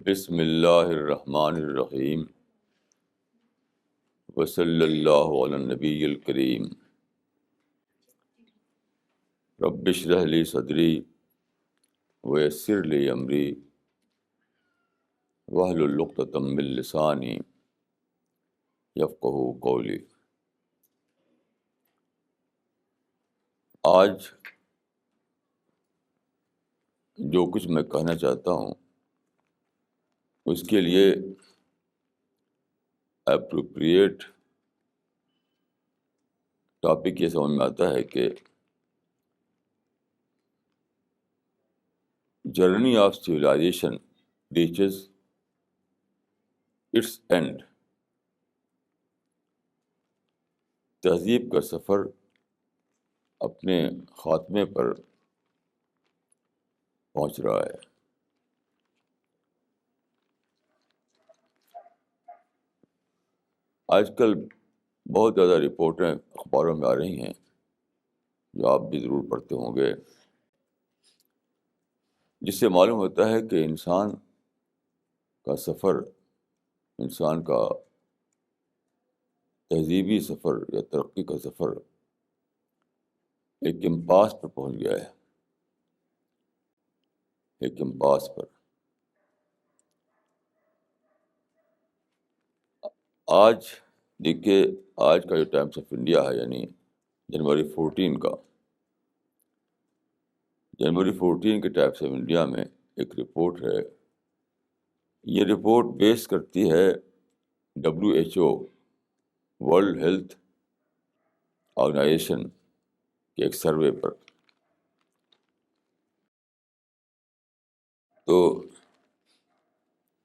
بسم اللہ الرحمن الرحیم وصلی اللہ علی النبی الکریم رب اشرح لی صدری ویسر لی امری واحلل عقدۃ من لسانی یفقہوا قولی۔ آج جو کچھ میں کہنا چاہتا ہوں اس کے لیے اپروپریٹ ٹاپک یہ سمجھ میں آتا ہے کہ journey of civilization reaches its end. تہذیب کا سفر اپنے خاتمے پر پہنچ رہا ہے۔ آج کل بہت زیادہ رپورٹیں اخباروں میں آ رہی ہیں جو آپ بھی ضرور پڑھتے ہوں گے، جس سے معلوم ہوتا ہے کہ انسان کا سفر، انسان کا تہذیبی سفر یا ترقی کا سفر ایک امپاس پر پہنچ گیا ہے، ایک امپاس پر۔ آج دیکھیے، آج کا جو ٹائمس آف انڈیا ہے، یعنی جنوری 14 کے ٹائمس آف انڈیا میں ایک رپورٹ ہے۔ یہ رپورٹ بیس کرتی ہے WHO، ورلڈ ہیلتھ آرگنائزیشن کے ایک سروے پر۔ تو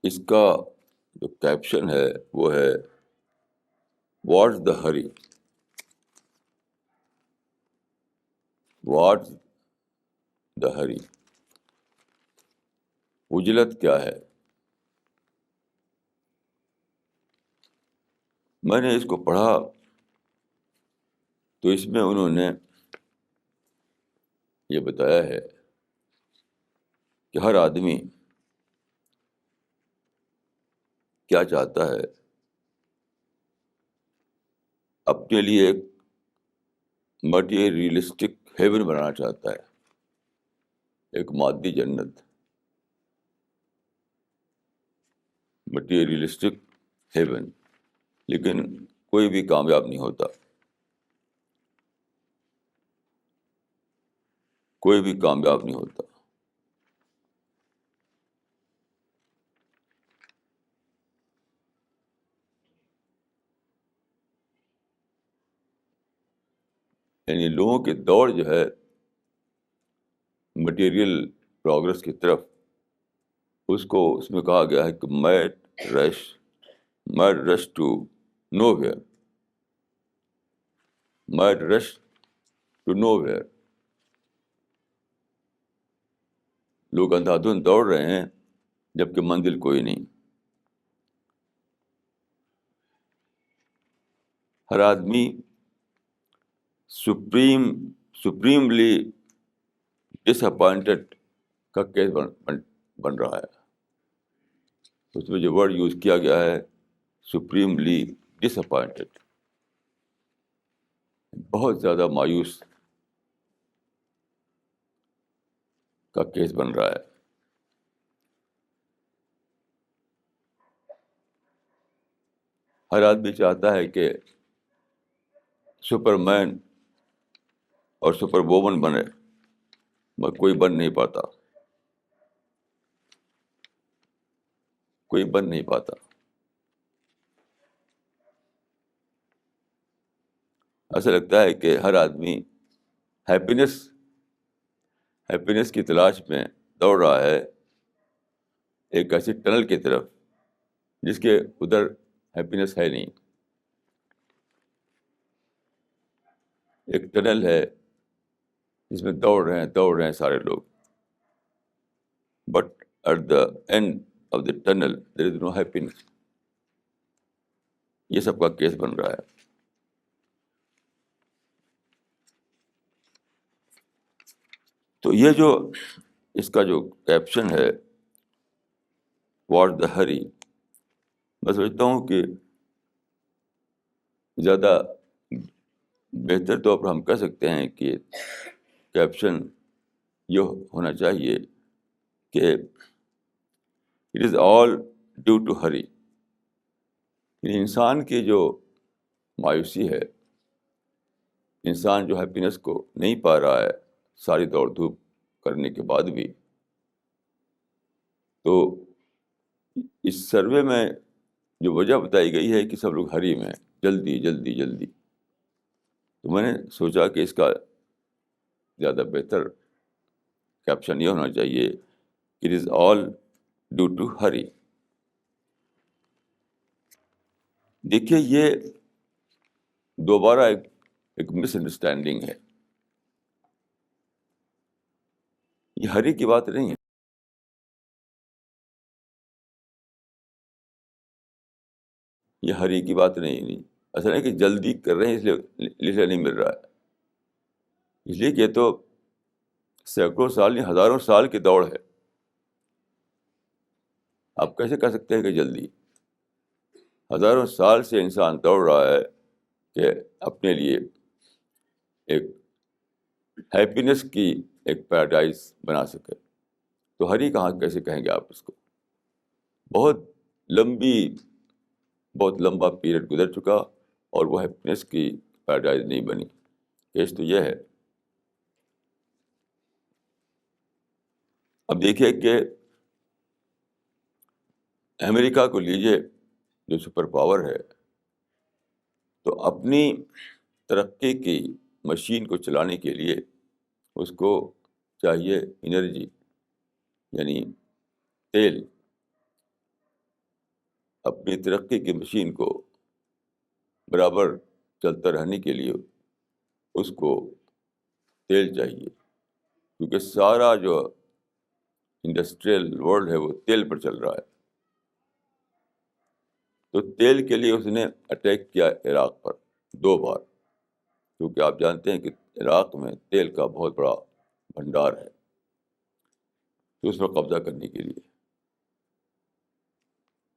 اس کا جو کیپشن ہے وہ ہے what's the Hari, what's the ہری، عجلت کیا ہے۔ میں نے اس کو پڑھا تو اس میں انہوں نے یہ بتایا ہے کہ ہر آدمی کیا چاہتا ہے، اپنے لیے ایک مٹیریلسٹک ہیون بنانا چاہتا ہے، ایک مادی جنت، مٹیریلسٹک ہیون، لیکن کوئی بھی کامیاب نہیں ہوتا، کوئی بھی کامیاب نہیں ہوتا۔ یعنی لوگوں کی دوڑ جو ہے مٹیریل پروگرس کی طرف، اس کو اس میں کہا گیا ہے کہ mad rush to nowhere, mad rush to nowhere. لوگ اندھا دھند دوڑ رہے ہیں جبکہ منزل کوئی نہیں۔ ہر آدمی سپریملی ڈس اپوائنٹڈ کا کیس بن رہا ہے۔ اس میں جو ورڈ یوز کیا گیا ہے سپریملی ڈس اپوائنٹڈ، بہت زیادہ مایوس کا کیس بن رہا ہے۔ ہر آدمی چاہتا ہے کہ سپر مین اور سپر وومن بنے، مگر کوئی بن نہیں پاتا، کوئی بن نہیں پاتا۔ ایسا لگتا ہے کہ ہر آدمی ہیپینس کی تلاش میں دوڑ رہا ہے ایک ایسی ٹنل کی طرف جس کے ادھر ہیپینس ہے نہیں۔ ایک ٹنل ہے جس میں دوڑ رہے ہیں سارے لوگ، but at the end of the tunnel there is no happiness. یہ سب کا کیس بن رہا ہے۔ تو یہ جو اس کا جو کیپشن ہے واٹ دا ہری. میں سمجھتا ہوں کہ زیادہ بہتر طور پر ہم کہہ سکتے ہیں کہ کیپشن یہ ہونا چاہیے کہ it is all due to hurry. انسان کی جو مایوسی ہے، انسان جو ہیپینس کو نہیں پا رہا ہے ساری دوڑ دھوپ کرنے کے بعد بھی، تو اس سروے میں جو وجہ بتائی گئی ہے کہ سب لوگ ہری میں ہیں، جلدی جلدی جلدی، تو میں نے سوچا کہ اس کا زیادہ بہتر کیپشن یہ ہونا چاہیے it is all due to hurry. دیکھیے یہ دوبارہ ایک مس انڈرسٹینڈنگ ہے. یہ ہری کی بات نہیں ہے. یہ ہری کی بات نہیں. ایسا نہیں کہ جلدی کر رہے ہیں اس لیے نہیں مل رہا ہے. اس لیے کہ یہ تو سینکڑوں سال نہیں ہزاروں سال کی دوڑ ہے. آپ کیسے کہہ سکتے ہیں کہ جلدی؟ ہزاروں سال سے انسان دوڑ رہا ہے کہ اپنے لیے ایک ہیپینس کی ایک پیراڈائز بنا سکے. تو ہری کہاں کیسے کہیں گے آپ اس کو؟ بہت لمبا پیریڈ گزر چکا اور وہ ہیپینس کی پیراڈائز نہیں بنی. کیس تو یہ ہے. اب دیکھیے کہ امریکہ کو لیجیے جو سپر پاور ہے، تو اپنی ترقی کی مشین کو چلانے کے لیے اس کو چاہیے انرجی، یعنی تیل. اپنی ترقی کی مشین کو برابر چلتا رہنے کے لیے اس کو تیل چاہیے، کیونکہ سارا جو انڈسٹریل ورلڈ ہے وہ تیل پر چل رہا ہے. تو تیل کے لیے اس نے اٹیک کیا عراق پر 2 بار، کیونکہ آپ جانتے ہیں کہ عراق میں تیل کا بہت بڑا بھنڈار ہے. تو اس پر قبضہ کرنے کے لیے،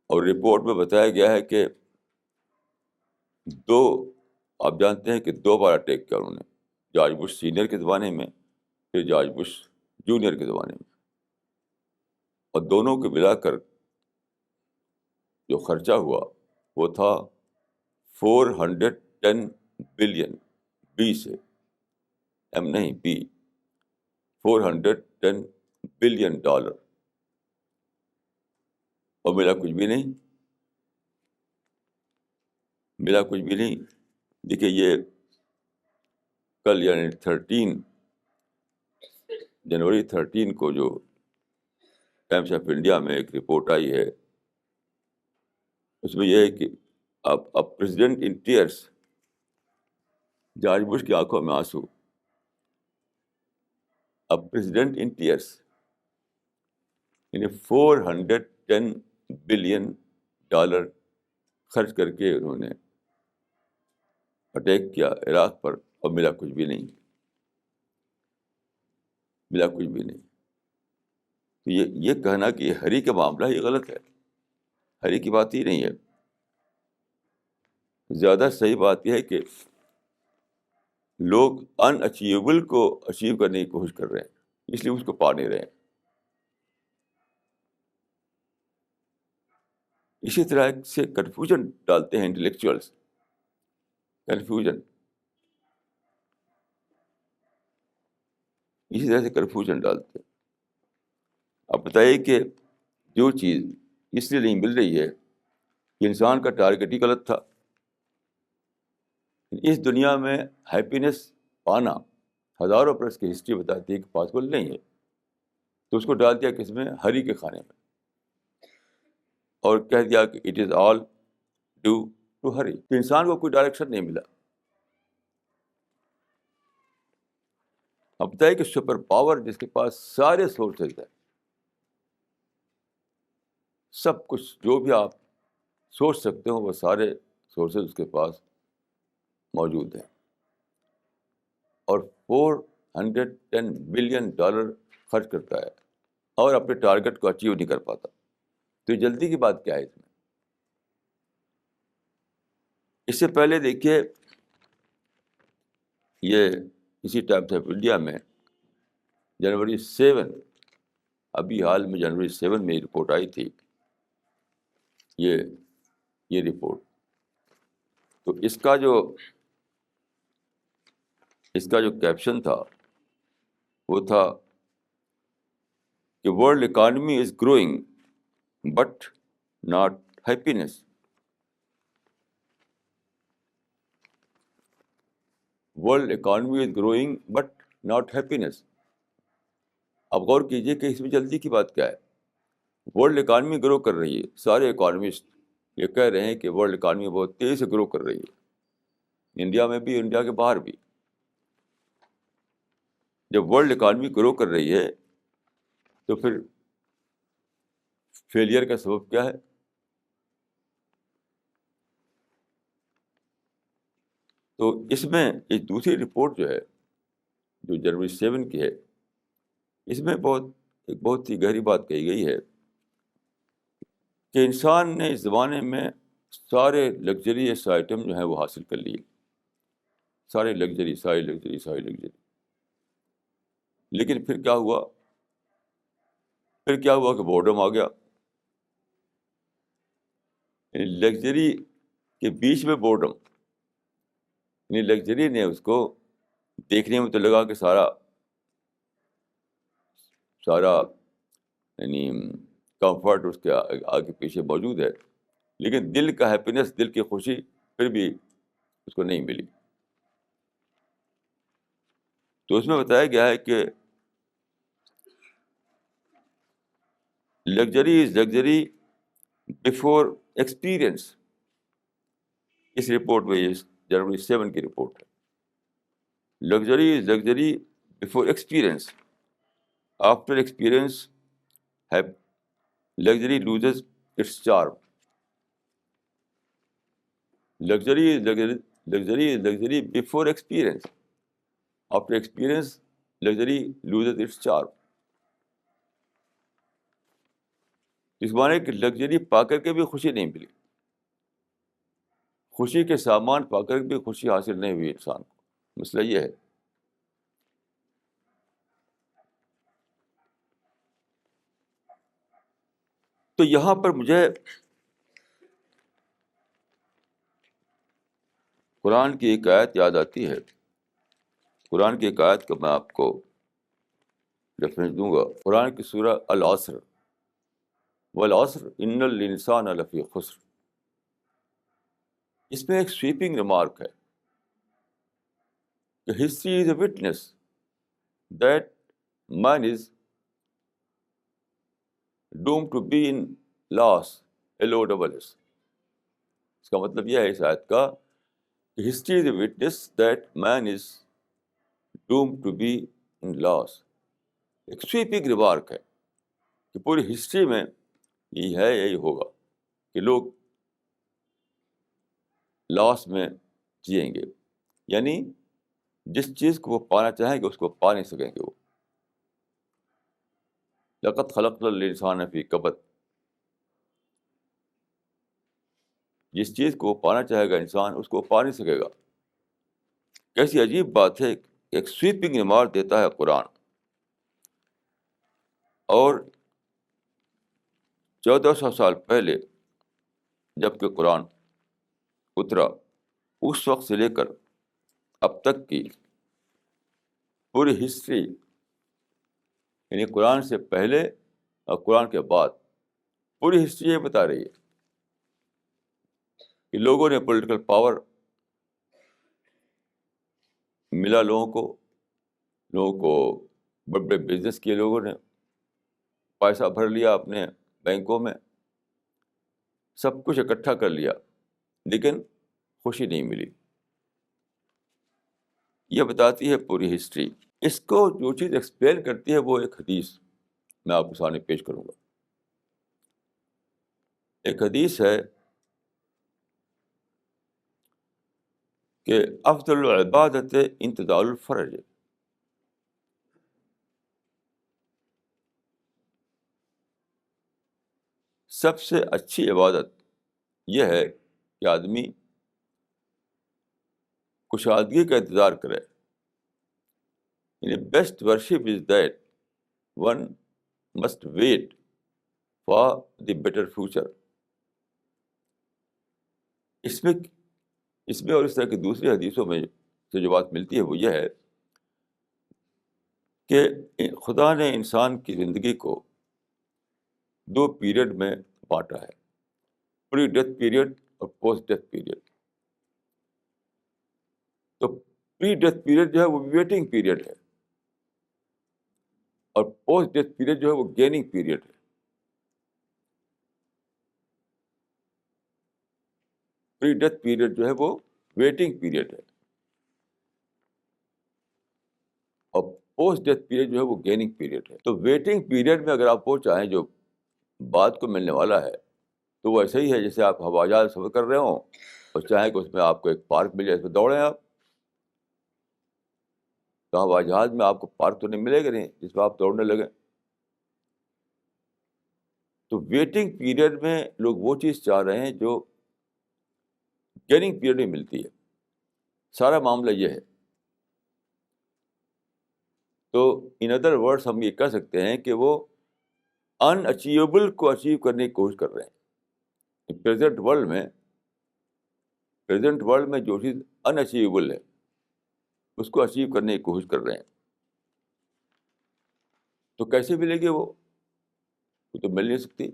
اور رپورٹ میں بتایا گیا ہے کہ آپ جانتے ہیں کہ 2 بار اٹیک کیا انہوں نے، جارج بش سینئر کے زمانے میں، پھر جارج بش جونیئر کے زمانے میں. اور دونوں کو ملا کر جو خرچہ ہوا وہ تھا 410 بلین، بی سے، ایم نہیں بی، 410 بلین ڈالر. اور ملا کچھ بھی نہیں. دیکھیے یہ کل یعنی 13 جنوری کو جو ٹائمس آف انڈیا میں ایک رپورٹ آئی ہے، اس میں یہ ہے کہ اب پریزیڈنٹ ان ٹیئرس، جارج بش کی آنکھوں میں آنسو. اب پریزیڈنٹ ان ٹیئرس، یعنی 410 بلین ڈالر خرچ کر کے انہوں نے اٹیک کیا عراق پر، اور ملا کچھ بھی نہیں. تو یہ کہنا کہ یہ ہری کا معاملہ یہ غلط ہے. ہری کی بات ہی نہیں ہے. زیادہ صحیح بات یہ ہے کہ لوگ ان اچیویبل کو اچیو کرنے کی کوشش کر رہے ہیں، اس لیے اس کو پا نہیں رہے ہیں. اسی طرح سے کنفیوژن ڈالتے ہیں انٹلیکچوئلس. اسی طرح سے کنفیوژن ڈالتے ہیں. آپ بتائیے کہ جو چیز اس لیے نہیں مل رہی ہے کہ انسان کا ٹارگیٹ ہی غلط تھا. اس دنیا میں ہیپینس پانا ہزاروں برس کی ہسٹری بتاتی ہے کہ پاسبل نہیں ہے. تو اس کو ڈال دیا کس میں؟ ہری کے کھانے میں، اور کہہ دیا کہ it is all due to hurry. تو انسان کو کوئی ڈائریکشن نہیں ملا. اب بتائیے کہ سپر پاور جس کے پاس سارے سورسز ہیں، سب کچھ جو بھی آپ سوچ سکتے ہو وہ سارے سورسز اس کے پاس موجود ہیں، اور 410 بلین ڈالر خرچ کرتا ہے اور اپنے ٹارگیٹ کو اچیو نہیں کر پاتا. تو جلدی کی بات کیا ہے اس میں؟ اس سے پہلے دیکھیے یہ اسی ٹائمس آف انڈیا میں January 7، ابھی حال میں January 7 میں رپورٹ آئی تھی، یہ رپورٹ. تو اس کا جو کیپشن تھا وہ تھا کہ world economy is growing but not happiness. World economy is growing but not happiness. اب غور کیجیے کہ اس میں جلدی کی بات کیا ہے. ورلڈ اکانومی گرو کر رہی ہے، سارے اکانومسٹ یہ کہہ رہے ہیں کہ ورلڈ اکانومی بہت تیزی سے گرو کر رہی ہے، انڈیا میں بھی، انڈیا کے باہر بھی. جب ورلڈ اکانومی گرو کر رہی ہے تو پھر فیلئر کا سبب کیا ہے؟ تو اس میں ایک دوسری رپورٹ جو ہے جو January 7 کی ہے، اس میں ایک بہت ہی گہری بات کہی گئی ہے کہ انسان نے اس زمانے میں سارے لگژریس آئٹم جو ہیں وہ حاصل کر لیے، ساری لگژری. لیکن پھر کیا ہوا کہ بورڈم آ گیا. یعنی لگژری کے بیچ میں بورڈم. یعنی لگژری نے اس کو دیکھنے میں تو لگا کہ سارا یعنی کمفرٹ اس کے آگے پیچھے موجود ہے، لیکن دل کا ہیپینس، دل کی خوشی پھر بھی اس کو نہیں ملی. تو اس میں بتایا گیا ہے کہ luxury is luxury before experience. اس رپورٹ میں یہ January 7 کی رپورٹ ہے. Luxury is luxury before experience. After experience luxury loses its charm. Luxury is luxury before experience. After experience, luxury loses its charm. اس معنی کہ لگژری پا کر کے بھی خوشی نہیں ملی، خوشی کے سامان پا کر کے بھی خوشی حاصل نہیں ہوئی انسان کو. مسئلہ یہ ہے. تو یہاں پر مجھے قرآن کی ایک آیت یاد آتی ہے. قرآن کی ایک آیت کا میں آپ کو ریفرنس دوں گا. قرآن کی سورہ العصر، والعصر ان الانسان لفی خسر. اس میں ایک سویپنگ ریمارک ہے کہ history is a witness that man is doom to be in loss LOSS. اس کا مطلب یہ ہے اس آیت کا کہ history is a witness that man is doom to be in loss. ایک سویپنگ ریمارک ہے کہ پوری ہسٹری میں یہی ہوگا کہ لوگ لاس میں جئیں گے. یعنی جس چیز کو وہ پانا چاہیں گے اس کو پا نہیں سکیں گے وہ. لقد خلقنا الانسان فی کبد. جس چیز کو پانا چاہے گا انسان اس کو پا نہیں سکے گا. کیسی عجیب بات ہے. ایک سویپنگ ریمارک دیتا ہے قرآن. اور 1400 سال پہلے جب کہ قرآن اترا، اس وقت سے لے کر اب تک کی پوری ہسٹری، یعنی قرآن سے پہلے اور قرآن کے بعد پوری ہسٹری یہ بتا رہی ہے کہ لوگوں نے پولیٹیکل پاور ملا، لوگوں کو بڑے بڑے بزنس کیے، لوگوں نے پیسہ بھر لیا اپنے بینکوں میں، سب کچھ اکٹھا کر لیا، لیکن خوشی نہیں ملی. یہ بتاتی ہے پوری ہسٹری. اس کو جو چیز ایکسپلین کرتی ہے وہ ایک حدیث میں آپ کے سامنے پیش کروں گا. ایک حدیث ہے کہ افضل العبادت انتظار الفرج. سب سے اچھی عبادت یہ ہے کہ آدمی کشادگی کا انتظار کرے. یعنی best worship is that one must wait for the better future. اس میں اور اس طرح کی دوسری حدیثوں میں سے جو بات ملتی ہے وہ یہ ہے کہ خدا نے انسان کی زندگی کو 2 پیریڈ میں بانٹا ہے، پری ڈیتھ پیریڈ اور پوسٹ ڈیتھ پیریڈ. تو پری ڈیتھ پیریڈ جو ہے وہ ویٹنگ پیریڈ ہے، اور پوسٹ ڈیتھ پیریڈ جو ہے وہ گیننگ پیریڈ ہے. پری ڈیتھ پیریڈ جو ہے وہ ویٹنگ پیریڈ ہے، اور پوسٹ ڈیتھ پیریڈ جو ہے وہ گیننگ پیریڈ ہے. تو ویٹنگ پیریڈ میں اگر آپ وہ چاہیں جو بعد کو ملنے والا ہے تو وہ ایسا ہی ہے جیسے آپ ہوائی جہاز سفر کر رہے ہوں اور چاہیں کہ اس میں آپ کو ایک پارک مل جائے، اس میں دوڑیں آپ. تو ہوائی جہاز میں آپ کو پارک تو نہیں ملے گا نہیں جس میں آپ دوڑنے لگیں. تو ویٹنگ پیریڈ میں لوگ وہ چیز چاہ رہے ہیں جو گیننگ پیریڈ میں ملتی ہے. سارا معاملہ یہ ہے. تو ان ادر ورڈس ہم یہ کہہ سکتے ہیں کہ وہ ان اچیویبل کو اچیو کرنے کی کوشش کر رہے ہیں. پریزنٹ ورلڈ میں جو چیز ان اچیویبل ہے اس کو اچیو کرنے کی کوشش کر رہے ہیں. تو کیسے ملے گی وہ تو مل نہیں سکتی.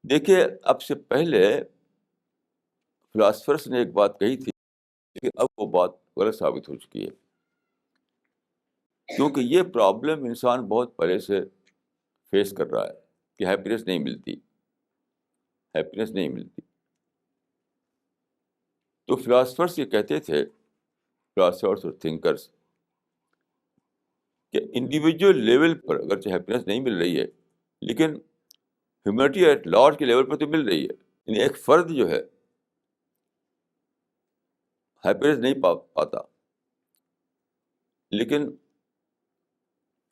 دیکھیے اب سے پہلے فلاسفرس نے ایک بات کہی تھی لیکن اب وہ بات غلط ثابت ہو چکی ہے، کیونکہ یہ پرابلم انسان بہت پہلے سے فیس کر رہا ہے کہ ہیپینس نہیں ملتی. تو فلاسفرس یہ کہتے تھے، فلاسفرس اور تھنکرس، کہ انڈیویجول لیول پر اگرچہ ہیپینس نہیں مل رہی ہے لیکن ہیومینٹی ایٹ لارج کے لیول پر تو مل رہی ہے. یعنی ایک فرد جو ہے ہیپینس نہیں پاتا لیکن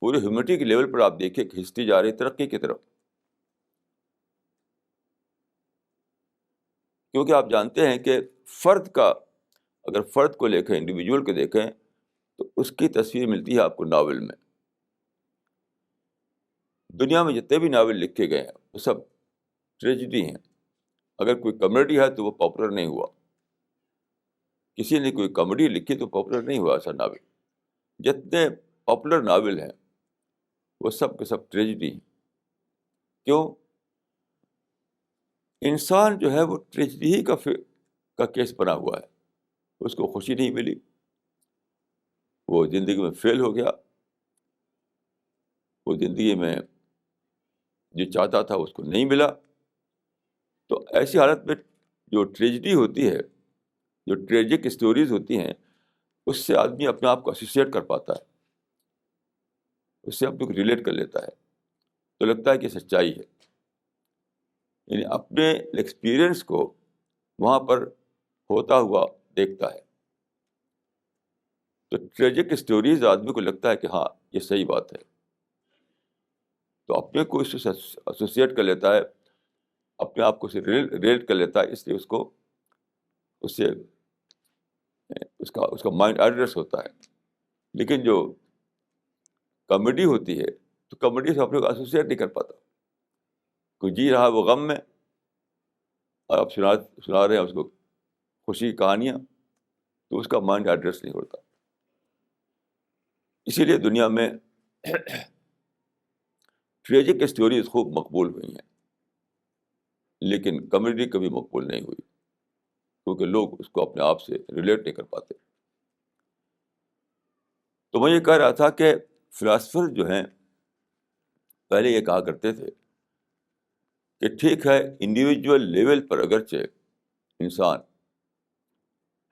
پوری ہیومینٹی کے لیول پر آپ دیکھیں کہ ہسٹری جا رہی ہے ترقی کی طرف. کیونکہ آپ جانتے ہیں کہ اگر فرد کو دیکھیں، انڈیویجول کو دیکھیں تو اس کی تصویر ملتی ہے آپ کو ناول میں. دنیا میں جتنے بھی ناول لکھے گئے ہیں وہ سب ٹریجڈی ہیں. اگر کوئی کامیڈی ہے تو وہ پاپولر نہیں ہوا. کسی نے کوئی کامیڈی لکھی تو پاپولر نہیں ہوا ایسا ناول. جتنے پاپولر ناول ہیں وہ سب کے سب ٹریجڈی ہیں. کیوں؟ انسان جو ہے وہ ٹریجڈی ہی کا کیس بنا ہوا ہے. اس کو خوشی نہیں ملی، وہ زندگی میں فیل ہو گیا، وہ زندگی میں جو چاہتا تھا اس کو نہیں ملا. تو ایسی حالت میں جو ٹریجڈی ہوتی ہے، جو ٹریجک اسٹوریز ہوتی ہیں، اس سے آدمی اپنے آپ کو ایسوسیٹ کر پاتا ہے، اس سے اپنے کو ریلیٹ کر لیتا ہے، تو لگتا ہے کہ سچائی ہے. یعنی اپنے ایکسپیرئنس کو وہاں پر ہوتا ہوا دیکھتا ہے. تو ٹریجک اسٹوریز آدمی کو لگتا ہے کہ ہاں یہ صحیح بات ہے، تو اپنے کو اس سے ایسوسیٹ کر لیتا ہے، اپنے آپ کو اسے ریلیٹ کر لیتا ہے. اس لیے اس سے اس کا مائنڈ ایڈریس ہوتا ہے. لیکن جو کامیڈی ہوتی ہے تو کامیڈی سے اپنے کو ایسوسیٹ نہیں کر پاتا. کوئی جی رہا ہے وہ غم میں اور آپ سنا رہے ہیں اس کو خوشی کی کہانیاں، تو اس کا مائنڈ ایڈریس نہیں ہوتا. اسی لیے دنیا میں ٹریجک اسٹوریز خوب مقبول ہوئی ہیں لیکن کامیڈی کبھی مقبول نہیں ہوئی، کیونکہ لوگ اس کو اپنے آپ سے ریلیٹ نہیں کر پاتے. تو میں یہ کہہ رہا تھا کہ فلاسفر جو ہیں پہلے یہ کہا کرتے تھے کہ ٹھیک ہے انڈیویجول لیول پر اگرچہ انسان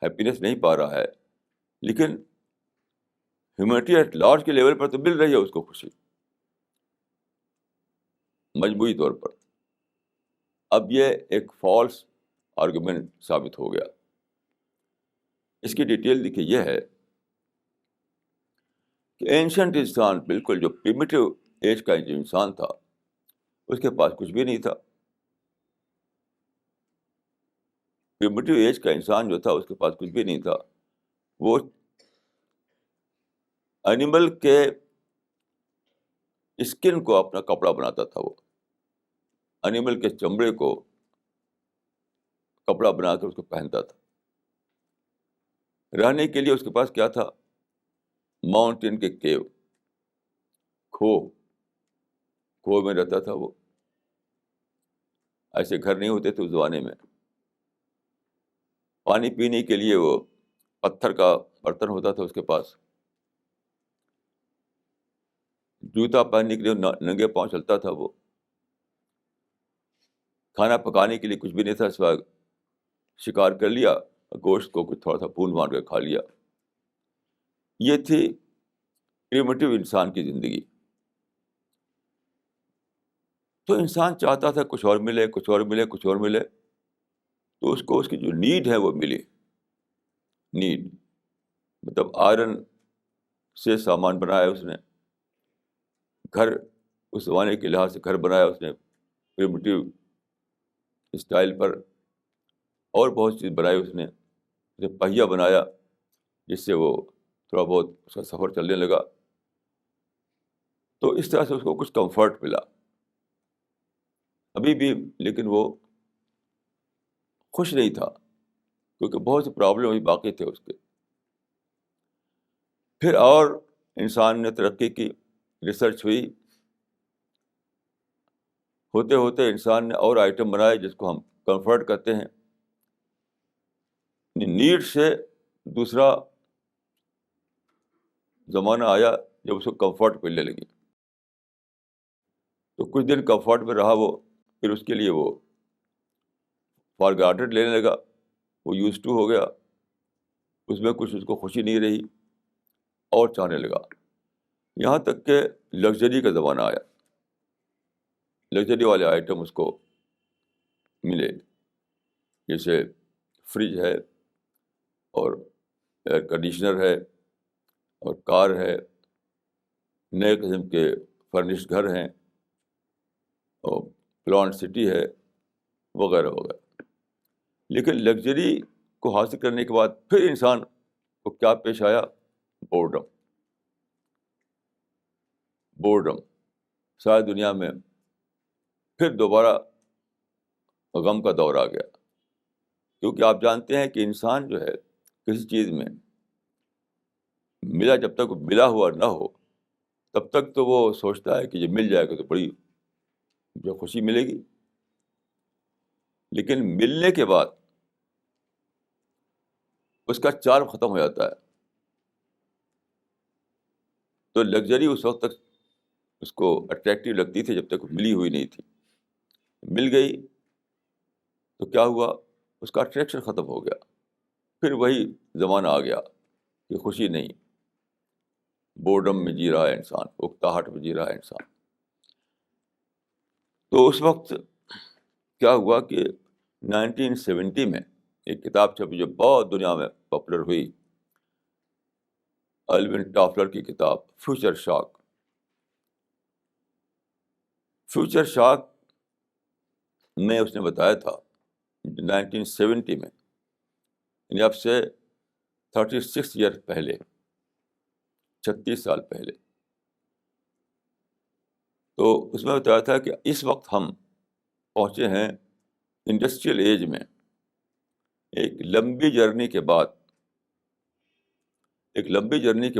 ہیپینس نہیں پا رہا ہے لیکن ہیومینٹی ایٹ لارج کے لیول پر تو مل رہی ہے اس کو خوشی، مجموعی طور پر. اب یہ ایک فالس آرگومنٹ ثابت ہو گیا. اس کی ڈیٹیل دیکھیے، یہ ہے کہ اینشنٹ انسان، بالکل جو پریمیٹو ایج کا جو انسان تھا، اس کے پاس کچھ بھی نہیں تھا. پریمیٹو ایج کا انسان جو تھا اس کے پاس کچھ بھی نہیں تھا. وہ اینیمل کے اسکن کو اپنا کپڑا بناتا تھا. وہ اینیمل کے چمڑے کو کپڑا بنا کر اس کو پہنتا تھا. رہنے کے لیے اس کے پاس کیا تھا؟ ماؤنٹین کے کیو، کھو میں رہتا تھا. وہ ایسے گھر نہیں ہوتے تھے اس زمانے میں. پانی پینے کے لیے وہ پتھر کا برتن ہوتا تھا اس کے پاس. جوتا پہننے کے لیے ننگے پاؤں چلتا تھا. وہ کھانا پکانے کے لیے کچھ بھی نہیں تھا سوائے شکار کر لیا، گوشت کو کچھ تھوڑا سا بھون بھان کے کھا لیا. یہ تھی پریمیٹو انسان کی زندگی. تو انسان چاہتا تھا کچھ اور ملے، کچھ اور ملے، کچھ اور ملے. تو اس کو اس کی جو نیڈ ہے وہ ملی. نیڈ مطلب آئرن سے سامان بنایا اس نے، گھر اس زمانے کے لحاظ سے گھر بنایا اس نے پریمیٹو اسٹائل پر، اور بہت چیز بنائی اس نے. پہیا بنایا جس سے وہ تھوڑا بہت اس کا سفر چلنے لگا. تو اس طرح سے اس کو کچھ کمفرٹ ملا ابھی بھی، لیکن وہ خوش نہیں تھا کیونکہ بہت سے پرابلم ابھی باقی تھے اس کے. پھر اور انسان نے ترقی کی، ریسرچ ہوئی، ہوتے ہوتے انسان نے اور آئٹم بنائے جس کو ہم کمفرٹ کہتے ہیں. نیڈ سے دوسرا زمانہ آیا جب اس کو کمفرٹ ملنے لگی. تو کچھ دن کمفرٹ میں رہا وہ، پھر اس کے لیے وہ فار گرانٹیڈ لینے لگا. وہ یوز ٹو ہو گیا، اس میں کچھ اس کو خوشی نہیں رہی اور چاہنے لگا. یہاں تک کہ لگژری کا زمانہ آیا، لگژری والے آئٹم اس کو ملے، جیسے فریج ہے اور ایئر کنڈیشنر ہے اور کار ہے، نئے قسم کے فرنشڈ گھر ہیں اور پلانٹ سٹی ہے وغیرہ وغیرہ. لیکن لگژری کو حاصل کرنے کے بعد پھر انسان کو کیا پیش آیا؟ بورڈم. ساری دنیا میں پھر دوبارہ غم کا دور آ گیا. کیونکہ آپ جانتے ہیں کہ انسان جو ہے کسی چیز میں ملا، جب تک ملا ہوا نہ ہو تب تک تو وہ سوچتا ہے کہ یہ مل جائے گا تو بڑی جو خوشی ملے گی. لیکن ملنے کے بعد اس کا چارم ختم ہو جاتا ہے. تو لگژری اس وقت تک اس کو اٹریکٹیو لگتی تھی جب تک ملی ہوئی نہیں تھی. مل گئی تو کیا ہوا؟ اس کا اٹریکشن ختم ہو گیا. پھر وہی زمانہ آ گیا کہ خوشی نہیں، بورڈم میں جی رہا ہے انسان، اکتاہٹ میں جی رہا ہے انسان. تو اس وقت کیا ہوا کہ 1970 میں ایک کتاب چھپی جو بہت دنیا میں پاپولر ہوئی، الوین ٹافلر کی کتاب فیوچر شاک. فیوچر شاک میں اس نے بتایا تھا 1970 میں، یعنی اب سے 36 ایئر پہلے، 36 سال پہلے. تو اس میں بتایا تھا کہ اس وقت ہم پہنچے ہیں انڈسٹریل ایج میں. ایک لمبی جرنی کے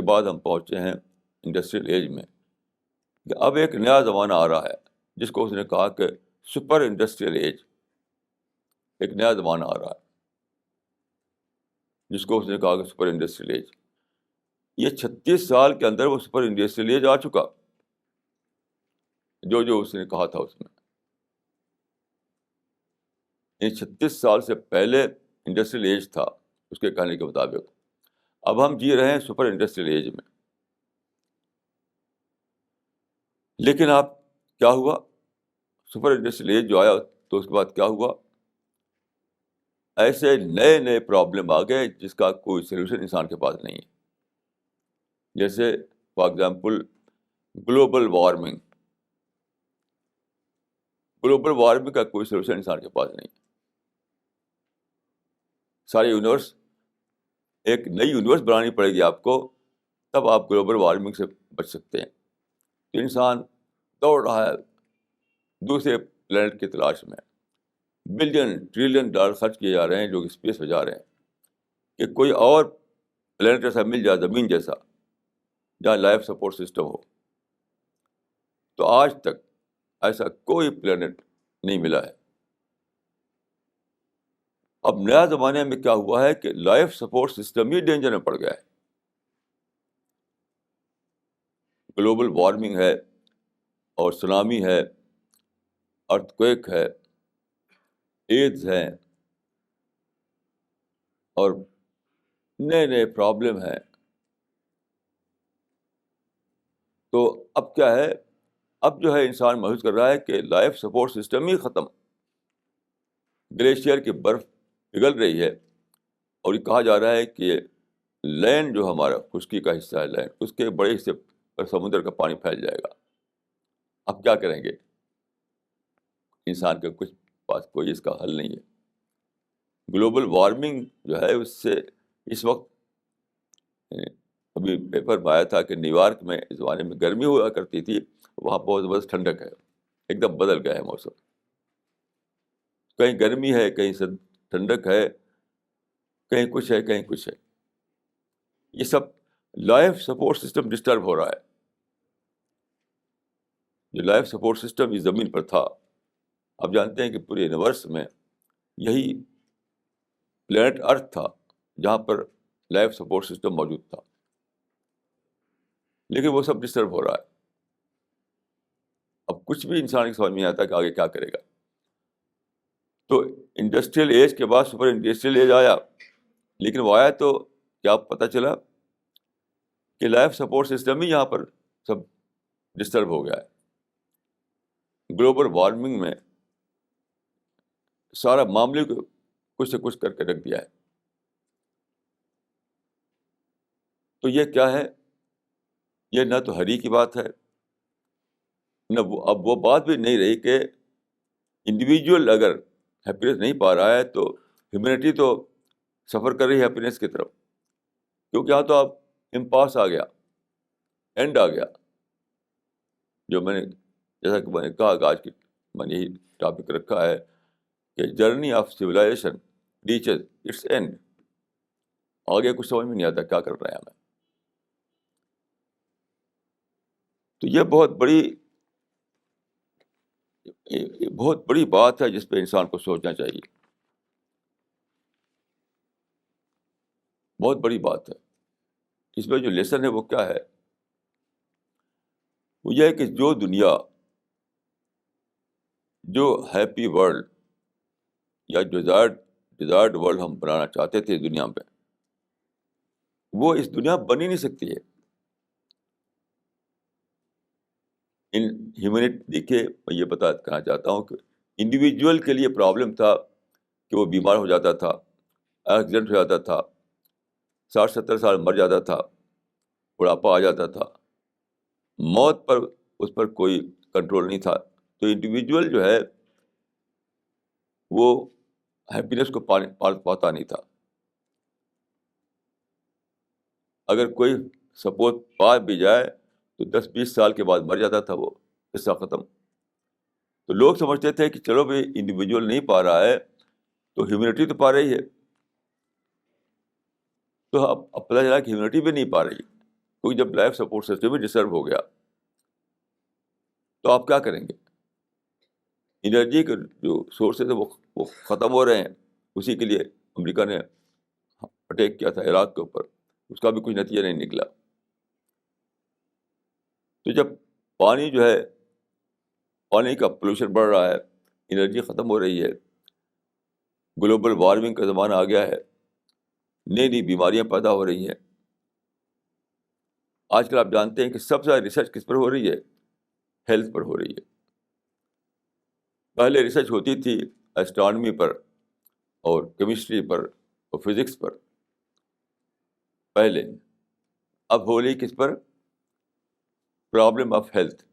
بعد ہم پہنچے ہیں انڈسٹریل ایج میں. کہ اب ایک نیا زمانہ آ رہا ہے جس کو اس نے کہا کہ سپر انڈسٹریل ایج. ایک نیا زمانہ آ رہا ہے جس کو اس نے کہا کہ سپر انڈسٹریل ایج. یہ 36 سال کے اندر وہ سپر انڈسٹریل ایج آ چکا، جو اس نے کہا تھا اس میں. یہ 36 سال سے پہلے انڈسٹریل ایج تھا اس کے کہنے کے مطابق. اب ہم جی رہے ہیں سپر انڈسٹریل ایج میں. لیکن آپ کیا ہوا؟ سپر انڈسٹریل ایج جو آیا تو اس کے بعد کیا ہوا؟ ایسے نئے پرابلم آ گئے جس کا کوئی سلوشن انسان کے پاس نہیں ہے. جیسے for example global warming. Global warming کا کوئی سولوشن انسان کے پاس نہیں. سارے یونیورس، ایک نئی یونیورس بنانی پڑے گی آپ کو، تب آپ گلوبل وارمنگ سے بچ سکتے ہیں. تو انسان دوڑ رہا ہے دوسرے پلینٹ کی تلاش میں. بلین ٹریلین ڈالر خرچ کیے جا رہے ہیں لوگ اسپیس میں جا رہے ہیں کہ کوئی اور پلینٹ ایسا مل جائے زمین جیسا جہاں لائف سپورٹ سسٹم ہو. تو آج تک ایسا کوئی پلینٹ نہیں ملا ہے. اب نیا زمانے میں کیا ہوا ہے کہ لائف سپورٹ سسٹم ہی ڈینجر میں پڑ گیا ہے. گلوبل وارمنگ ہے اور سونامی ہے، ارتھ ہے، ایڈز ہیں، اور نئے نئے پرابلم ہیں. تو اب کیا ہے، اب جو ہے انسان محسوس کر رہا ہے کہ لائف سپورٹ سسٹم ہی ختم. گلیشیئر کی برف پگھل رہی ہے اور یہ کہا جا رہا ہے کہ لینڈ جو ہمارا خشکی کا حصہ ہے، لینڈ اس کے بڑے حصے پر سمندر کا پانی پھیل جائے گا. اب کیا کریں گے؟ انسان کے کچھ پاس کوئی اس کا حل نہیں ہے. گلوبل وارمنگ جو ہے اس سے اس وقت ابھی پیپر میں آیا تھا کہ نیو یارک میں اس زمانے میں گرمی ہوا کرتی تھی، وہاں بہت زبردست ٹھنڈک ہے، ایک دم بدل گیا ہے موسم. کہیں گرمی ہے، کہیں سے ٹھنڈک ہے، کہیں کچھ ہے، کہیں کچھ ہے. یہ سب لائف سپورٹ سسٹم ڈسٹرب ہو رہا ہے. جو لائف سپورٹ سسٹم اس زمین پر تھا، آپ جانتے ہیں کہ پورے یونیورس میں یہی پلینٹ ارتھ تھا جہاں پر لائف سپورٹ سسٹم موجود تھا، لیکن وہ سب ڈسٹرب ہو رہا ہے. اب کچھ بھی انسان کی سمجھ میں نہیں آتا کہ آگے کیا کرے گا. تو انڈسٹریل ایج کے بعد سپر انڈسٹریل ایج آیا، لیکن وہ آیا تو کیا پتہ چلا کہ لائف سپورٹ سسٹم ہی یہاں پر سب ڈسٹرب ہو گیا ہے. گلوبل وارمنگ میں سارا معاملے کو کچھ سے کچھ کر کے رکھ دیا ہے. تو یہ کیا ہے؟ یہ نہ تو ہری کی بات ہے، نہ اب وہ بات بھی نہیں رہی کہ انڈیویجول اگر ہیپینس نہیں پا رہا ہے تو ہیومینٹی تو سفر کر رہی ہے ہیپینس کی طرف، کیونکہ یہاں تو اب امپاس آ گیا، اینڈ آ گیا. جو میں نے جیسا کہ میں نے کہا کہ آج کی میں نے یہی ٹاپک رکھا ہے کہ journey of civilization reaches its end. آگے کچھ سمجھ میں نہیں آتا کیا کر رہے ہیں ہمیں. تو یہ بہت بڑی بات ہے جس پہ انسان کو سوچنا چاہیے. بہت بڑی بات ہے. اس میں جو لیسن ہے وہ کیا ہے؟ وہ یہ ہے کہ جو دنیا، جو ہیپی ورلڈ یا ڈیزائرڈ ورلڈ ہم بنانا چاہتے تھے دنیا میں، وہ اس دنیا بن ہی نہیں سکتی ہے. ان ہیومینٹی، دیکھیے میں یہ کہنا چاہتا ہوں کہ انڈیویجول کے لیے پرابلم تھا کہ وہ بیمار ہو جاتا تھا، ایکسیڈنٹ ہو جاتا تھا، 60-70 سال مر جاتا تھا، بڑھاپا آ جاتا تھا، موت پر اس پر کوئی کنٹرول نہیں تھا. تو انڈیویجول جو ہے وہ ہیپینس کو پاتا نہیں تھا. اگر کوئی سپورٹ پا بھی جائے تو 10-20 سال کے بعد مر جاتا تھا، وہ قصہ ختم. تو لوگ سمجھتے تھے کہ چلو بھائی انڈیویجول نہیں پا رہا ہے تو ہیومینٹی تو پا رہی ہے. تو اب پتہ چلا کہ ہیومینٹی بھی نہیں پا رہی، کیونکہ جب لائف سپورٹ سسٹم بھی ڈسٹرب ہو گیا تو آپ کیا کریں گے؟ انرجی کے جو سورسز ہیں وہ ختم ہو رہے ہیں. اسی کے لیے امریکہ نے اٹیک کیا تھا عراق کے اوپر، اس کا بھی کچھ نتیجہ نہیں نکلا. تو جب پانی جو ہے، پانی کا پولوشن بڑھ رہا ہے، انرجی ختم ہو رہی ہے، گلوبل وارمنگ کا زمانہ آ گیا ہے، نئی نئی بیماریاں پیدا ہو رہی ہیں. آج کل آپ جانتے ہیں کہ سب سے زیادہ ریسرچ کس پر ہو رہی ہے؟ ہیلتھ پر ہو رہی ہے. پہلے ریسرچ ہوتی تھی ایسٹرانومی پر اور کیمسٹری پر اور فزکس پر پہلے. اب ہو رہی کس پر؟ پرابلم آف ہیلتھ،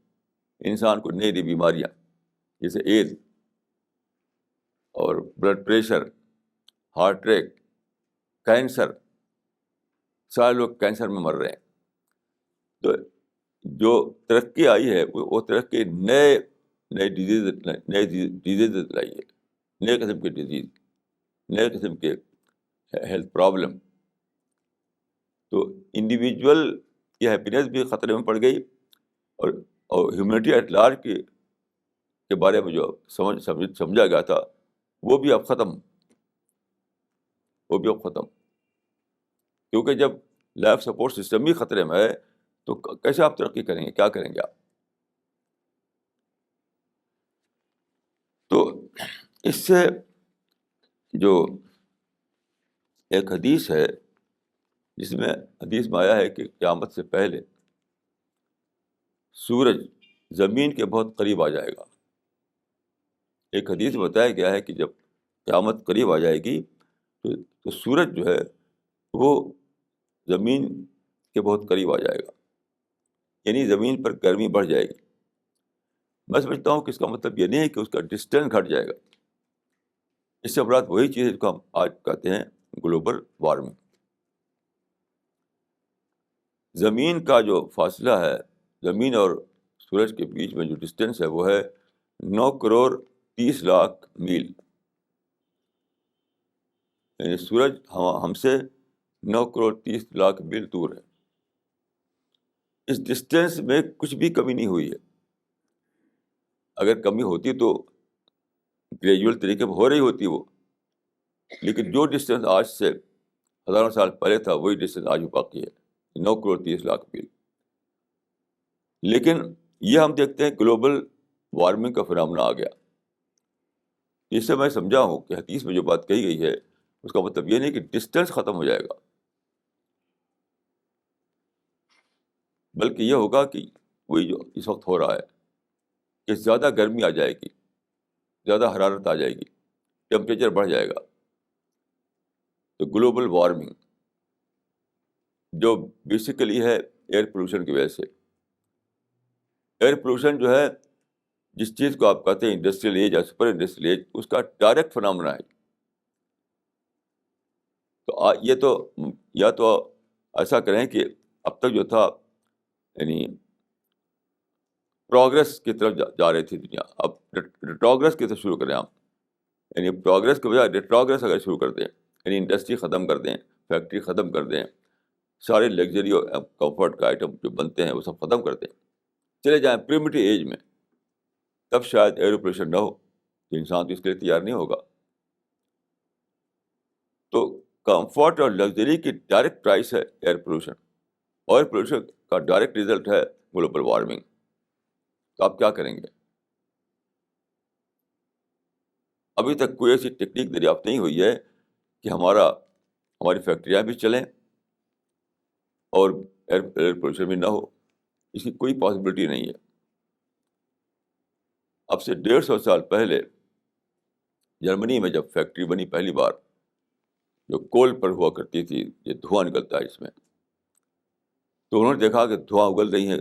انسان کو نئی نئی بیماریاں جیسے ایڈ اور blood pressure, heart attack, cancer, سارے لوگ کینسر میں مر رہے ہیں. تو جو ترقی آئی ہے وہ ترقی نئے ڈیزیز لائی ہے، نئے قسم کے ڈیزیز، نئے قسم کے ہیلتھ پرابلم. تو انڈیویجول کی ہیپینیس بھی خطرے میں پڑ گئی، اور ہیومینٹی ایٹ لارج کے بارے میں جو سمجھا گیا تھا وہ بھی اب ختم. کیونکہ جب لائف سپورٹ سسٹم بھی خطرے میں ہے تو کیسے آپ ترقی کریں گے، کیا کریں گے آپ؟ تو اس سے جو ایک حدیث ہے جس میں حدیث میں آیا ہے کہ قیامت سے پہلے سورج زمین کے بہت قریب آ جائے گا. ایک حدیث میں بتایا گیا ہے کہ جب قیامت قریب آ جائے گی تو سورج جو ہے وہ زمین کے بہت قریب آ جائے گا، یعنی زمین پر گرمی بڑھ جائے گی. میں سمجھتا ہوں کہ اس کا مطلب یہ نہیں ہے کہ اس کا ڈسٹینس گھٹ جائے گا. اس سے مراد وہی چیز ہے جس کو ہم آج کہتے ہیں گلوبل وارمنگ. زمین کا جو فاصلہ ہے، زمین اور سورج کے بیچ میں جو ڈسٹینس ہے وہ ہے 9,30,00,000 میل. یعنی سورج ہم سے 9,30,00,000 میل دور ہے. اس ڈسٹینس میں کچھ بھی کمی نہیں ہوئی ہے. اگر کمی ہوتی تو گریجول طریقے پر ہو رہی ہوتی وہ، لیکن جو ڈسٹینس آج سے ہزاروں سال پہلے تھا وہی ڈسٹینس آج بھی باقی ہے، 9,30,00,000 میل. لیکن یہ ہم دیکھتے ہیں گلوبل وارمنگ کا فنامنا آ گیا. اس سے میں سمجھا ہوں کہ حدیث میں جو بات کہی گئی ہے اس کا مطلب یہ نہیں کہ ڈسٹینس ختم ہو جائے گا، بلکہ یہ ہوگا کہ وہی جو اس وقت ہو رہا ہے کہ زیادہ گرمی آ جائے گی، زیادہ حرارت آ جائے گی، ٹیمپریچر بڑھ جائے گا. تو گلوبل وارمنگ جو بیسیکلی ہے ایئر پولوشن کی وجہ سے. ایئر پولوشن جو ہے جس چیز کو آپ کہتے ہیں انڈسٹریل ایج یا سپر انڈسٹریل ایج، اس کا ڈائریکٹ فنامنا ہے. تو یہ تو یا تو ایسا کریں کہ اب تک جو تھا یعنی پروگرس کی طرف جا رہی تھی دنیا، اب ریٹروگرس کی طرف شروع کریں آپ. یعنی پروگرس کے بجائے ریٹروگرس اگر شروع کر دیں، یعنی انڈسٹری ختم کر دیں، فیکٹری ختم کر دیں، سارے لگژری اور کمفرٹ کا آئٹم جو بنتے ہیں وہ سب ختم کر دیں، چلے جائیں پریمیٹو ایج میں، تب شاید ایئر پولوشن نہ ہو. تو انسان تو اس کے لیے تیار نہیں ہوگا. تو کمفرٹ اور لگژری کی ڈائریکٹ پرائس ہے ایئر پولوشن. ایئر پولوشن کا ڈائریکٹ ریزلٹ ہے گلوبل وارمنگ. تو آپ کیا کریں گے؟ ابھی تک کوئی ایسی ٹیکنیک دریافت نہیں ہوئی ہے کہ ہماری فیکٹریاں بھی چلیں اور ایئر پولوشن بھی نہ ہو. اس کی کوئی پاسبلٹی نہیں ہے. اب سے 150 سال پہلے جرمنی میں جب فیکٹری بنی پہلی بار، جو کول پر ہوا کرتی تھی، یہ دھواں نکلتا ہے اس میں، تو انہوں نے دیکھا کہ دھواں اگل رہی ہیں،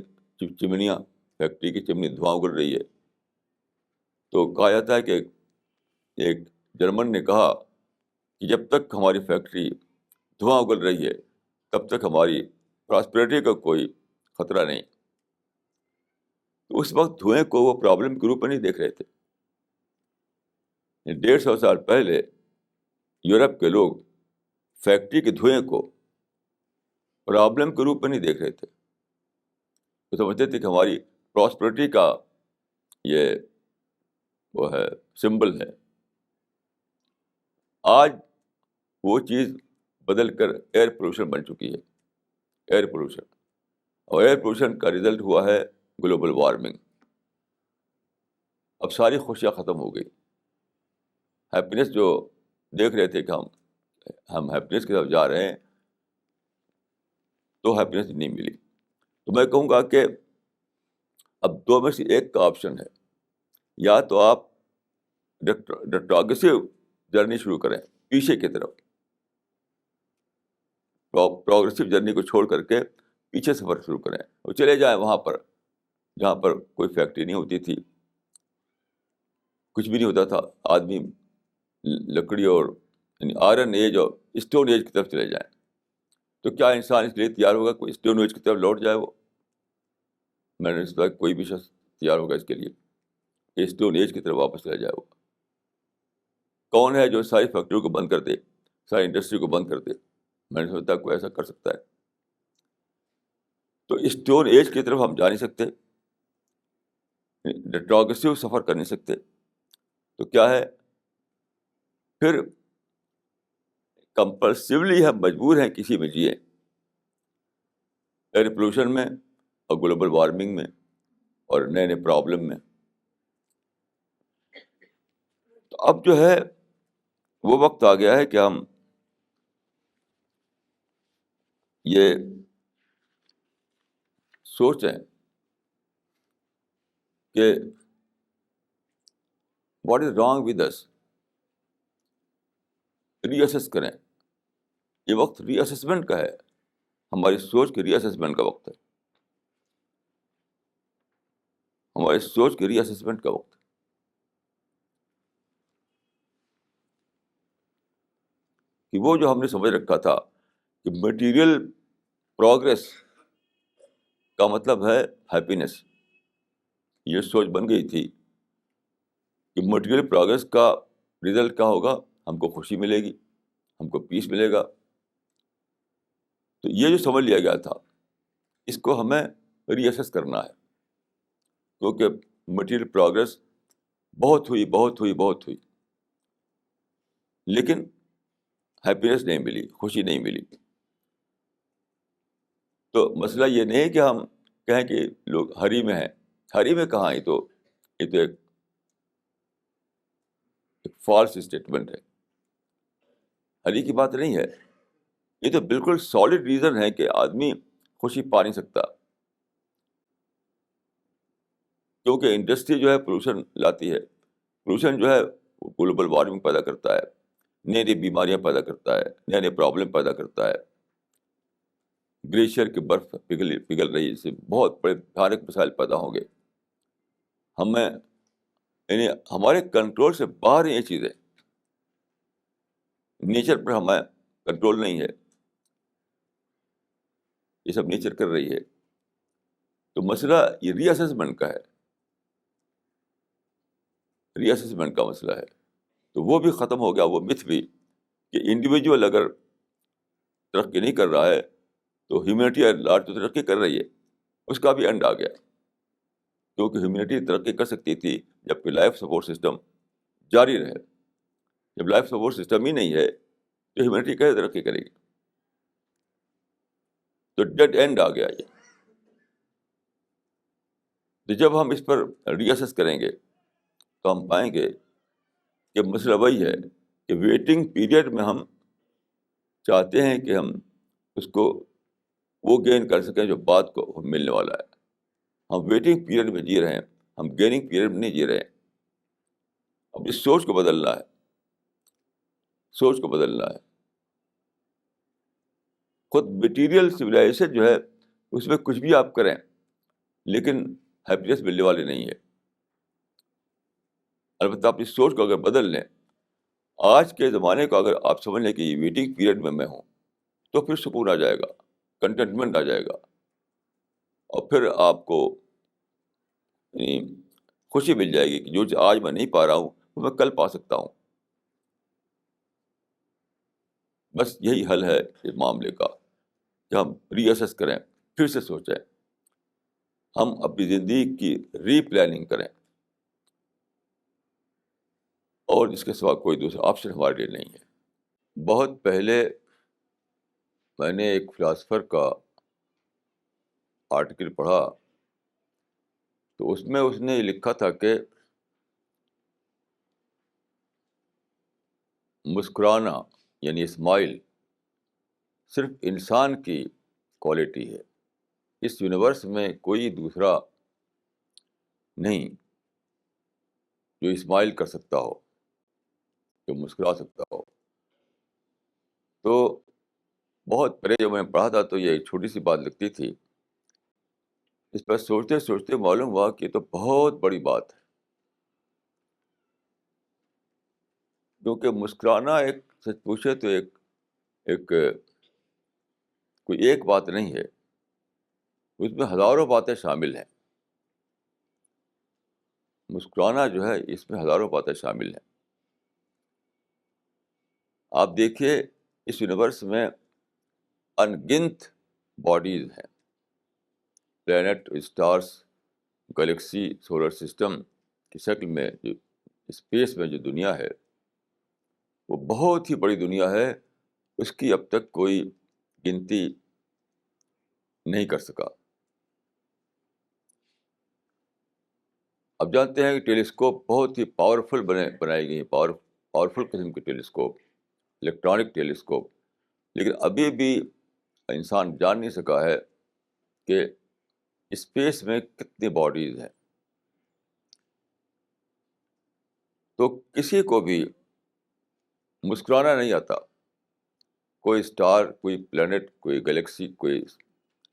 چمنیاں، فیکٹری کی چمنی دھواں اگل رہی ہے. تو کہا جاتا ہے کہ ایک جرمن نے کہا کہ جب تک ہماری فیکٹری دھواں اگل رہی ہے تب تک ہماری پراسپیرٹی کا کوئی خطرہ نہیں. تو اس وقت دھوئیں کو وہ پرابلم کے روپ میں نہیں دیکھ رہے تھے. 150 سال پہلے یورپ کے لوگ فیکٹری کے دھوئیں کو پرابلم کے روپ میں نہیں دیکھ رہے تھے. وہ سمجھتے تھے کہ ہماری پراسپرٹی کا یہ وہ ہے، سمبل ہے. آج وہ چیز بدل کر ایئر پولوشن بن چکی ہے. ایئر پولوشن، اور ایئر پولوشن کا رزلٹ ہوا ہے گلوبل وارمنگ. اب ساری خوشیاں ختم ہو گئی. ہیپینس جو دیکھ رہے تھے کہ ہم ہیپینس کی طرف جا رہے ہیں، تو ہیپینس نہیں ملی. تو میں کہوں گا کہ اب دو میں سے ایک کا آپشن ہے. یا تو آپ ریٹروگریسو جرنی شروع کریں پیچھے کی طرف، پروگریسو جرنی کو چھوڑ کر کے پیچھے سفر شروع کریں اور چلے جائیں وہاں پر جہاں پر کوئی فیکٹری نہیں ہوتی تھی, کچھ بھی نہیں ہوتا تھا, آدمی لکڑی اور یعنی آئرن ایج اور اسٹون ایج کی طرف چلے جائیں, تو کیا انسان اس لیے تیار ہوگا کوئی اسٹون ایج کی طرف لوٹ جائے؟ وہ میں نے سوچا کوئی بھی شخص تیار ہوگا اس کے لیے کہ اسٹون ایج کی طرف واپس چلا جائے؟ وہ کون ہے جو ساری فیکٹریوں کو بند کر دے, ساری انڈسٹری کو بند کر دے؟ میں نے سوچا کوئی ایسا کر سکتا ہے. تو اسٹون ایج کی طرف ہم جا نہیں سکتے, ریٹروگریسو سفر کر نہیں سکتے, تو کیا ہے پھر کمپلسولی ہم مجبور ہیں کسی میں جیے, ایئر پولوشن میں اور گلوبل وارمنگ میں اور نئے نئے پرابلم میں. تو اب جو ہے وہ وقت آ گیا ہے کہ ہم یہ سوچیں کہ what is wrong with us, reassess کریں. یہ وقت ری اسیسمنٹ کا ہے, ہماری سوچ کے ری اسیسمنٹ کا وقت ہے, ہماری سوچ کے ری اسیسمنٹ کا وقت ہے. کہ وہ جو ہم نے سمجھ رکھا تھا کہ مٹیریل پروگرس کا مطلب ہے ہیپینس, یہ سوچ بن گئی تھی کہ مٹیریل پروگرس کا رزلٹ کیا ہوگا, ہم کو خوشی ملے گی, ہم کو پیس ملے گا. تو یہ جو سمجھ لیا گیا تھا اس کو ہمیں ری اسیس کرنا ہے, کیونکہ مٹیریل پروگرس بہت ہوئی, لیکن ہیپینس نہیں ملی, خوشی نہیں ملی. تو مسئلہ یہ نہیں ہے کہ ہم کہیں کہ لوگ ہری میں ہیں, ہری میں کہاں, یہ تو ایک فالس اسٹیٹمنٹ ہے, ہری کی بات نہیں ہے. یہ تو بالکل سالڈ ریزن ہے کہ آدمی خوشی پا نہیں سکتا, کیونکہ انڈسٹری جو ہے پولوشن لاتی ہے, پولوشن جو ہے گلوبل وارمنگ پیدا کرتا ہے, نئی نئی بیماریاں پیدا کرتا ہے, نئے نئے پرابلم پیدا کرتا ہے. گلیشیئر کی برف پگھل رہی ہے, اس سے بہت بڑے بھیانک مسائل پیدا ہوں گے. ہمیں یعنی ہمارے کنٹرول سے باہر ہیں یہ چیزیں, نیچر پر ہمیں کنٹرول نہیں ہے, یہ سب نیچر کر رہی ہے. تو مسئلہ یہ ری اسیسمنٹ کا ہے, ری اسیسمنٹ کا مسئلہ ہے. تو وہ بھی ختم ہو گیا, وہ متھ بھی کہ انڈیویجول اگر ترقی نہیں کر رہا ہے تو ہیومینٹی لارج تو ترقی کر رہی ہے, اس کا بھی اینڈ آ گیا. کیونکہ ہیومینٹی ترقی کر سکتی تھی جبکہ لائف سپورٹ سسٹم جاری رہے. جب لائف سپورٹ سسٹم ہی نہیں ہے تو ہیومینٹی کیسے ترقی کرے گی؟ تو ڈیڈ اینڈ آ گیا یہ. تو جب ہم اس پر ری اسیس کریں گے تو ہم پائیں گے کہ مسئلہ وہی ہے کہ ویٹنگ پیریڈ میں ہم چاہتے ہیں کہ ہم اس کو وہ گین کر سکیں جو بعد کو ملنے والا ہے. ہم ویٹنگ پیریڈ میں جی رہے ہیں, ہم گیننگ پیریڈ میں نہیں جی رہے ہیں. اب اس سوچ کو بدلنا ہے, سوچ کو بدلنا ہے. خود مٹیریل سویلائزیشن جو ہے اس میں کچھ بھی آپ کریں لیکن ہیپینس ملنے والی نہیں ہے. البتہ اپنی سوچ کو اگر بدل لیں, آج کے زمانے کو اگر آپ سمجھ لیں کہ یہ ویٹنگ پیریڈ میں ہوں, تو پھر سکون آ جائے گا, کنٹینٹمنٹ آ جائے گا, اور پھر آپ کو خوشی مل جائے گی کہ جو آج میں نہیں پا رہا ہوں وہ میں کل پا سکتا ہوں. بس یہی حل ہے اس معاملے کا کہ ہم ری اسیس کریں, پھر سے سوچیں, ہم اپنی زندگی کی ری پلاننگ کریں, اور اس کے سوا کوئی دوسرا آپشن ہمارے لیے نہیں ہے. بہت پہلے میں نے ایک فلاسفر کا آرٹیکل پڑھا, تو اس میں اس نے لکھا تھا کہ مسکرانا یعنی اسمائل صرف انسان کی کوالٹی ہے, اس یونیورس میں کوئی دوسرا نہیں جو اسمائل کر سکتا ہو, جو مسکرا سکتا ہو. تو بہت پہلے جب میں پڑھا تھا تو یہ چھوٹی سی بات لگتی تھی, اس پر سوچتے سوچتے معلوم ہوا کہ یہ تو بہت بڑی بات ہے، کیونکہ مسکرانا ایک سچ پوچھے تو ایک کوئی ایک بات نہیں ہے، اس میں ہزاروں باتیں شامل ہیں. مسکرانا جو ہے اس میں ہزاروں باتیں شامل ہیں. آپ دیکھیے اس یونیورس میں ان گنت باڈیز ہیں، planet, stars, galaxy, solar system کی شکل میں جو اسپیس میں جو دنیا ہے وہ بہت ہی بڑی دنیا ہے. اس کی اب تک کوئی گنتی نہیں کر سکا. اب جانتے ہیں کہ ٹیلیسکوپ بہت ہی پاورفل بنائی گئی ہیں، پاورفل قسم کے ٹیلیسکوپ، الیکٹرانک ٹیلیسکوپ، لیکن ابھی بھی انسان جان نہیں سکا ہے کہ اسپیس میں کتنی باڈیز ہیں. تو کسی کو بھی مسکرانا نہیں آتا. کوئی اسٹار، کوئی پلینٹ، کوئی گلیکسی، کوئی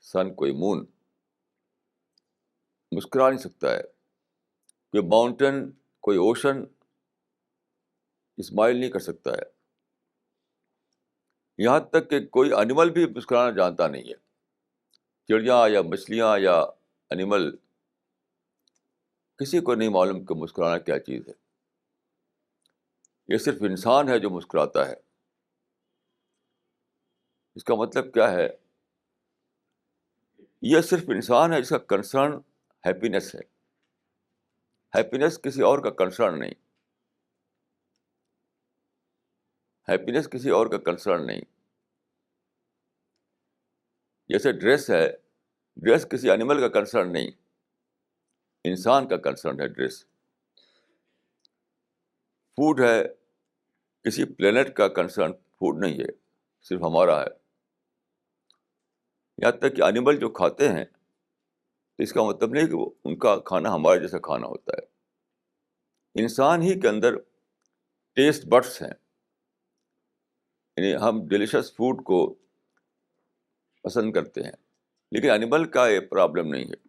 سن، کوئی مون مسکرا نہیں سکتا ہے. کوئی ماؤنٹین، کوئی اوشن اسمائل نہیں کر سکتا ہے. یہاں تک کہ کوئی انیمل بھی مسکرانا جانتا نہیں ہے. چڑیاں یا مچھلیاں یا انیمل، کسی کو نہیں معلوم کہ مسکرانا کیا چیز ہے. یہ صرف انسان ہے جو مسکراتا ہے. اس کا مطلب کیا ہے؟ یہ صرف انسان ہے جس کا کنسرن ہیپینس ہے. ہیپینس کسی اور کا کنسرن نہیں. ہیپینس کسی اور کا کنسرن نہیں. جیسے ڈریس ہے، ڈریس کسی اینیمل کا کنسرن نہیں، انسان کا کنسرن ہے ڈریس. فوڈ ہے، کسی پلینٹ کا کنسرن فوڈ نہیں ہے، صرف ہمارا ہے. یہاں تک کہ اینیمل جو کھاتے ہیں تو اس کا مطلب نہیں کہ وہ ان کا کھانا ہمارے جیسا کھانا ہوتا ہے. انسان ہی کے اندر ٹیسٹ بڈس ہیں، یعنی ہم ڈیلیشس فوڈ کو پسند کرتے ہیں، لیکن اینیمل کا یہ پرابلم نہیں ہے.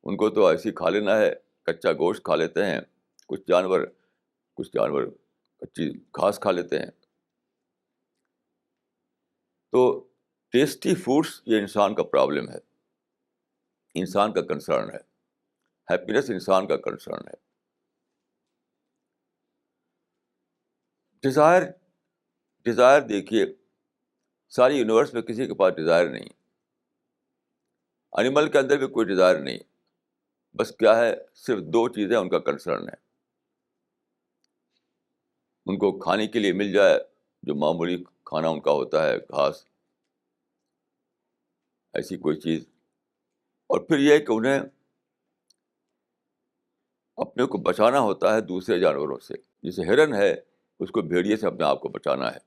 ان کو تو ایسی کھا لینا ہے، کچا گوشت کھا لیتے ہیں. کچھ جانور کچی گھاس کھا لیتے ہیں. تو ٹیسٹی فوڈس یہ انسان کا پرابلم ہے، انسان کا کنسرن ہے. ہیپینس انسان کا کنسرن ہے. ڈیزائر دیکھیے، ساری یونیورس میں کسی کے پاس ڈیزائر نہیں. اینیمل کے اندر بھی کوئی ڈیزائر نہیں. بس کیا ہے، صرف دو چیزیں ان کا کنسرن ہے. ان کو کھانے کے لیے مل جائے، جو معمولی کھانا ان کا ہوتا ہے، گھاس، ایسی کوئی چیز. اور پھر یہ کہ انہیں اپنے کو بچانا ہوتا ہے دوسرے جانوروں سے. جیسے ہرن ہے، اس کو بھیڑیے سے اپنے آپ کو بچانا ہے.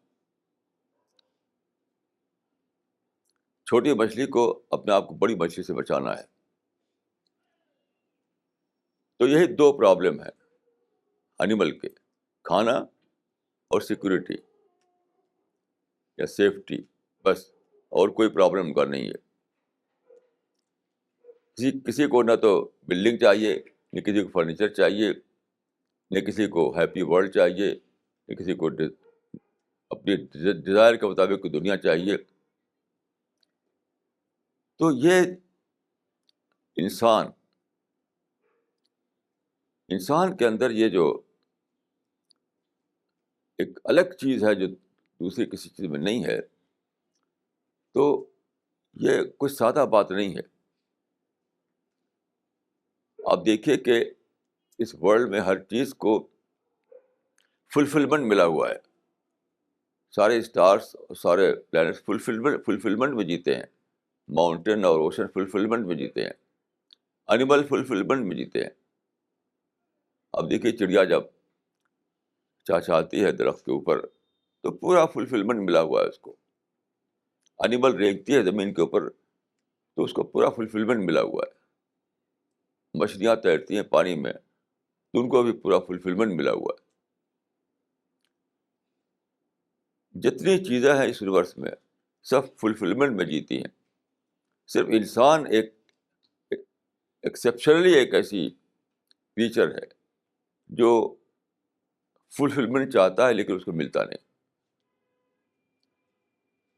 چھوٹی مچھلی کو اپنے آپ کو بڑی مچھلی سے بچانا ہے. تو یہی دو پرابلم ہیں اینیمل کے، کھانا اور سیکورٹی یا سیفٹی. بس، اور کوئی پرابلم ان کا نہیں ہے. کسی کو نہ تو بلڈنگ چاہیے، نہ کسی کو فرنیچر چاہیے، نہ کسی کو ہیپی ورلڈ چاہیے، نہ کسی کو اپنی ڈیزائر کے مطابق کوئی دنیا چاہیے. تو یہ انسان کے اندر یہ جو ایک الگ چیز ہے جو دوسری کسی چیز میں نہیں ہے، تو یہ کوئی سادہ بات نہیں ہے. آپ دیکھیے کہ اس ورلڈ میں ہر چیز کو فلفلمنٹ ملا ہوا ہے. سارے اسٹارس اور سارے پلینٹس فلفلمنٹ میں جیتے ہیں. ماؤنٹین اور اوشن فلفلمنٹ میں جیتے ہیں. اینیمل فلفلمنٹ میں جیتے ہیں. اب دیکھیے چڑیا جب چہچہاتی ہے درخت کے اوپر تو پورا فلفلمنٹ ملا ہوا ہے اس کو. اینیمل رینگتی ہے زمین کے اوپر تو اس کو پورا فلفلمنٹ ملا ہوا ہے. مچھلیاں تیرتی ہیں پانی میں تو ان کو بھی پورا فلفلمنٹ ملا ہوا ہے. جتنی چیزیں ہیں اس یونیورس میں سب فلفلمنٹ میں جیتی ہیں، صرف انسان ایک ایکسیپشنلی ایک ایسی کریچر ہے جو فلفلمنٹ چاہتا ہے لیکن اس کو ملتا نہیں.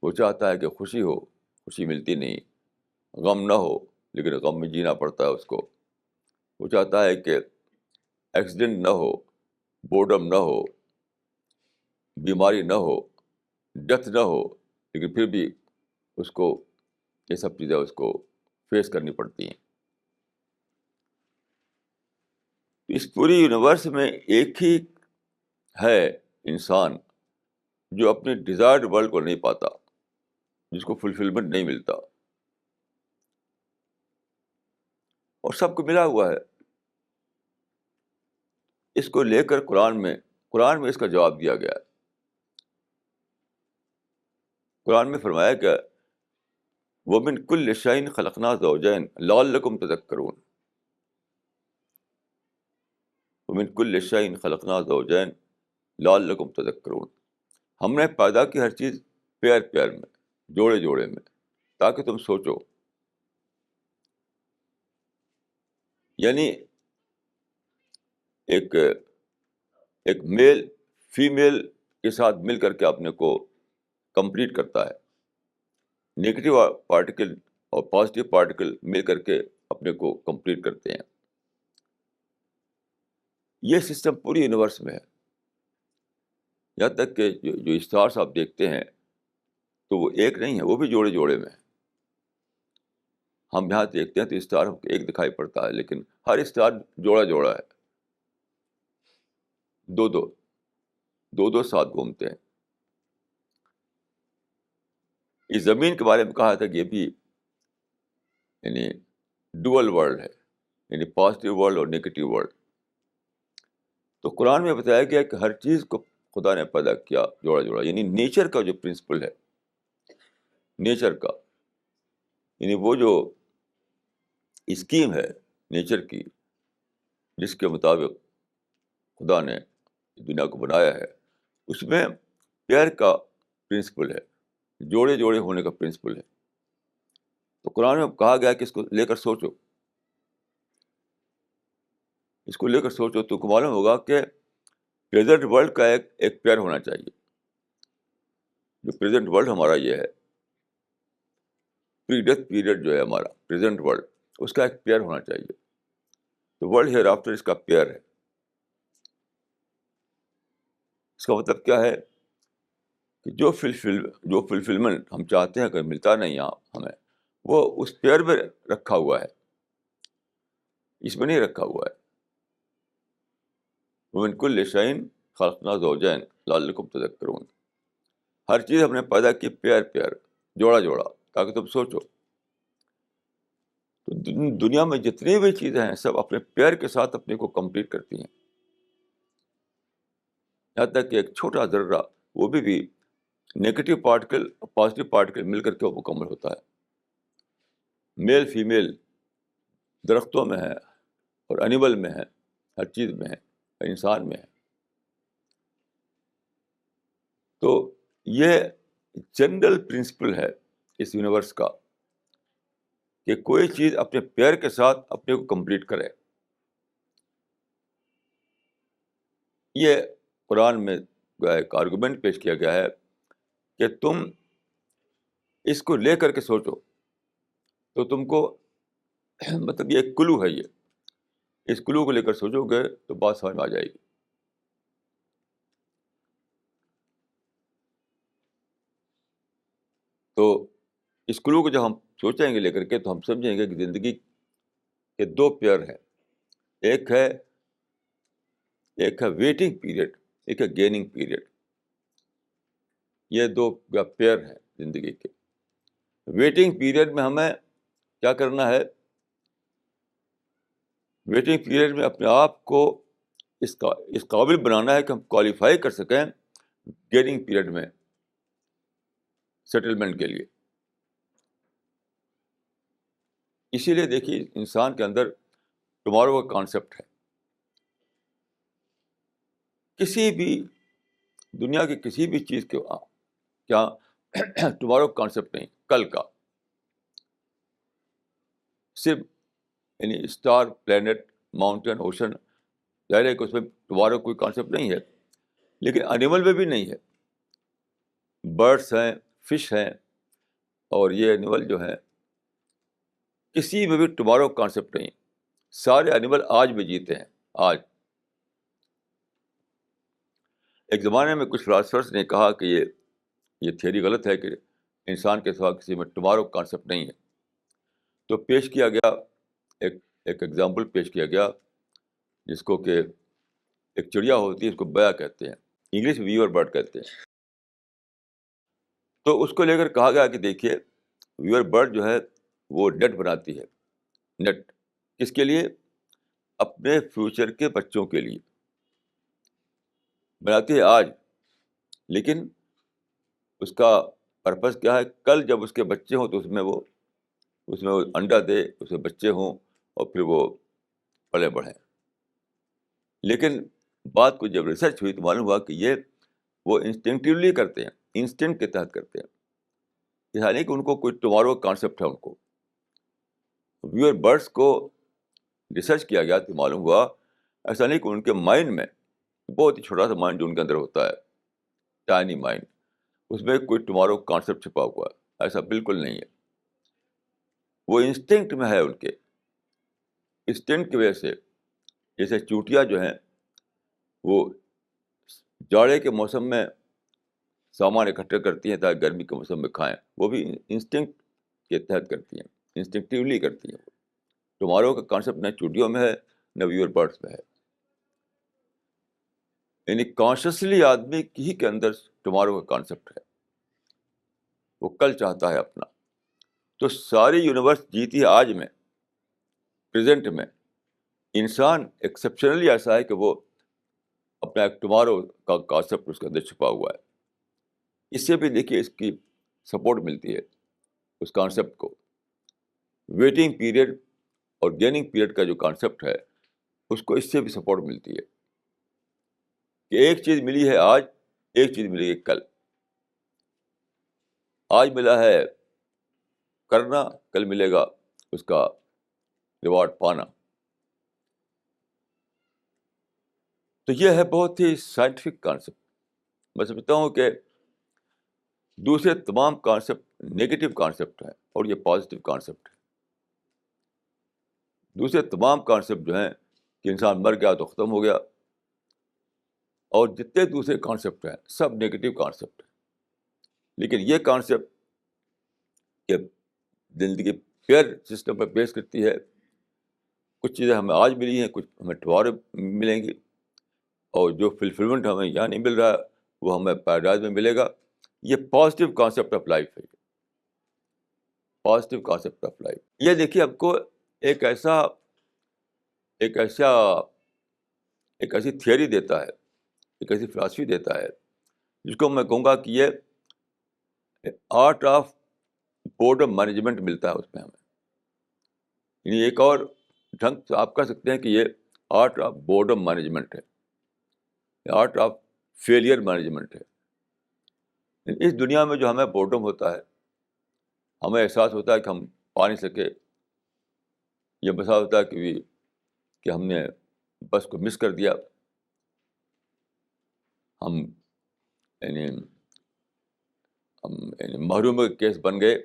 وہ چاہتا ہے کہ خوشی ہو، خوشی ملتی نہیں. غم نہ ہو لیکن غم میں جینا پڑتا ہے اس کو. وہ چاہتا ہے کہ ایکسیڈنٹ نہ ہو، بورڈم نہ ہو، بیماری نہ ہو، ڈیتھ نہ ہو، لیکن پھر بھی اس کو یہ سب چیزیں اس کو فیس کرنی پڑتی ہیں. اس پوری یونیورس میں ایک ہی ہے انسان جو اپنے ڈیزائرڈ ورلڈ کو نہیں پاتا، جس کو فلفلمنٹ نہیں ملتا، اور سب کو ملا ہوا ہے. اس کو لے کر قرآن میں اس کا جواب دیا گیا ہے. قرآن میں فرمایا کہ وَمِن كُلِّ شَيْءٍ خَلَقْنَا زَوْجَيْنِ لَعَلَّكُمْ تَذَكَّرُونَ. وَمِن كُلِّ شَيْءٍ خَلَقْنَا زَوْجَيْنِ لَعَلَّكُمْ تَذَكَّرُونَ. ہم نے پیدا کی ہر چیز پیئر پیئر میں، جوڑے جوڑے میں، تاکہ تم سوچو. یعنی ایک ایک میل فیمیل کے ساتھ مل کر کے اپنے کو کمپلیٹ کرتا ہے. نیگیٹو پارٹیکل اور پازیٹیو پارٹیکل مل کر کے اپنے کو کمپلیٹ کرتے ہیں. یہ سسٹم پوری یونیورس میں ہے. یہاں تک کہ جو اسٹارس آپ دیکھتے ہیں تو وہ ایک نہیں ہے، وہ بھی جوڑے جوڑے میں ہے. ہم یہاں دیکھتے ہیں تو اسٹار ہم کو ایک دکھائی پڑتا ہے، لیکن ہر اسٹار جوڑا جوڑا ہے. دو دو دو دو ساتھ گھومتے ہیں. اس زمین کے بارے میں کہا تھا کہ یہ بھی یعنی ڈوئل ورلڈ ہے، یعنی پازیٹیو ورلڈ اور نیگیٹو ورلڈ. تو قرآن میں بتایا گیا کہ ہر چیز کو خدا نے پیدا کیا جوڑا جوڑا. یعنی نیچر کا جو پرنسپل ہے، نیچر کا یعنی وہ جو اسکیم ہے نیچر کی، جس کے مطابق خدا نے دنیا کو بنایا ہے، اس میں پیئر کا پرنسپل ہے، جوڑے جوڑے ہونے کا پرنسپل ہے. تو قرآن میں کہا گیا کہ اس کو لے کر سوچو، اس کو لے کر سوچو تو کو معلوم ہوگا کہ پریزنٹ ورلڈ کا ایک پیئر ہونا چاہیے. جو پریزنٹ ورلڈ ہمارا یہ ہے، پری ڈیتھ پیریڈ جو ہے ہمارا پریزنٹ ورلڈ، اس کا ایک پیئر ہونا چاہیے. تو ورلڈ ہیئر آفٹر اس کا پیئر ہے. اس کا مطلب کیا ہے کہ جو فلفلمنٹ ہم چاہتے ہیں اگر ملتا نہیں ہمیں، وہ اس پیئر میں رکھا ہوا ہے، اس میں نہیں رکھا ہوا ہے. وَمِن كُلِّ شَيْءٍ خَلَقْنَا زَوْجَيْنِ لَعَلَّكُمْ تَذَكَّرُونَ. ہر چیز ہم نے پیدا کی پیئر پیئر، جوڑا جوڑا، تاکہ تم سوچو. تو دنیا میں جتنی بھی چیزیں ہیں سب اپنے پیئر کے ساتھ اپنے کو کمپلیٹ کرتی ہیں. یہاں تک کہ ایک چھوٹا ذرہ وہ بھی نیگیٹو پارٹیکل اور پازیٹیو پارٹیکل مل کر کے وہ مکمل ہوتا ہے. میل فیمیل درختوں میں ہے اور اینیمل میں ہے، ہر چیز میں ہے، ہر انسان میں ہے. تو یہ جنرل پرنسپل ہے اس یونیورس کا کہ کوئی چیز اپنے پیئر کے ساتھ اپنے کو کمپلیٹ کرے. یہ قرآن میں ایک آرگومنٹ پیش کیا گیا ہے کہ تم اس کو لے کر کے سوچو تو تم کو مطلب یہ ایک کلو ہے. اس کلو کو لے کر سوچو گے تو بات سمجھ میں آ جائے گی. تو اس کلو کو جب ہم سوچیں گے لے کر کے تو ہم سمجھیں گے کہ زندگی کے دو پیئر ہیں. ایک ہے ویٹنگ پیریڈ، ایک ہے گیننگ پیریڈ. یہ دو پیئر ہیں زندگی کے. ویٹنگ پیریڈ میں ہمیں کیا کرنا ہے؟ ویٹنگ پیریڈ میں اپنے آپ کو اس قابل بنانا ہے کہ ہم کوالیفائی کر سکیں گیننگ پیریڈ میں سیٹلمنٹ کے لیے. اسی لیے دیکھیے انسان کے اندر ٹمارو کا کانسیپٹ ہے. کسی بھی دنیا کی کسی بھی چیز کے کیا ٹمارو کا کانسیپٹ نہیں، کل کا. صرف یعنی اسٹار، پلینٹ، ماؤنٹین، اوشن، ظاہر ہے کہ اس میں ٹمارو کوئی کانسیپٹ نہیں ہے، لیکن انیمل میں بھی نہیں ہے. برڈس ہیں، فش ہیں، اور یہ اینیمل جو ہیں کسی میں بھی ٹمارو کانسیپٹ نہیں. سارے اینیمل آج میں جیتے ہیں. آج ایک زمانے میں کچھ فلاسفرس نے کہا کہ یہ تھیوری غلط ہے کہ انسان کے سوا کسی میں ٹمارو کانسیپٹ نہیں ہے. تو پیش کیا گیا ایک ایگزامپل پیش کیا گیا، جس کو کہ ایک چڑیا ہوتی ہے، اس کو بیا کہتے ہیں، انگلش میں ویور برڈ کہتے ہیں. تو اس کو لے کر کہا گیا کہ دیکھیے ویور برڈ جو ہے وہ نیٹ بناتی ہے. نیٹ کس کے لیے؟ اپنے فیوچر کے بچوں کے لیے بناتی ہے آج، لیکن اس کا پرپس کیا ہے؟ کل جب اس کے بچے ہوں تو اس میں وہ انڈا دے، اس میں بچے ہوں اور پھر وہ پلے بڑھیں. لیکن بات کو جب ریسرچ ہوئی تو معلوم ہوا کہ یہ وہ انسٹنکٹیولی کرتے ہیں، انسٹنکٹ کے تحت کرتے ہیں. یعنی کہ ان کو کوئی ٹمارو کانسیپٹ ہے. ان کو ویور برڈس کو ریسرچ کیا گیا تو معلوم ہوا ایسا نہیں کہ ان کے مائنڈ میں، بہت ہی چھوٹا سا مائنڈ جو ان کے اندر ہوتا ہے، ٹائنی مائنڈ، اس میں کوئی ٹمارو کانسیپٹ چھپا ہوا ہے. ایسا بالکل نہیں ہے. وہ انسٹنکٹ میں ہے. ان کے انسٹنکٹ کی وجہ سے، جیسے چوٹیاں جو ہیں وہ جاڑے کے موسم میں سامان اکٹھے کرتی ہیں تاکہ گرمی کے موسم میں کھائیں، وہ بھی انسٹنکٹ کے تحت کرتی ہیں، انسٹنکٹیولی کرتی ہیں. ٹمارو کا کانسیپٹ نہ چوٹیوں میں ہے نہ ویور برڈس میں ہے. یعنی کانشیسلی آدمی ہی کے اندر ٹمارو کا کانسیپٹ ہے، وہ کل چاہتا ہے اپنا. تو ساری یونیورس جیتی ہے آج میں، پریزنٹ میں. انسان ایکسیپشنلی ایسا ہے کہ وہ اپنا ایک ٹمارو کا کانسیپٹ اس کے اندر چھپا ہوا ہے. اس سے بھی دیکھیے اس کی سپورٹ ملتی ہے اس کانسیپٹ کو. ویٹنگ پیریڈ اور گیننگ پیریڈ کا جو کانسیپٹ ہے اس کو اس سے بھی سپورٹ ملتی ہے کہ ایک چیز ملی ہے آج، ایک چیز ملے گی کل. آج ملا ہے کرنا، کل ملے گا اس کا ریوارڈ پانا. تو یہ ہے بہت ہی سائنٹیفک کانسیپٹ. میں سمجھتا ہوں کہ دوسرے تمام کانسیپٹ نیگیٹو کانسیپٹ ہیں اور یہ پازیٹیو کانسیپٹ ہے. دوسرے تمام کانسیپٹ جو ہیں کہ انسان مر گیا تو ختم ہو گیا، اور جتنے دوسرے کانسیپٹ ہیں سب نیگیٹو کانسیپٹ ہیں. لیکن یہ کانسیپٹ کہ زندگی فیئر سسٹم پر بیس کرتی ہے. کچھ چیزیں ہمیں آج ملی ہیں، کچھ ہمیں ٹمارو ملیں گی، اور جو فلفلمنٹ ہمیں یہاں نہیں مل رہا ہے وہ ہمیں پیراڈائز میں ملے گا. یہ پازیٹیو کانسیپٹ آف لائف ہے. پازیٹیو کانسیپٹ آف لائف یہ دیکھیے آپ کو ایک ایسا ایک ایسا ایک ایسی تھیوری دیتا ہے، ایک ایسی فلاسفی دیتا ہے جس کو میں کہوں گا کہ یہ آرٹ آف بورڈم مینجمنٹ ملتا ہے اس میں ہمیں. یعنی ایک اور ڈھنگ سے آپ کہہ سکتے ہیں کہ یہ آرٹ آف بورڈم مینجمنٹ ہے، آرٹ آف فیلئر مینجمنٹ ہے. اس دنیا میں جو ہمیں بورڈم ہوتا ہے، ہمیں احساس ہوتا ہے کہ ہم پا نہیں سکے، یہ بسا ہوتا ہے کہ ہم نے بس کو مس کر دیا، ہم یعنی محروم کے کیس بن گئے.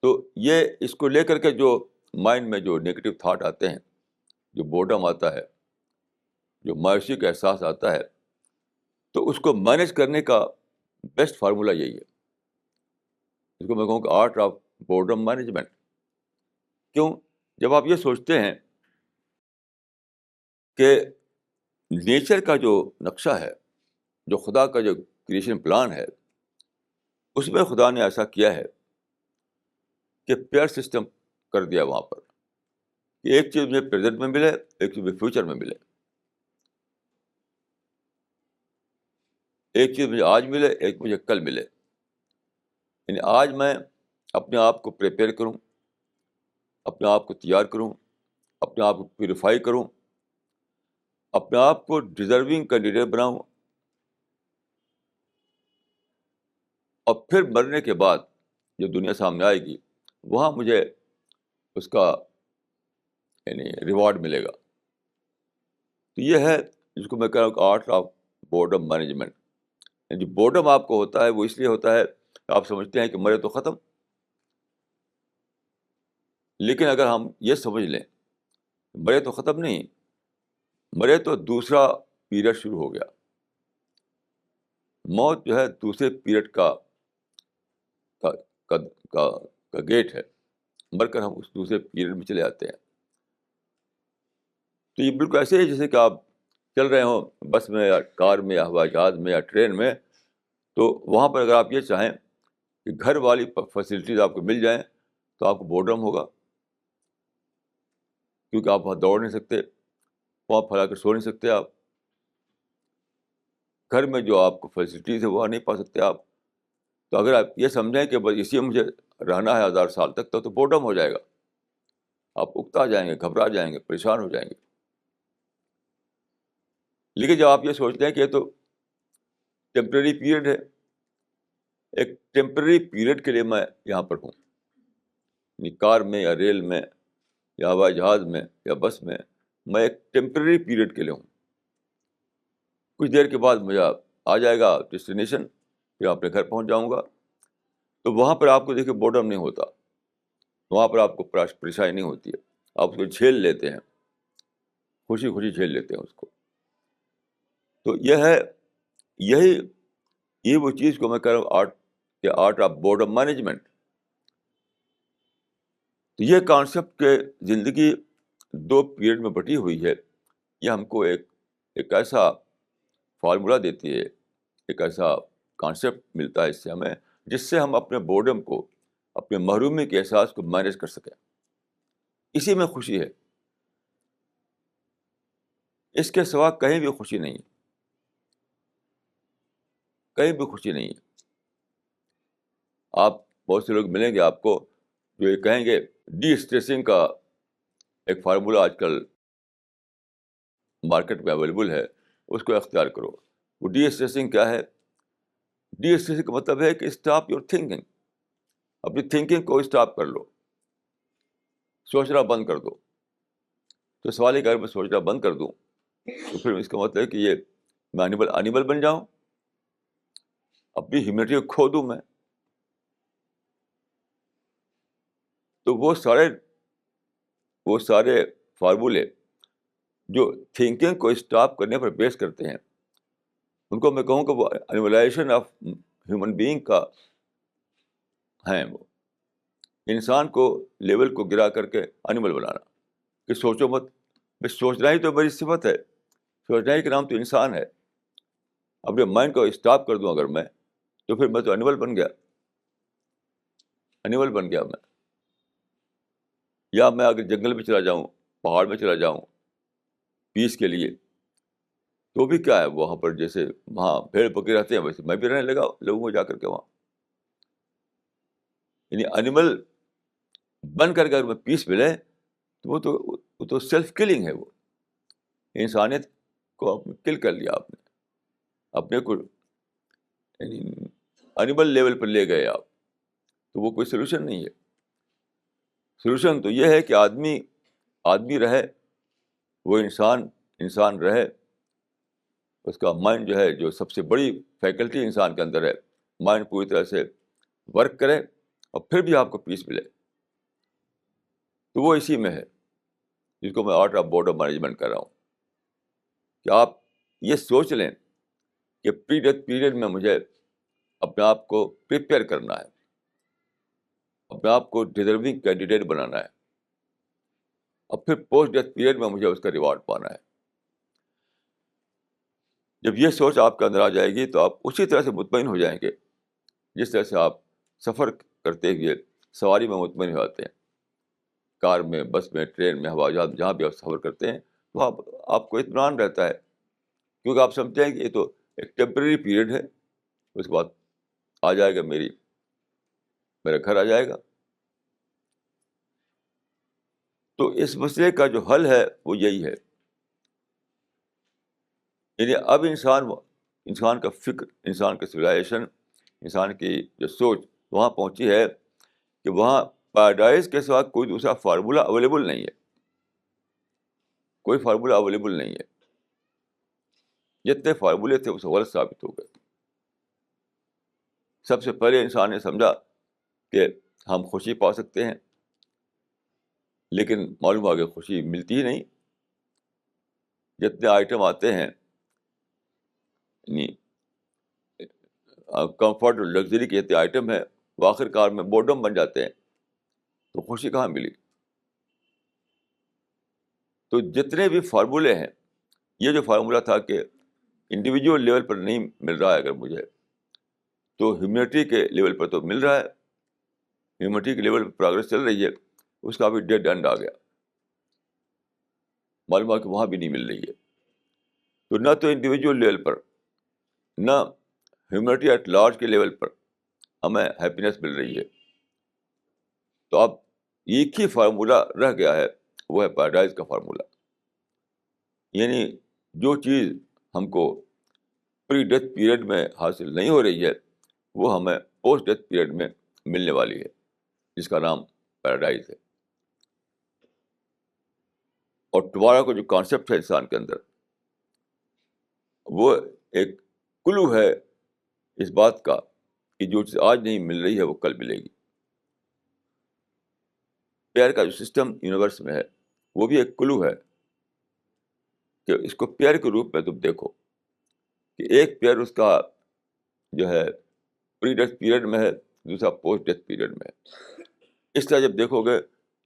تو یہ اس کو لے کر کے جو مائنڈ میں جو نیگیٹو تھاٹ آتے ہیں، جو بورڈم آتا ہے، جو مایوسی کا احساس آتا ہے، تو اس کو مینیج کرنے کا بیسٹ فارمولہ یہی ہے. اس کو میں کہوں کہ آرٹ آف بورڈم مینجمنٹ. کیوں؟ جب آپ یہ سوچتے ہیں کہ نیچر کا جو نقشہ ہے، جو خدا کا جو کریشن پلان ہے، اس میں خدا نے ایسا کیا ہے کہ پیئر سسٹم کر دیا وہاں پر کہ ایک چیز مجھے پریزنٹ میں ملے، ایک چیز مجھے فیوچر میں ملے. ایک چیز مجھے آج ملے، ایک مجھے کل ملے. یعنی آج میں اپنے آپ کو پریپیئر کروں، اپنے آپ کو تیار کروں، اپنے آپ کو پیوریفائی کروں، اپنے آپ کو ڈیزرونگ کینڈیڈیٹ بناؤں، اور پھر مرنے کے بعد جو دنیا سامنے آئے گی وہاں مجھے اس کا یعنی ریوارڈ ملے گا. تو یہ ہے جس کو میں کہہ رہا ہوں کہ آرٹ آف بورڈم مینجمنٹ. جو بورڈم آپ کو ہوتا ہے وہ اس لیے ہوتا ہے کہ آپ سمجھتے ہیں کہ مرے تو ختم. لیکن اگر ہم یہ سمجھ لیں مرے تو ختم نہیں, مرے تو دوسرا پیریڈ شروع ہو گیا. موت جو ہے دوسرے پیریڈ کا کا کا کا, کا گیٹ ہے. مر کر ہم اس دوسرے پیریڈ میں چلے جاتے ہیں. تو یہ بالکل ایسے ہی جیسے کہ آپ چل رہے ہوں بس میں یا کار میں یا ہوائی جہاز میں یا ٹرین میں, تو وہاں پر اگر آپ یہ چاہیں کہ گھر والی فیسلٹیز آپ کو مل جائیں تو آپ کو بورڈم ہوگا, کیونکہ آپ وہاں دوڑ نہیں سکتے, وہاں پھیلا کر سو نہیں سکتے آپ. گھر میں جو آپ کو فیسلٹیز ہے وہاں نہیں پا سکتے آپ. تو اگر آپ یہ سمجھیں کہ بس اسی میں مجھے رہنا ہے 1000 سال تک, تو بورڈم ہو جائے گا. آپ اکتا جائیں گے, گھبرا جائیں گے, پریشان ہو جائیں گے. لیکن جب آپ یہ سوچتے ہیں کہ یہ تو ٹیمپرری پیریڈ ہے, ایک ٹیمپرری پیریڈ کے لیے میں یہاں پر ہوں, یعنی کار میں یا ریل میں یا ہوائی جہاز میں یا بس میں ایک ٹیمپرری پیریڈ کے لیے ہوں. کچھ دیر کے بعد مجھے آ جائے گا ڈیسٹینیشن, پھر اپنے گھر پہنچ جاؤں گا. تو وہاں پر آپ کو دیکھیے بورڈم نہیں ہوتا, وہاں پر آپ کو پریشانی نہیں ہوتی ہے, آپ اس کو جھیل لیتے ہیں, خوشی خوشی جھیل لیتے ہیں اس کو. تو یہ ہے, یہی وہ چیز کو میں کہہ رہا ہوں آرٹ آف بورڈم مینجمنٹ. تو یہ کانسیپٹ کہ زندگی 2 پیریڈ میں بٹی ہوئی ہے, یہ ہم کو ایک ایسا فارمولا دیتی ہے, ایک ایسا کانسیپٹ ملتا ہے اس سے ہمیں, جس سے ہم اپنے بورڈم کو, اپنے محرومی کے احساس کو مینیج کر سکیں. اسی میں خوشی ہے, اس کے سوا کہیں بھی خوشی نہیں ہے, کہیں بھی خوشی نہیں ہے. آپ بہت سے لوگ ملیں گے آپ کو جو یہ کہیں گے ڈی اسٹریسنگ کا ایک فارمولا آج کل مارکیٹ میں اویلیبل ہے, اس کو اختیار کرو. وہ ڈی اسٹریسنگ کیا ہے؟ ڈی اسٹریسنگ کا مطلب ہے کہ اسٹاپ یور تھنکنگ. اپنی تھنکنگ کو اسٹاپ کر لو, سوچنا بند کر دو. تو سوال یہ کہ اگر میں سوچنا بند کر دوں تو پھر اس کا مطلب ہے کہ یہ میں انیمل بن جاؤں, اپنی ہیومینٹی کو کھو دوں میں. تو وہ سارے فارمولے جو تھنکنگ کو اسٹاپ کرنے پر بیس کرتے ہیں, ان کو میں کہوں کہ وہ انیملائزیشن آف ہیومن بینگ کا ہیں. وہ انسان کو لیول کو گرا کر کے انیمل بنانا, کہ سوچو مت. بس سوچنا ہی تو میری صفت ہے, سوچنا ہی کا نام تو انسان ہے. اپنے مائنڈ کو اسٹاپ کر دوں اگر میں, تو پھر میں تو انیمل بن گیا, انیمل بن گیا میں. یا میں اگر جنگل میں چلا جاؤں, پہاڑ میں چلا جاؤں پیس کے لیے, تو بھی کیا ہے, وہاں پر جیسے وہاں بھیڑ بکری رہتے ہیں ویسے میں بھی رہنے لگا لوگوں کو جا کر کے وہاں. یعنی انیمل بن کر کے اگر میں پیس ملے تو وہ تو سیلف کلنگ ہے. وہ انسانیت کو آپ نے کل کر لیا, آپ نے اپنے کو یعنی انیمل لیول پر لے گئے آپ. تو وہ کوئی سلوشن نہیں ہے. سلوشن تو یہ ہے کہ آدمی رہے, وہ انسان رہے, اس کا مائنڈ جو ہے, جو سب سے بڑی فیکلٹی انسان کے اندر ہے, مائنڈ پوری طرح سے ورک کرے اور پھر بھی آپ کو پیس ملے. تو وہ اسی میں ہے جس کو میں آرٹ آف بورڈم مینجمنٹ کر رہا ہوں. کہ آپ یہ سوچ لیں کہ پری ڈیتھ پیریڈ میں مجھے اپنے آپ کو پریپیئر کرنا ہے, اپنے آپ کو ڈیزرونگ کینڈیڈیٹ بنانا ہے, اور پھر پوسٹ ڈیتھ پیریڈ میں مجھے اس کا ریوارڈ پانا ہے. جب یہ سوچ آپ کے اندر آ جائے گی تو آپ اسی طرح سے مطمئن ہو جائیں گے جس طرح سے آپ سفر کرتے ہوئے سواری میں مطمئن ہو جاتے ہیں, کار میں, بس میں, ٹرین میں, ہوائی جہاز, جہاں بھی آپ سفر کرتے ہیں تو آپ کو اطمینان رہتا ہے, کیونکہ آپ سمجھتے ہیں کہ یہ تو ایک ٹیمپرری پیریڈ ہے, اس کے بعد آ جائے گا, میرا گھر آ جائے گا. تو اس مسئلے کا جو حل ہے وہ یہی ہے. یعنی اب انسان کا فکر, انسان کا سویلائزیشن, انسان کی جو سوچ وہاں پہنچی ہے کہ وہاں پیراڈائز کے سوا کوئی دوسرا فارمولا اویلیبل نہیں ہے. کوئی فارمولا اویلیبل نہیں ہے. جتنے فارمولے تھے وہ سب غلط ثابت ہو گئے. سب سے پہلے انسان نے سمجھا کہ ہم خوشی پا سکتے ہیں، لیکن معلوم ہوا کہ خوشی ملتی ہی نہیں. جتنے آئٹم آتے ہیں، یعنی کمفرٹ اور لگژری کے جتنے آئٹم ہیں، وہ آخر کار میں بورڈم بن جاتے ہیں. تو خوشی کہاں ملی؟ تو جتنے بھی فارمولے ہیں، یہ جو فارمولا تھا کہ انڈیویجول لیول پر نہیں مل رہا ہے اگر مجھے، تو ہیومینٹی کے لیول پر تو مل رہا ہے. ہیومینٹی کے لیول پر پروگرس چل رہی ہے، اس کا بھی ڈیڈ اینڈ آ گیا. معلوم ہے کہ وہاں بھی نہیں مل رہی ہے. تو نہ تو انڈیویجول لیول پر، نہ ہیومینٹی ایٹ لارج کے لیول پر ہمیں ہیپینیس مل رہی ہے. تو اب ایک ہی فارمولا رہ گیا ہے، وہ ہے پیراڈائز کا فارمولا. یعنی جو چیز ہم کو پری ڈیتھ پیریڈ میں حاصل نہیں ہو رہی ہے، وہ ہمیں پوسٹ ڈیتھ پیریڈ میں ملنے والی ہے، جس کا نام پیراڈائز ہے. اور ٹمارو کا جو کانسیپٹ ہے انسان کے اندر، وہ ایک کلو ہے اس بات کا کہ جو چیز آج نہیں مل رہی ہے وہ کل ملے گی. پیئر کا جو سسٹم یونیورس میں ہے، وہ بھی ایک کلو ہے کہ اس کو پیئر کے روپ میں تم دیکھو کہ ایک پیئر اس کا جو ہے پری ڈیتھ پیریڈ میں ہے، دوسرا پوسٹ ڈیتھ پیریڈ میں ہے. اس طرح جب دیکھو گے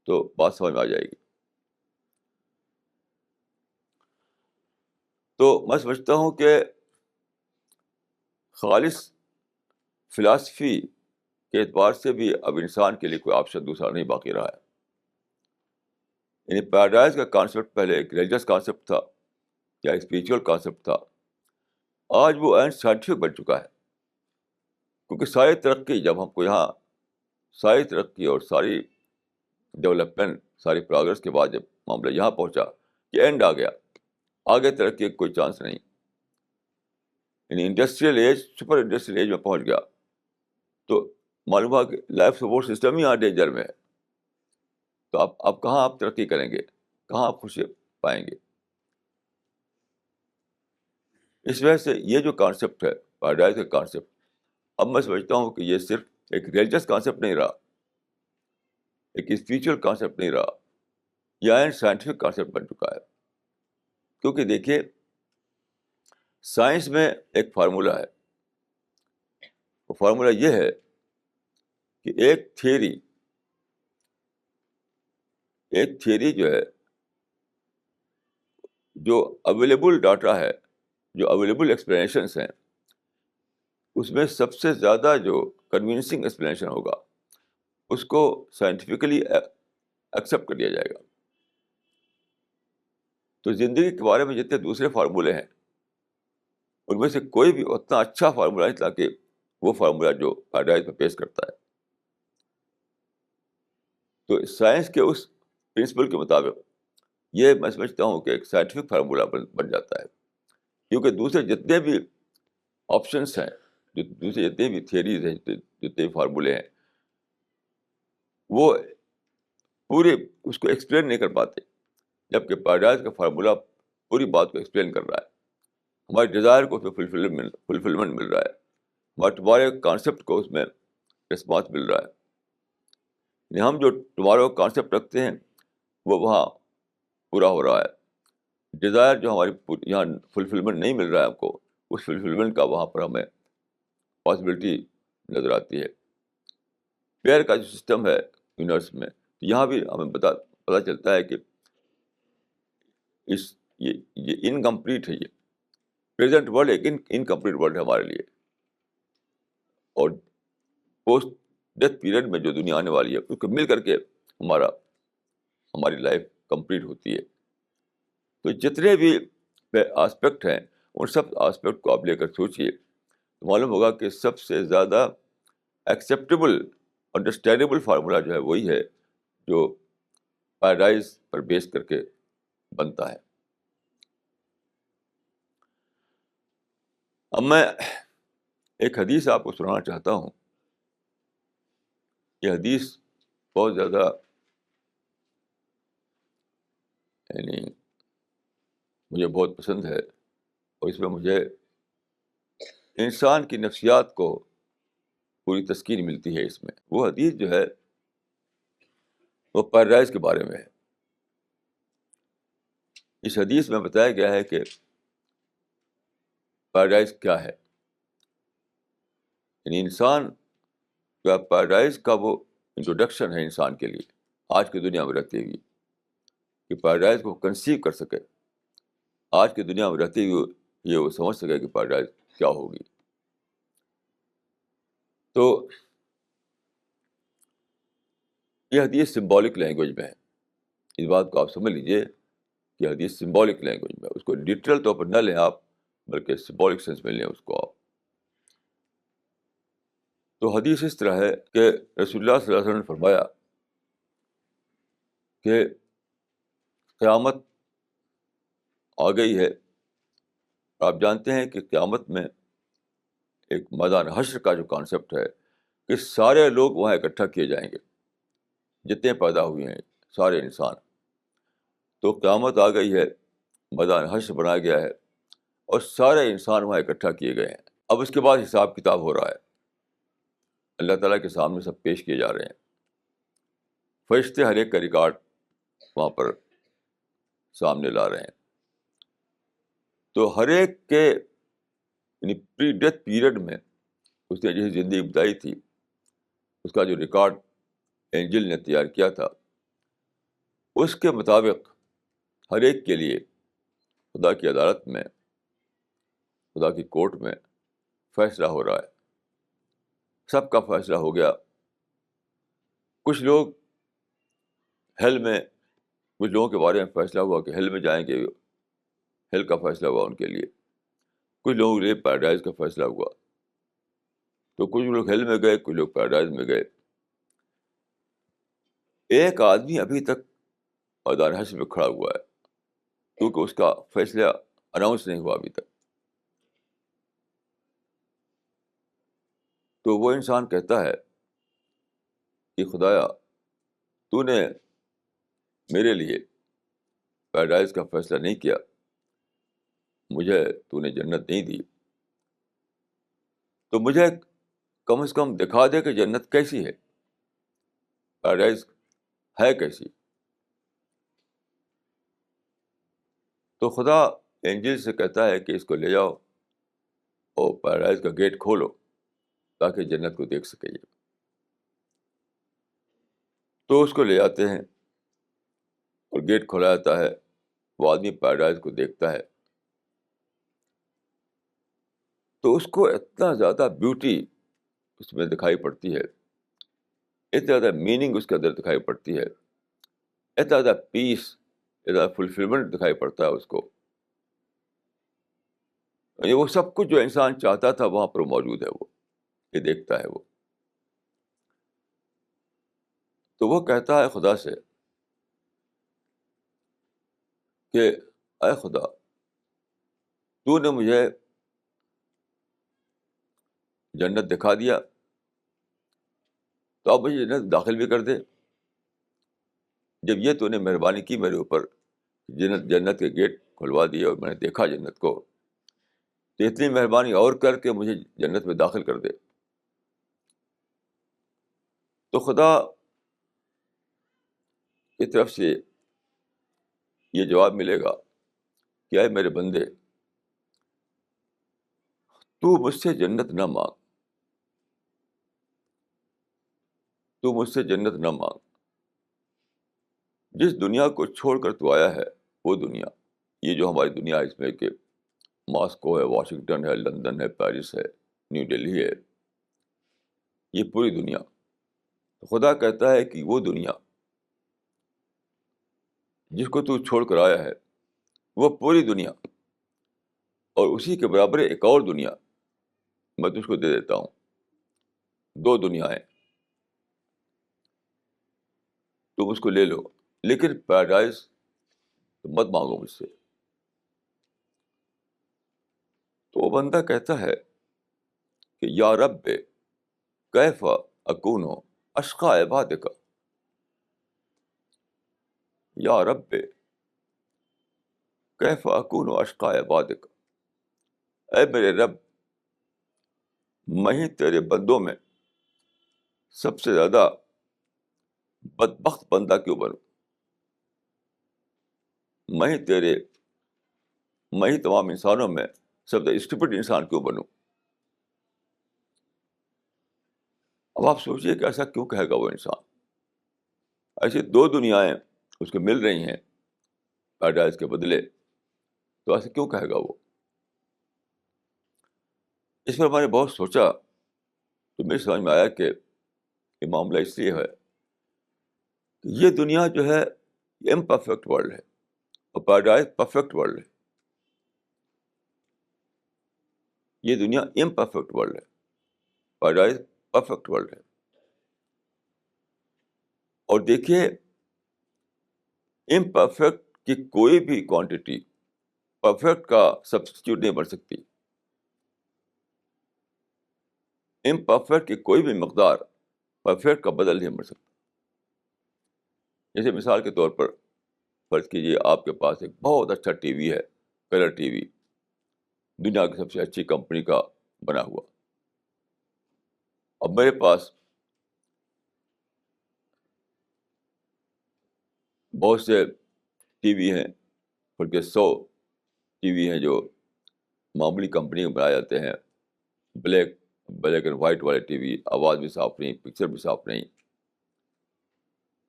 تو بات سمجھ میں آ جائے گی. تو میں سمجھتا ہوں کہ خالص فلاسفی کے اعتبار سے بھی اب انسان کے لیے کوئی آپشن دوسرا نہیں باقی رہا ہے. یعنی پیراڈائز کا کانسیپٹ پہلے ایک ریلیجس کانسیپٹ تھا یا اسپریچول کانسیپٹ تھا، آج وہ اینڈ سائنٹیفک بن چکا ہے. کیونکہ ساری ترقی، جب ہم کو یہاں ساری ترقی اور ساری ڈیولپمنٹ، ساری پروگرس کے بعد جب معاملہ یہاں پہنچا کہ اینڈ آ گیا، آگے ترقی کا کوئی چانس نہیں. یعنی industrial age, super industrial age میں پہنچ گیا، تو معلوم ہوا کہ لائف سپورٹ سسٹم ہی یہاں ڈینجر میں ہے. تو اب کہاں آپ ترقی کریں گے، کہاں آپ خوشی پائیں گے؟ اس وجہ سے یہ جو کانسیپٹ ہے پیراڈائز کا کانسیپٹ، اب میں سمجھتا ہوں کہ یہ صرف ایک ریلیجس کانسیپٹ نہیں رہا، ایک اسپریچول کانسیپٹ نہیں رہا، یہ اینڈ سائنٹیفک کانسیپٹ بن چکا ہے. کیونکہ دیکھیے، سائنس میں ایک فارمولا ہے. وہ فارمولا یہ ہے کہ ایک تھیوری جو ہے، جو اویلیبل ڈاٹا ہے، جو اویلیبل ایکسپلینیشنس ہیں، اس میں سب سے زیادہ جو کنوینسنگ ایکسپلینیشن ہوگا اس کو سائنٹیفکلی ایکسیپٹ کر لیا جائے گا. تو زندگی کے بارے میں جتنے دوسرے فارمولے ہیں، ان میں سے کوئی بھی اتنا اچھا فارمولا نہیں تاکہ وہ فارمولا جو پیراڈائز میں پیش کرتا ہے. تو سائنس کے اس پرنسپل کے مطابق یہ میں سمجھتا ہوں کہ ایک سائنٹیفک فارمولا بن جاتا ہے. کیونکہ دوسرے جتنے بھی آپشنس ہیں، جو دوسرے جتنے بھی تھیوریز ہیں، جتنے بھی فارمولے ہیں، وہ پورے اس کو ایکسپلین نہیں کر پاتے، جبکہ پیراڈائز کا فارمولا پوری بات کو ایکسپلین کر رہا ہے. ہمارے ڈیزائر کو اس میں فلفلمنٹ مل رہا ہے، ہمارے تمہارے کانسیپٹ کو اس میں رسپانس مل رہا ہے. یعنی ہم جو تمہارے کانسیپٹ رکھتے ہیں وہ وہاں پورا ہو رہا ہے. ڈیزائر جو ہماری یہاں فلفلمنٹ نہیں مل رہا ہے ہم کو، اس فلفلمنٹ کا وہاں پر ہمیں پاسبلٹی نظر آتی ہے. پیئر کا جو سسٹم ہے یونیورس میں، یہاں بھی ہمیں پتہ چلتا ہے کہ یہ انکمپلیٹ ہے. یہ پریزنٹ ورلڈ ایک انکمپلیٹ ورلڈ ہے ہمارے لیے، اور پوسٹ ڈیتھ پیریڈ میں جو دنیا آنے والی ہے اس کو مل کر کے ہماری لائف کمپلیٹ ہوتی ہے. تو جتنے بھی آسپیکٹ ہیں، ان سب آسپیکٹ کو آپ لے کر سوچیے تو معلوم ہوگا کہ سب سے زیادہ ایکسیپٹیبل انڈرسٹینڈیبل فارمولا جو ہے وہی ہے جو پیراڈائز پر بیس کر کے بنتا ہے. اب میں ایک حدیث آپ کو سنانا چاہتا ہوں. یہ حدیث بہت زیادہ یعنی مجھے بہت پسند ہے، اور اس میں مجھے انسان کی نفسیات کو پوری تسکین ملتی ہے۔ اس میں وہ حدیث جو ہے وہ پیراڈائز کے بارے میں ہے۔ اس حدیث میں بتایا گیا ہے کہ پیراڈائز کیا ہے، یعنی انسان کا پیراڈائز کا وہ انٹروڈکشن ہے انسان کے لیے آج کی دنیا میں رہتے ہوئے، کہ پیراڈائز کو کنسیو کر سکے، آج کی دنیا میں رہتے ہوئے یہ وہ سمجھ سکے کہ پیراڈائز کیا ہوگی۔ تو یہ حدیث سمبولک لینگویج میں ہے، اس بات کو آپ سمجھ لیجئے کہ حدیث سمبولک لینگویج میں، اس کو لٹرل طور پر نہ لیں آپ، بلکہ سمبولک سینس میں لیں اس کو آپ۔ تو حدیث اس طرح ہے کہ رسول اللہ صلی اللہ علیہ وسلم نے فرمایا کہ قیامت آ گئی ہے۔ آپ جانتے ہیں کہ قیامت میں ایک میدان حشر کا جو کانسیپٹ ہے کہ سارے لوگ وہاں اکٹھا کیے جائیں گے، جتنے پیدا ہوئے ہیں سارے انسان۔ تو قیامت آ گئی ہے، میدان حشر بنایا گیا ہے، اور سارے انسان وہاں اکٹھا کیے گئے ہیں۔ اب اس کے بعد حساب کتاب ہو رہا ہے، اللہ تعالیٰ کے سامنے سب پیش کیے جا رہے ہیں، فرشتے ہر ایک کا ریکارڈ وہاں پر سامنے لا رہے ہیں۔ تو ہر ایک کے یعنی پری ڈیتھ پیریڈ میں اس نے جیسی زندگی بتائی تھی، اس کا جو ریکارڈ اینجل نے تیار کیا تھا، اس کے مطابق ہر ایک کے لیے خدا کی عدالت میں، خدا کی کورٹ میں فیصلہ ہو رہا ہے۔ سب کا فیصلہ ہو گیا۔ کچھ لوگ ہیل میں، کچھ لوگوں کے بارے میں فیصلہ ہوا کہ ہیل میں جائیں گے، ہیل کا فیصلہ ہوا ان کے لیے۔ کچھ لوگوں کے لیے پیراڈائز کا فیصلہ ہوا۔ تو کچھ لوگ ہیل میں گئے، کچھ لوگ پیراڈائز میں گئے۔ ایک آدمی ابھی تک میدان حشر میں کھڑا ہوا ہے، کیونکہ اس کا فیصلہ اناؤنس نہیں ہوا ابھی تک۔ تو وہ انسان کہتا ہے کہ خدایا، تو نے میرے لیے پیراڈائز کا فیصلہ نہیں کیا، مجھے تو نے جنت نہیں دی، تو مجھے کم از کم دکھا دے کہ جنت کیسی ہے، پیراڈائز ہے کیسی۔ تو خدا اینجل سے کہتا ہے کہ اس کو لے جاؤ اور پیراڈائز کا گیٹ کھولو تاکہ جنت کو دیکھ سکے یہ۔ تو اس کو لے جاتے ہیں اور گیٹ کھولا جاتا ہے، وہ آدمی پیراڈائز کو دیکھتا ہے، تو اس کو اتنا زیادہ بیوٹی اس میں دکھائی پڑتی ہے، اتنا زیادہ میننگ اس کے اندر دکھائی پڑتی ہے، اتنا زیادہ پیس، اتنا زیادہ فلفلمنٹ دکھائی پڑتا ہے اس کو۔ یہ وہ سب کچھ جو انسان چاہتا تھا وہاں پر موجود ہے، وہ یہ دیکھتا ہے وہ۔ تو وہ کہتا ہے خدا سے کہ اے خدا، تو نے مجھے جنت دکھا دیا، تو اب مجھے جنت داخل بھی کر دے۔ جب یہ تو نے مہربانی کی میرے اوپر، جنت کے گیٹ کھلوا دیے اور میں نے دیکھا جنت کو، تو اتنی مہربانی اور کر کے مجھے جنت میں داخل کر دے۔ تو خدا کی طرف سے یہ جواب ملے گا کہ اے میرے بندے، تو مجھ سے جنت نہ مانگ، تو مجھ سے جنت نہ مانگ۔ جس دنیا کو چھوڑ کر تو آیا ہے، وہ دنیا، یہ جو ہماری دنیا ہے، اس میں کہ ماسکو ہے، واشنگٹن ہے، لندن ہے، پیرس ہے، نیو دہلی ہے، یہ پوری دنیا۔ خدا کہتا ہے کہ وہ دنیا جس کو تو چھوڑ کر آیا ہے، وہ پوری دنیا، اور اسی کے برابر ایک اور دنیا میں تجھ کو دے دیتا ہوں۔ دو دنیایں، تم اس کو لے لو، لیکن پیراڈائز مت مانگو مجھ سے۔ تو وہ بندہ کہتا ہے کہ یا رب کیف اکون اشقی عبادک، یا رب کیف اکون اشقا عبادک، اے میرے رب میں ہی تیرے بندوں میں سب سے زیادہ بدبخت بندہ کیوں بنوں، میں ہی تمام انسانوں میں سب سے اسٹوپڈ انسان کیوں بنوں۔ اب آپ سوچیے کہ ایسا کیوں کہے گا وہ انسان؟ ایسی دو دنیایں اس کو مل رہی ہیں پیراڈائز کے بدلے، تو ایسا کیوں کہے گا وہ؟ اس پر میں نے بہت سوچا تو میری سمجھ میں آیا کہ یہ معاملہ اس لیے ہے کہ یہ دنیا جو ہے امپرفیکٹ ورلڈ ہے اور پیراڈائز پرفیکٹ ورلڈ ہے۔ یہ دنیا امپرفیکٹ ورلڈ ہے، پیراڈائز پرفیکٹ ورلڈ ہے۔ اور دیکھیے امپرفیکٹ کی کوئی بھی کوانٹٹی پرفیکٹ کا سبسٹیٹیوٹ نہیں بن سکتی، امپرفیکٹ کی کوئی بھی مقدار پرفیکٹ کا بدل نہیں بن سکتا۔ جیسے مثال کے طور پر فرض کیجیے آپ کے پاس ایک بہت اچھا ٹی وی ہے، کلر ٹی وی، دنیا کی سب سے اچھی کمپنی کا بنا ہوا۔ اب میرے پاس بہت سے ٹی وی ہیں، بلکہ 100 ٹی وی ہیں جو معمولی کمپنی میں بنائے جاتے ہیں، بلیک اینڈ وائٹ والے ٹی وی، آواز بھی صاف نہیں، پکچر بھی صاف نہیں۔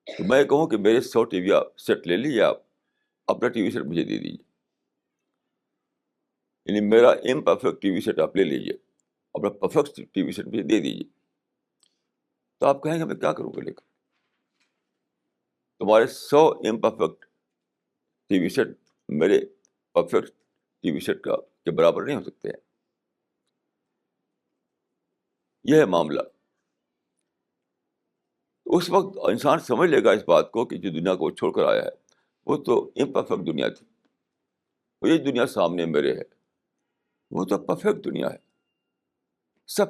تو میں کہوں کہ میرے 100 ٹی وی سیٹ لے لیجیے، آپ اپنا ٹی وی سیٹ مجھے دے دیجیے، یعنی میرا امپرفیکٹ ٹی وی سیٹ آپ لے لیجیے، اپنا پرفیکٹ ٹی وی سیٹ مجھے دے دیجیے۔ تو آپ کہیں گے میں کیا کروں گا لے کر؟ تمہارے 100 امپرفیکٹ ٹی وی سیٹ میرے پرفیکٹ ٹی وی سیٹ کے برابر نہیں ہو سکتے ہیں۔ یہ ہے معاملہ۔ اس وقت انسان سمجھ لے گا اس بات کو کہ جو دنیا کو چھوڑ کر آیا ہے وہ تو امپرفیکٹ دنیا تھی، اور یہ دنیا سامنے میرے ہے وہ تو پرفیکٹ دنیا ہے، سب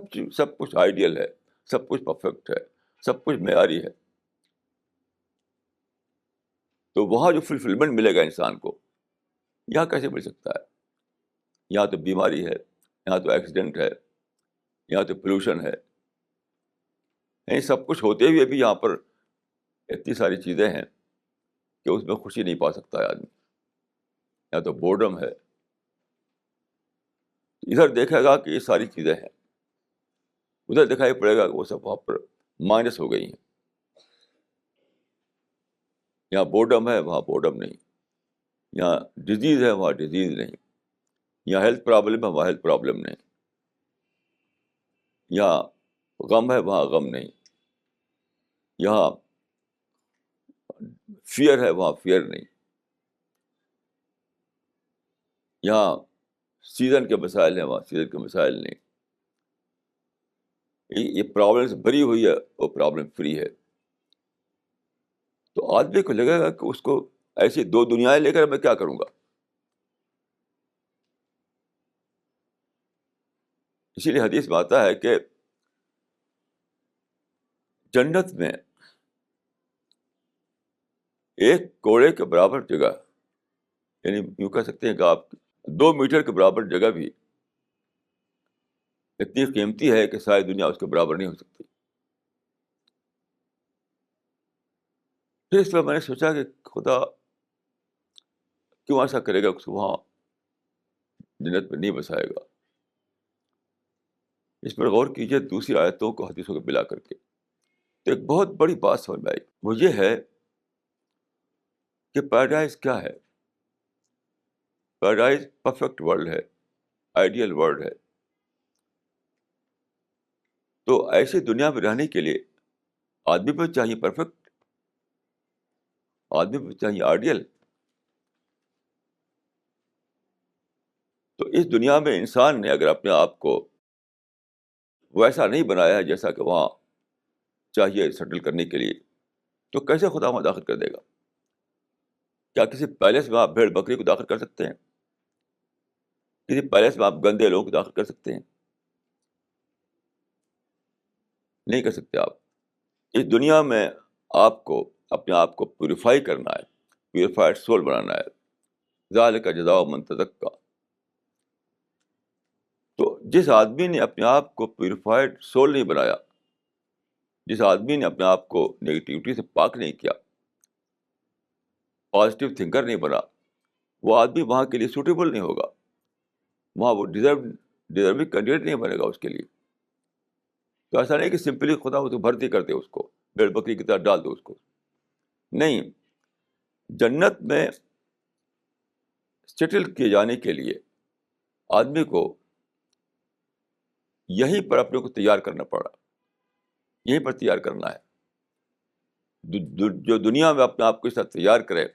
کچھ آئیڈیل ہے، سب کچھ پرفیکٹ ہے، سب کچھ معیاری ہے۔ تو وہاں جو فلفلمنٹ ملے گا انسان کو، یہاں کیسے مل سکتا ہے؟ یہاں تو بیماری ہے، یہاں تو ایکسیڈنٹ ہے، یہاں تو پولوشن ہے، یعنی سب کچھ ہوتے ہوئے بھی یہاں پر اتنی ساری چیزیں ہیں کہ اس میں خوشی نہیں پا سکتا ہے آدمی۔ یہاں تو بورڈم ہے، ادھر دیکھے گا کہ یہ ساری چیزیں ہیں، ادھر دکھائی پڑے گا کہ وہ سب وہاں پر مائنس ہو گئی ہیں۔ یہاں بورڈم ہے، وہاں بورڈم نہیں، یہاں ڈیزیز ہے، وہاں ڈیزیز نہیں، یہاں ہیلتھ پرابلم ہے، وہاں ہیلتھ پرابلم نہیں، یہاں غم ہے، وہاں غم نہیں، یہاں فیئر ہے، وہاں فیئر نہیں، یہاں سیزن کے مسائل ہیں، وہاں سیزن کے مسائل نہیں۔ یہ پرابلم سے بھری ہوئی ہے، وہ پرابلم فری ہے۔ تو آدمی کو لگے گا کہ اس کو ایسی دو دنیایں لے کر میں کیا کروں گا۔ اسی لیے حدیث میں آتا ہے کہ جنت میں ایک کوڑے کے برابر جگہ، یعنی یوں کہہ سکتے ہیں کہ آپ 2 میٹر کے برابر جگہ بھی اتنی قیمتی ہے کہ ساری دنیا اس کے برابر نہیں ہو سکتی۔ پھر اس پر میں نے سوچا کہ خدا کیوں ایسا کرے گا، اس کو وہاں جنت میں نہیں بسائے گا۔ اس پر غور کیجیے دوسری آیتوں کو حدیثوں کو ملا کر کے، تو ایک بہت بڑی بات سمجھ میں آئی، وہ یہ ہے کہ پیراڈائز کیا ہے؟ پیراڈائز پرفیکٹ ورلڈ ہے، آئیڈیل ورلڈ ہے۔ تو ایسی دنیا میں رہنے کے لیے آدمی کو چاہیے پرفیکٹ، آدمی کو چاہیے آئیڈیل۔ تو اس دنیا میں انسان نے اگر اپنے آپ کو ویسا نہیں بنایا ہے جیسا کہ وہاں چاہیے سیٹل کرنے کے لیے، تو کیسے خدا وہاں داخل کر دے گا؟ کیا کسی پیلس میں آپ بھیڑ بکری کو داخل کر سکتے ہیں؟ کسی پیلس میں آپ گندے لوگوں کو داخل کر سکتے ہیں؟ نہیں کر سکتے آپ۔ اس دنیا میں آپ کو اپنے آپ کو پیوریفائی کرنا ہے، پیوریفائڈ سول بنانا ہے. ذالک جزاء من تزکیٰ. تو جس آدمی نے اپنے آپ کو پیوریفائڈ سول نہیں بنایا، جس آدمی نے اپنے آپ کو نگیٹیوٹی سے پاک نہیں کیا، پازیٹیو تھنکر نہیں بنا، وہ آدمی وہاں کے لیے سوٹیبل نہیں ہوگا. وہاں وہ ڈیزرونگ کینڈیڈیٹ نہیں بنے گا اس کے لیے. تو ایسا نہیں کہ سمپلی خدا اس کو بھرتی کر دے، اس کو بھیڑ بکری کی طرح ڈال دو اس کو. نہیں، جنت میں سیٹل کیے جانے کے لیے آدمی کو یہیں پر اپنے کو تیار کرنا پڑا، یہیں پر تیار کرنا ہے. جو دنیا میں اپنے آپ کو اس طرح تیار کرے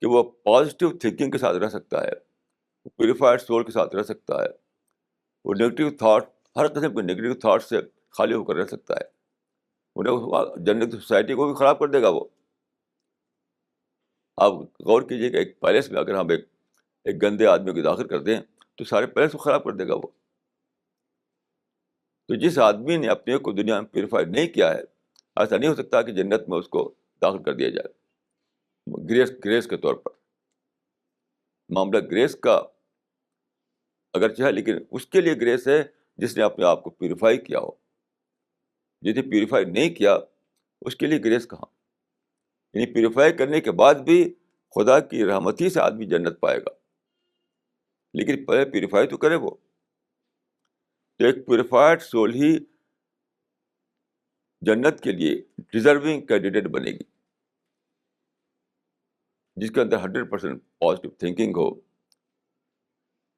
کہ وہ پازیٹیو تھنکنگ کے ساتھ رہ سکتا ہے، پیوریفائڈ سول کے ساتھ رہ سکتا ہے، وہ نیگیٹو تھاٹ، ہر قسم کے نیگیٹو تھاٹ سے خالی ہو کر رہ سکتا ہے. جنت سوسائٹی کو بھی خراب کر دے گا وہ. آپ غور کیجیے کہ ایک پیلس میں اگر ہم ایک گندے آدمی کو داخل کر دیں تو سارے پیلس کو خراب کر دے گا وہ. تو جس آدمی نے اپنے کو دنیا میں پیوریفائی نہیں کیا ہے، ایسا نہیں ہو سکتا کہ جنت میں اس کو داخل کر دیا جائے. گریس کے طور پر معاملہ گریس کا اگرچہ ہے، لیکن اس کے لیے گریس ہے جس نے اپنے آپ کو پیوریفائی کیا ہو. جس نے پیوریفائی نہیں کیا اس کے لیے گریس کہاں؟ یعنی پیوریفائی کرنے کے بعد بھی خدا کی رحمتی سے آدمی جنت پائے گا، لیکن پہلے پیوریفائی تو کرے وہ. تو ایک پیوریفائڈ سول ہی جنت کے لیے ڈیزرونگ کینڈیڈیٹ بنے گی، جس کے اندر 100% پازیٹیو تھنکنگ ہو،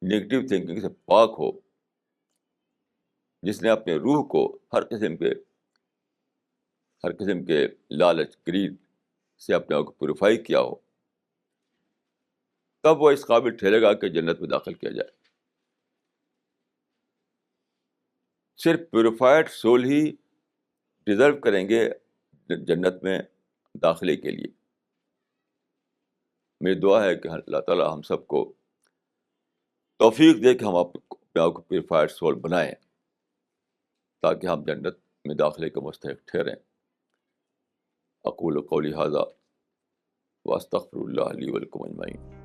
نگیٹو تھنکنگ سے پاک ہو، جس نے اپنے روح کو ہر قسم کے لالچ، گرید سے اپنے آپ کو پیوریفائی کیا ہو. تب وہ اس قابل ٹھہرے گا کہ جنت میں داخل کیا جائے. صرف پیوریفائڈ سول ہی ڈیزرو کریں گے جنت میں داخلے کے لیے. میری دعا ہے کہ اللہ تعالیٰ ہم سب کو توفیق دے کہ ہم اپنے آپ کو پیوریفائڈ سول بنائیں تاکہ ہم جنت میں داخلے کے مستحق ٹھہریں. اقول قولی ھذا واستغفر اللہ لی ولکم اجمعین.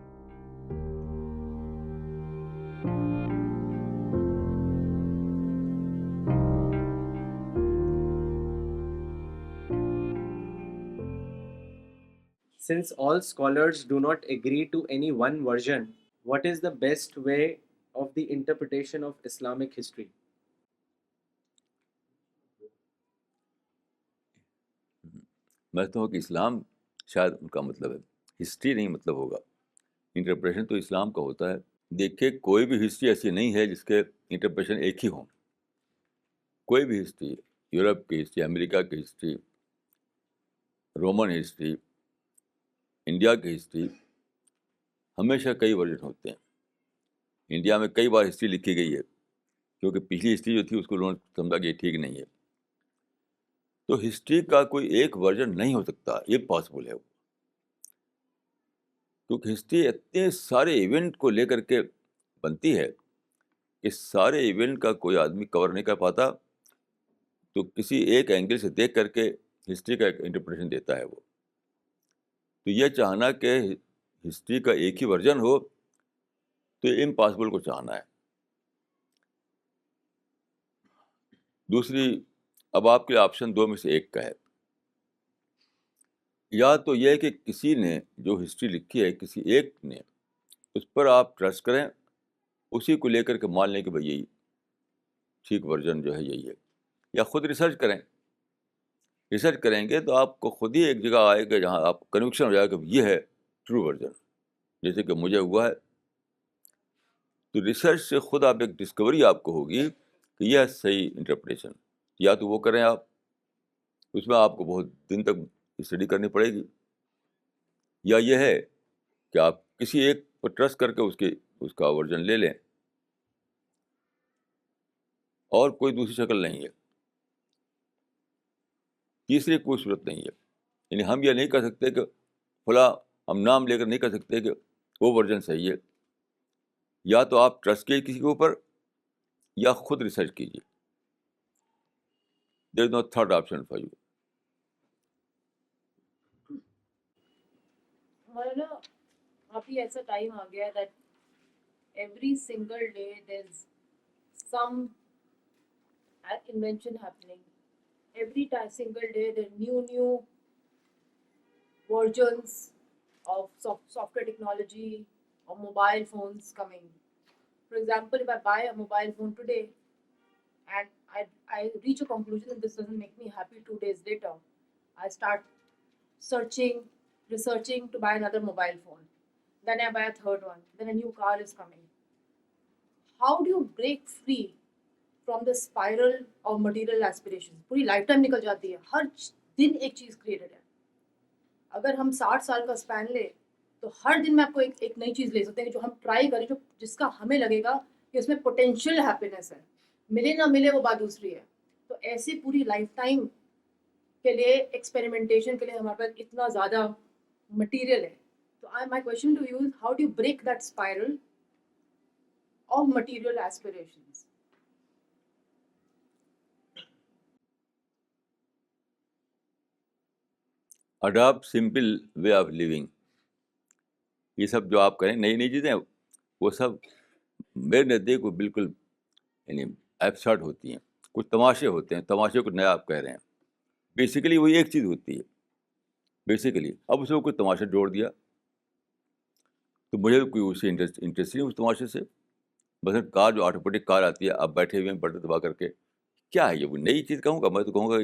Since all scholars do not agree to any one version, what is the best way of the interpretation of Islamic history? میں تو کہ اسلام شاید ان کا مطلب ہے، ہسٹری نہیں مطلب ہوگا. انٹرپریشن تو اسلام کا ہوتا ہے. دیکھیے کوئی بھی ہسٹری ایسی نہیں ہے جس کے انٹرپریشن ایک ہی ہوں. کوئی بھی ہسٹری، یورپ کی ہسٹری، امریکہ کی ہسٹری، رومن ہسٹری، انڈیا کی ہسٹری، ہمیشہ کئی ورژن ہوتے ہیں. انڈیا میں کئی بار ہسٹری لکھی گئی ہے کیونکہ پچھلی ہسٹری جو تھی اس کو لوگوں نے سمجھا کہ یہ ٹھیک نہیں ہے. تو ہسٹری کا کوئی ایک ورژن نہیں ہو سکتا، یہ پاسبل ہے. کیونکہ ہسٹری اتنے سارے ایونٹ کو لے کر کے بنتی ہے کہ سارے ایونٹ کا کوئی آدمی کور نہیں کر پاتا. تو کسی ایک اینگل سے دیکھ کر کے ہسٹری کا ایک انٹرپریشن دیتا ہے وہ. تو یہ چاہنا کہ ہسٹری کا ایک ہی ورژن ہو تو امپاسبل کو چاہنا ہے. دوسری، اب آپ کے آپشن دو میں سے ایک کا ہے. یا تو یہ کہ کسی نے جو ہسٹری لکھی ہے کسی ایک نے، اس پر آپ ٹرسٹ کریں، اسی کو لے کر کے مان لیں کہ بھائی یہی ٹھیک ورژن جو ہے یہی ہے. یا خود ریسرچ کریں. ریسرچ کریں گے تو آپ کو خود ہی ایک جگہ آئے گا جہاں آپ کو کنوکشن ہو جائے گا کہ یہ ہے ٹرو ورژن، جیسے کہ مجھے ہوا ہے. تو ریسرچ سے خود آپ ایک ڈسکوری آپ کو ہوگی کہ یہ صحیح انٹرپریشن. یا تو وہ کریں آپ، اس میں آپ کو بہت دن تک اسٹڈی کرنی پڑے گی. یا یہ ہے کہ آپ کسی ایک پر ٹرسٹ کر کے اس کا ورژن لے لیں، اور کوئی دوسری شکل نہیں ہے، تیسری کوئی صورت نہیں ہے. یعنی ہم یہ نہیں کر سکتے کہ فلاں، ہم نام لے کر نہیں کر سکتے کہ وہ ورژن صحیح ہے. یا تو آپ ٹرسٹ کیجیے کسی کے اوپر یا خود ریسرچ کیجیے. There is no third option for you. Maulana ابھی ایسا ٹائم آ گیا that every single day there is some invention happening. Every single day there are new versions of software technology or mobile phones coming. For example, if I buy a mobile phone today and I reach a conclusion that this doesn't make me happy 2 days later, I start researching to buy another mobile phone. Then I buy a third one. Then a new car is coming. How do you break free from the spiral of material aspirations? پوری life time نکل جاتی ہے, ہر دن ایک چیز created ہے. اگر ہم 60 سال کا اسپین لیں تو ہر دن میں آپ کو ایک نئی چیز لے سکتے ہیں جو ہم ٹرائی کریں, جس کا ہمیں لگے گا کہ اس میں پوٹینشیل ہیپینس ہے. ملے نہ ملے وہ بات دوسری ہے. تو ایسی پوری لائف ٹائم کے لیے ایکسپیریمنٹیشن کے لیے ہمارے پاس اتنا زیادہ مٹیریل ہے. تو my question to you is how do you break that spiral of material aspirations? Adapt simple way of living. یہ سب جو آپ کریں نئی نئی چیزیں, وہ سب میرے نزدیک وہ بالکل یعنی ایبسرڈ ہوتی ہیں. کچھ تماشے ہوتے ہیں, تماشے کو نیا آپ کہہ رہے ہیں. بیسیکلی وہی ایک چیز ہوتی ہے بیسیکلی. اب اس میں کوئی تماشا جوڑ دیا تو مجھے کوئی اس سے انٹرسٹ نہیں اس تماشے سے. مثلاً کار جو آٹومیٹک کار آتی ہے, آپ بیٹھے ہوئے ہیں بٹن دبا کر کے, کیا ہے یہ؟ وہ نئی چیز کہوں گا میں تو کہوں گا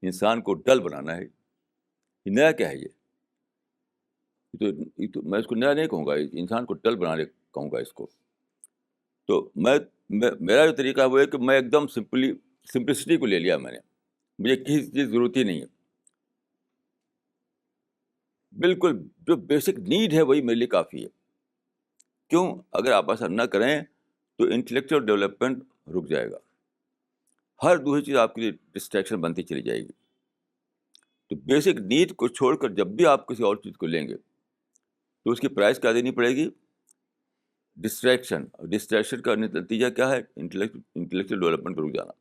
انسان کو ڈل بنانا ہے. یہ نیا کیا ہے؟ یہ تو میں اس کو نیا نہیں کہوں گا, انسان کو ڈل بنانے کہوں گا اس کو. تو میرا جو طریقہ ہے وہ ہے کہ میں ایک دم سمپلسٹی کو لے لیا میں نے. مجھے کسی چیز کی ضرورت ہی نہیں ہے. بالکل جو بیسک نیڈ ہے وہی میرے لیے کافی ہے. کیوں؟ اگر آپ ایسا نہ کریں تو انٹلیکچوئل ڈیولپمنٹ رک جائے گا. ہر دوسری چیز آپ کے لیے ڈسٹریکشن بنتی چلی جائے گی. تو بیسک نیڈ کو چھوڑ کر جب بھی آپ کسی اور چیز کو لیں گے تو اس کی پرائز کیا دینی پڑے گی؟ ڈسٹریکشن. اور ڈسٹریکشن کا نتیجہ کیا ہے؟ انٹلیکچوئل ڈیولپمنٹ رک جانا.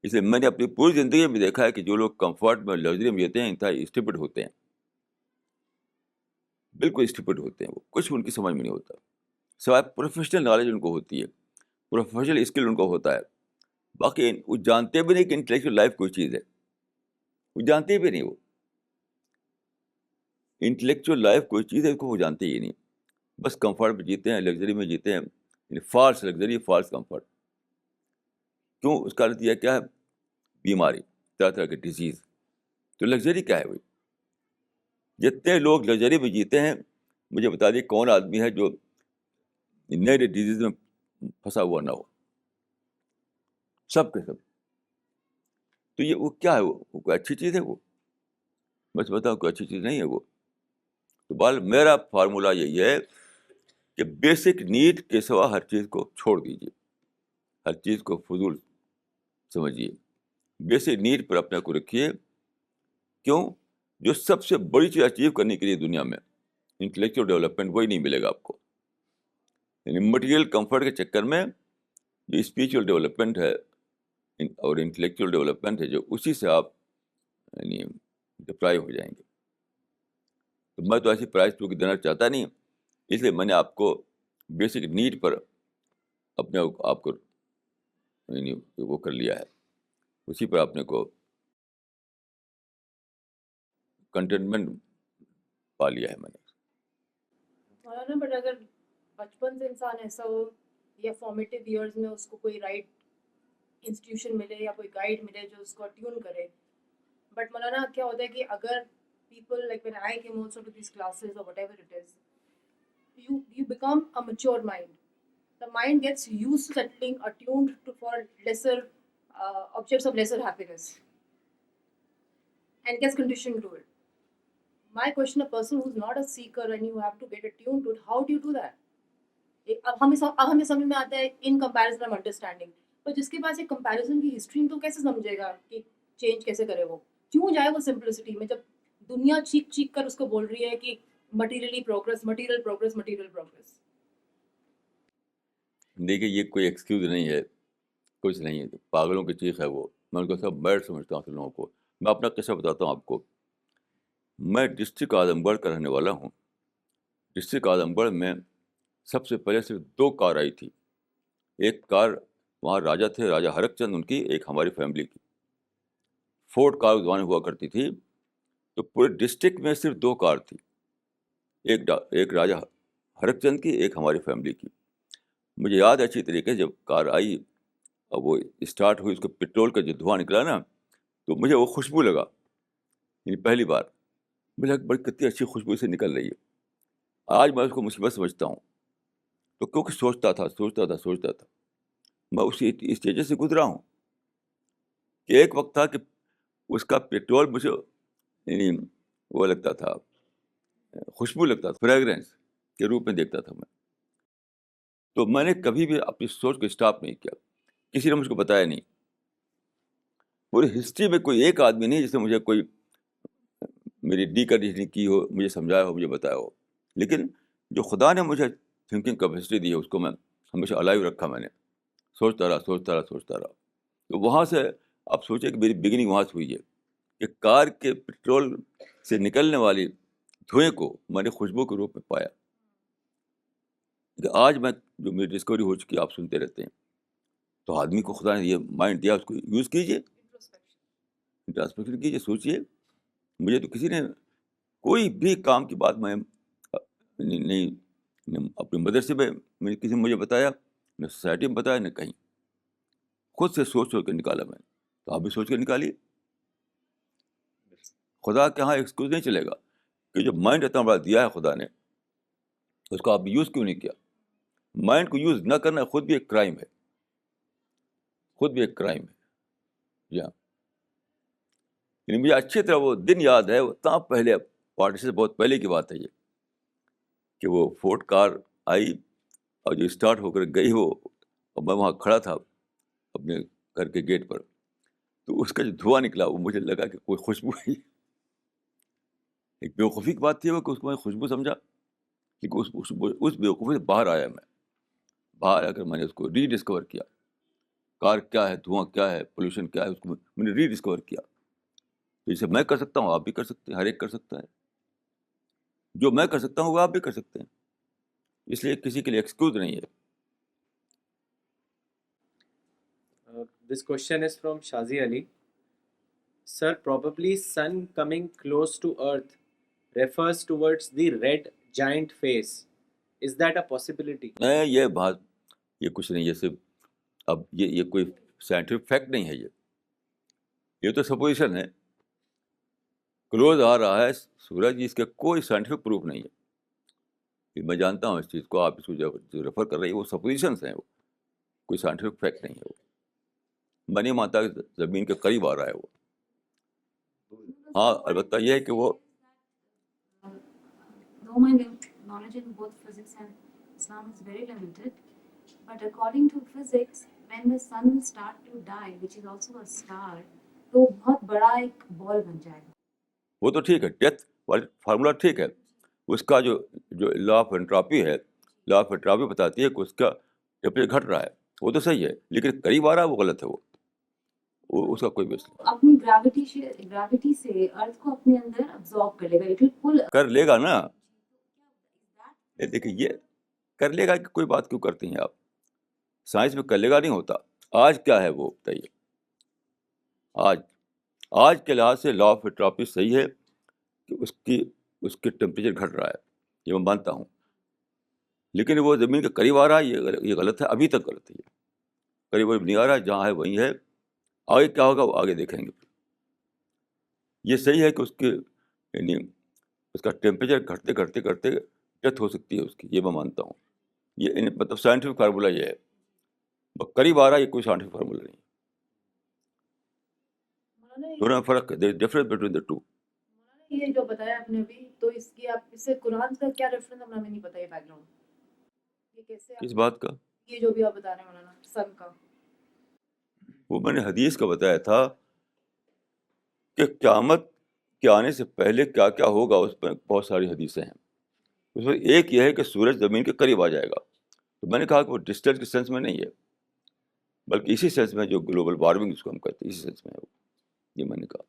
اس لیے میں نے اپنی پوری زندگی میں دیکھا ہے کہ جو لوگ کمفرٹ میں لگژری میں جیتے ہیں انتہائی اسٹوپڈ ہوتے ہیں. بالکل اسٹوپڈ ہوتے ہیں. وہ کچھ ان کی سمجھ میں نہیں ہوتا, سوائے پروفیشنل نالج ان کو ہوتی ہے, پروفیشنل اسکل ان کو ہوتا ہے. باقی وہ جانتے بھی نہیں کہ انٹلیکچوئل لائف کوئی چیز ہے. وہ جانتے بھی نہیں. وہ انٹلیکچوئل لائف کوئی چیز ہے اس کو وہ جانتے ہی نہیں. بس کمفرٹ میں جیتے ہیں, لگژری میں جیتے ہیں, فالس لگژری, فالس کمفرٹ. کیوں؟ اس کا نتیجہ کیا ہے؟ بیماری, طرح طرح کی ڈیزیز. تو لگژری کیا ہے بھائی؟ جتنے لوگ لگژری میں جیتے ہیں مجھے بتا دیے کون آدمی ہے جو نئے نئے ڈیزیز میں پھنسا ہوا نہ ہو؟ سب کے سب. تو یہ وہ کیا ہے؟ وہ کوئی اچھی چیز ہے؟ وہ بس بتاؤ کوئی اچھی چیز نہیں ہے وہ. تو میرا فارمولہ یہی ہے کہ بیسک نیڈ کے سوا ہر چیز کو چھوڑ دیجیے, ہر چیز کو فضول سمجھیے. بیسک نیڈ پر اپنے کو رکھیے. کیوں؟ جو سب سے بڑی چیز اچیو کرنے کے لیے دنیا میں انٹلیکچوئل ڈیولپمنٹ وہی نہیں ملے گا آپ کو. یعنی مٹیریل کمفرٹ کے چکر میں جو اسپریچول ڈیولپمنٹ ہے اور انٹلیکچوئل ڈیولپمنٹ ہے جو اسی سے آپ یعنی ڈپرائی ہو جائیں گے. تو میں تو ایسی پرائز تو دینا چاہتا نہیں, اس لیے میں نے آپ کو بیسک نیڈ پر اپنے آپ کو یعنی وہ کر لیا ہے, اسی پر اپنے کو کنٹینٹمنٹ پا لیا ہے میں نے. مولانا بٹ اگر بچپن سے انسان ایسا ہو یا فارمیٹیو ایئرز میں اس کو کوئی رائٹ انسٹیٹیوشن ملے یا کوئی گائیڈ ملے جو اس کو ٹیون کرے, بٹ مولانا کیا ہوتا ہے کہ اگر people like when I came also to these classes or whatever it is, you become a mature mind. The mind gets used to settling attuned to for lesser objects of lesser happiness and gets conditioned to it. My question, a person who's not a seeker and you have to get attuned to it, how do you do that? اب ہمیں سمجھ میں آتا ہے in comparison of understanding, پر جس کے پاس ایک comparison کی ہسٹری تو کیسے سمجھے گا کہ چینج کیسے کرے؟ وہ کیوں جائے وہ سمپلسٹی میں جب دنیا چیخ چیخ کر اس کو بول رہی ہے کہ materially progress, material progress, material progress. دیکھیے یہ کوئی ایکسکیوز نہیں ہے, کچھ نہیں ہے, پاگلوں کی چیخ ہے وہ. میں ان کو سب بیٹھ سمجھتا ہوں لوگوں کو. میں اپنا قصہ بتاتا ہوں آپ کو. میں ڈسٹرکٹ اعظم گڑھ کا رہنے والا ہوں. ڈسٹرکٹ اعظم گڑھ میں سب سے پہلے صرف 2 کار آئی تھی. ایک کار وہاں راجا تھے، راجا ہرک چند ان کی، ایک ہماری فیملی کی. فورڈ کار زمانے ہوا کرتی تھی. تو پورے ڈسٹرکٹ میں صرف 2 کار تھی، ایک راجا ہرک چند کی، ایک ہماری فیملی کی. مجھے یاد ہے اچھی طریقے سے، جب کار آئی اور وہ اسٹارٹ ہوئی، اس کو پٹرول کا جو دھواں نکلا نا، تو مجھے وہ خوشبو لگا. یعنی پہلی بار مجھے لگا بڑی کتنی اچھی خوشبو سے نکل رہی ہے. آج میں اس کو مصیبت سمجھتا ہوں. تو کیونکہ سوچتا تھا میں اسی اسٹیج سے گزرا ہوں کہ ایک وقت تھا کہ اس کا پیٹرول مجھے یعنی وہ لگتا تھا، خوشبو لگتا تھا، فریگرنس کے روپ میں دیکھتا تھا میں. تو میں نے کبھی بھی اپنی سوچ کو اسٹاپ نہیں کیا. کسی نے مجھ کو بتایا نہیں. پوری ہسٹری میں کوئی ایک آدمی نہیں جس نے مجھے کوئی میری ڈیکنڈیشننگ کی ہو، مجھے سمجھایا ہو، مجھے بتایا ہو. لیکن جو خدا نے مجھے تھنکنگ کیپیسٹی دی ہے، اس کو میں ہمیشہ الائیو رکھا. میں نے سوچتا رہا. تو وہاں سے آپ سوچیں کہ میری بگننگ وہاں سے ہوئی ہے کہ کار کے پٹرول سے نکلنے والی دھوئیں کو میں نے خوشبو کے روپ میں پایا. کہ آج میں جو میری ڈسکوری ہو چکی آپ سنتے رہتے ہیں. تو آدمی کو خدا نے یہ مائنڈ دیا، اس کو یوز کیجیے، انٹراسپیکشن کیجیے، سوچیے. مجھے تو کسی نے کوئی بھی کام کی بات میں نہیں اپنے مدرسے میں کسی نے مجھے بتایا، نہ سوسائٹی میں بتایا، نہ کہیں. خود سے سوچ کے نکالا میں. تو آپ بھی سوچ کے نکالیے. خدا کے یہاں ایکسکیوز نہیں چلے گا کہ جو مائنڈ اتنا بڑا دیا ہے خدا نے، اس کو آپ یوز کیوں نہیں کیا. مائنڈ کو یوز نہ کرنا خود بھی ایک کرائم ہے. جی ہاں. یعنی مجھے اچھی طرح وہ دن یاد ہے، اتنا پہلے، پارٹی سے بہت پہلے کی بات ہے یہ، کہ وہ فورڈ کار آئی اور جو اسٹارٹ ہو کر گئی وہ، اور میں وہاں کھڑا تھا اپنے گھر کے گیٹ پر. تو اس کا جو دھواں نکلا وہ مجھے لگا کہ کوئی خوشبو ہے. ایک بیوقوفی کی بات تھی وہ کہ اس کو میں خوشبو سمجھا، لیکن اس بیوقوفی سے باہر آیا. میں باہر آ کر میں نے اس کو ری ڈسکور کیا. کار کیا ہے، دھواں کیا ہے، پولوشن کیا ہے، اس کو میں نے ری ڈسکور کیا. تو اسے میں کر سکتا ہوں، آپ بھی کر سکتے ہیں، ہر ایک کر سکتا ہے. جو میں کر سکتا ہوں وہ آپ بھی کر سکتے ہیں. اس لیے کسی کے لیے ایکسکیوز نہیں ہے. This question is from Shazi Ali. Sir, probably sun coming close to Earth refers towards the red giant face. Is that a possibility? نہیں، یہ کچھ نہیں ہے. صرف اب یہ کوئی سائنٹیفک فیکٹ نہیں ہے. یہ تو سپوزیشن ہے. کلوز آ رہا ہے سورج، اس کا کوئی سائنٹیفک پروف نہیں ہے. میں جانتا ہوں اس چیز کو. آپ اس کو جو ریفر کر رہی ہے وہ سپوزیشنس ہیں، وہ کوئی سائنٹیفک فیکٹ نہیں ہے. وہ میں نہیں مانتا کہ زمین کے قریب آ رہا ہے وہ. ہاں، البتہ یہ ہے کہ وہ Though my knowledge in both physics and Islam is very limited, but according to physics, when the sun will start to die, which is also a star, تو بہت بڑا ایک بال بن جائے گا. وہ تو ٹھیک ہے، ڈیتھ والی فارمولا ٹھیک ہے. اس کا جو لا آف انٹراپی ہے، لا آف انٹراپی بتاتی ہے کہ اس کا ٹیمپریچر گھٹ رہا ہے. وہ تو صحیح ہے، لیکن قریب آ رہا ہے وہ غلط ہے. وہ اس کا کوئی بیس نہیں. اپنی گریوٹی سے ارتھ کو اپنے اندر absorb کر لے گا. It will pull. کر لے گا نا. دیکھیے، یہ کر لے گا کہ کوئی بات کیوں کرتی ہیں آپ. سائنس میں کر لے گا نہیں ہوتا. آج کیا ہے وہ بتائیے. آج کے لحاظ سے لا آف انٹراپی صحیح ہے کہ اس کے ٹیمپریچر گھٹ رہا ہے، یہ میں مانتا ہوں. لیکن وہ زمین کے قریب آ رہا ہے، یہ غلط ہے. ابھی تک غلط ہے. یہ قریب نہیں آ رہا ہے، جہاں ہے وہیں ہے. آگے کیا ہوگا وہ آگے دیکھیں گے. یہ صحیح ہے کہ اس کے یعنی اس کا ٹیمپریچر گھٹتے ڈیتھ ہو سکتی ہے اس کی. یہ میں مانتا ہوں. یہ مطلب سائنٹیفک فارمولا یہ ہے. قریب آ رہا ہے، یہ کوئی سائنٹیفک فارمولا نہیں. دونوں میں فرق ہے. Difference between the two. یہ جو بتایا آپ نے ابھی، تو اس کی آپ اس سے قرآن کا کیا ریفرنس ہمیں نہیں پتا. یہ بیک گراؤنڈ یہ کیسے کس بات کا؟ یہ جو بھی آپ بتا رہے ہیں مولانا سن کا. وہ میں نے حدیث کا بتایا تھا کہ قیامت کے آنے سے پہلے کیا کیا ہوگا. اس میں بہت ساری حدیثیں ہیں. اس میں ایک یہ ہے کہ سورج زمین کے قریب آ جائے گا. تو میں نے کہا کہ وہ ڈسٹینس کے سینس میں نہیں ہے، بلکہ اسی سینس میں جو گلوبل وارمنگ اس کو ہم کہتے ہیں، اسی سینس میں ہے وہ. یہ میں نے کہا.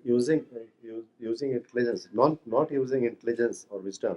using intelligence, not using intelligence or wisdom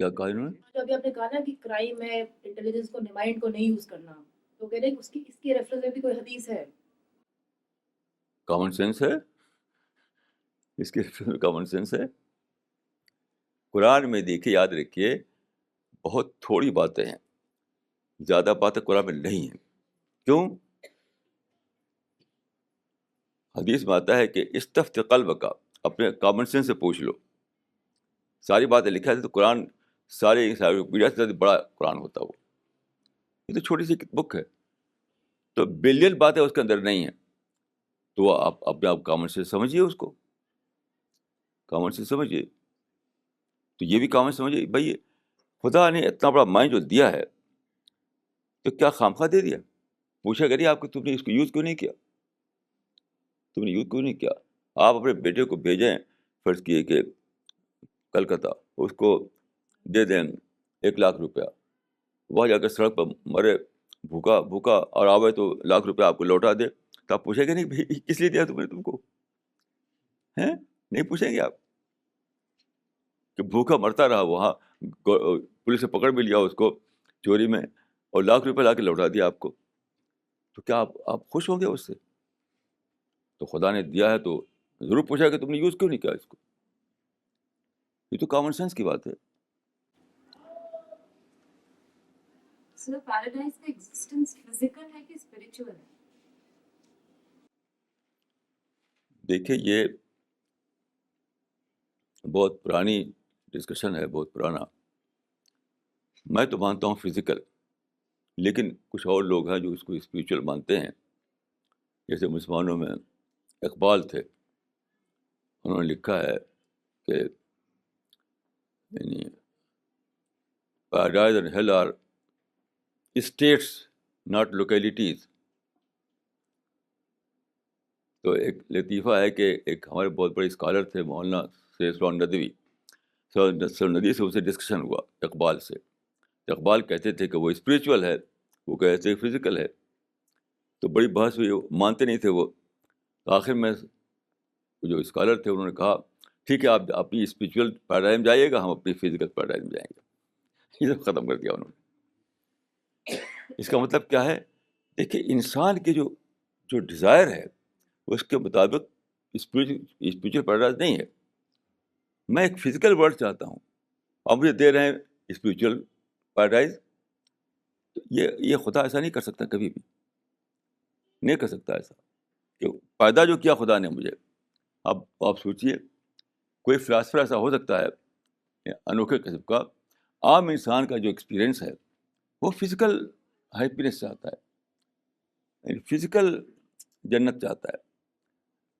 کیا کہا انہوں نے؟ جو ابھی آپ نے کہا نا کہ کرائم ہے انٹیلیجنس کو مائنڈ کو نہیں یوز کرنا، تو کہہ رہے ہیں کہ اس کی ریفرنس میں بھی کوئی حدیث ہے؟ کامن سینس ہے اس کے کامن سینس ہے. قرآن میں دیکھیے، یاد رکھیے، بہت تھوڑی باتیں ہیں، زیادہ باتیں قرآن میں نہیں ہیں. کیوں؟ حدیث میں آتا ہے کہ استفت قلب کا، اپنے کامن سینس سے پوچھ لو. ساری باتیں لکھا ہے تو قرآن سارے میڈیا سے زیادہ بڑا قرآن ہوتا وہ. یہ تو چھوٹی سی بک ہے، تو بلین باتیں اس کے اندر نہیں ہیں. تو آپ اپنے آپ کامن سینس سمجھیے، اس کو کامن سینس سمجھیے. تو یہ بھی کامن سمجھیے بھائی، خدا نے اتنا بڑا مائنڈ جو دیا ہے تو کیا خامخواہ دے دیا؟ پوچھا کریے آپ کو تم نے اس کو یوز کیوں نہیں کیا؟ تم نے یوز کیوں نہیں کیا؟ آپ اپنے بیٹے کو بھیجیں، فرض کیے کہ کلکتہ، اس کو دے دیں 1,00,000 روپیہ، وہاں جا کے سڑک پر مرے بھوکا بھوکا اور آوے تو 1,00,000 روپیہ آپ کو لوٹا دے، تو آپ پوچھیں گے نہیں بھائی کس لیے دیا تم نے تم کو؟ ہیں؟ نہیں پوچھیں گے آپ کہ بھوکا مرتا رہا وہاں، پولیس نے پکڑ بھی لیا اس کو چوری میں، اور 1,00,000 روپیہ لا کے لوٹا دیا آپ کو، تو کیا آپ خوش ہوں گے اس سے؟ تو خدا نے دیا ہے تو ضرور پوچھا کہ تم نے یوز کیوں نہیں کیا اس کو. یہ تو کامن سینس کی بات ہے. سر پیراڈائز کا ایگزسٹنس فزیکل ہے کہ اسپریچول ہے؟ دیکھیے یہ بہت پرانی ڈسکشن ہے، بہت پرانا. میں تو مانتا ہوں فزیکل، لیکن کچھ اور لوگ ہیں جو اس کو اسپریچول مانتے ہیں. جیسے مسلمانوں میں اقبال تھے، انہوں نے لکھا ہے کہ یعنی paradise and hell are states not localities. تو ایک لطیفہ ہے کہ ایک ہمارے بہت بڑے اسکالر تھے مولانا سید سلمان ندوی، سر ندوی سے اسے ڈسکشن ہوا اقبال سے. اقبال کہتے تھے کہ وہ اسپریچول ہے، وہ کہتے تھے فزیکل ہے. تو بڑی بحث ہوئی، مانتے نہیں تھے وہ. آخر میں جو اسکالر تھے انہوں نے کہا ٹھیک ہے آپ اپنی اسپریچول پیراڈائم جائیے گا، ہم اپنی فزیکل پیراڈائم جائیں گے. یہ سب ختم کر دیا انہوں نے. اس کا مطلب کیا ہے؟ دیکھیے انسان کی جو ڈیزائر ہے اس کے مطابق اسپریچول پیراڈائز نہیں ہے. میں ایک فزیکل ورلڈ چاہتا ہوں، آپ مجھے دے رہے ہیں اسپریچول پیراڈائز. یہ خدا ایسا نہیں کر سکتا، کبھی بھی نہیں کر سکتا ایسا. کہ پیدا جو کیا خدا نے مجھے، اب آپ سوچئے کوئی فلاسفر ایسا ہو سکتا ہے انوکھے قسم کا، عام انسان کا جو ایکسپیرئنس ہے وہ فزیکل ہیپینس چاہتا ہے، فزیکل جنت چاہتا ہے.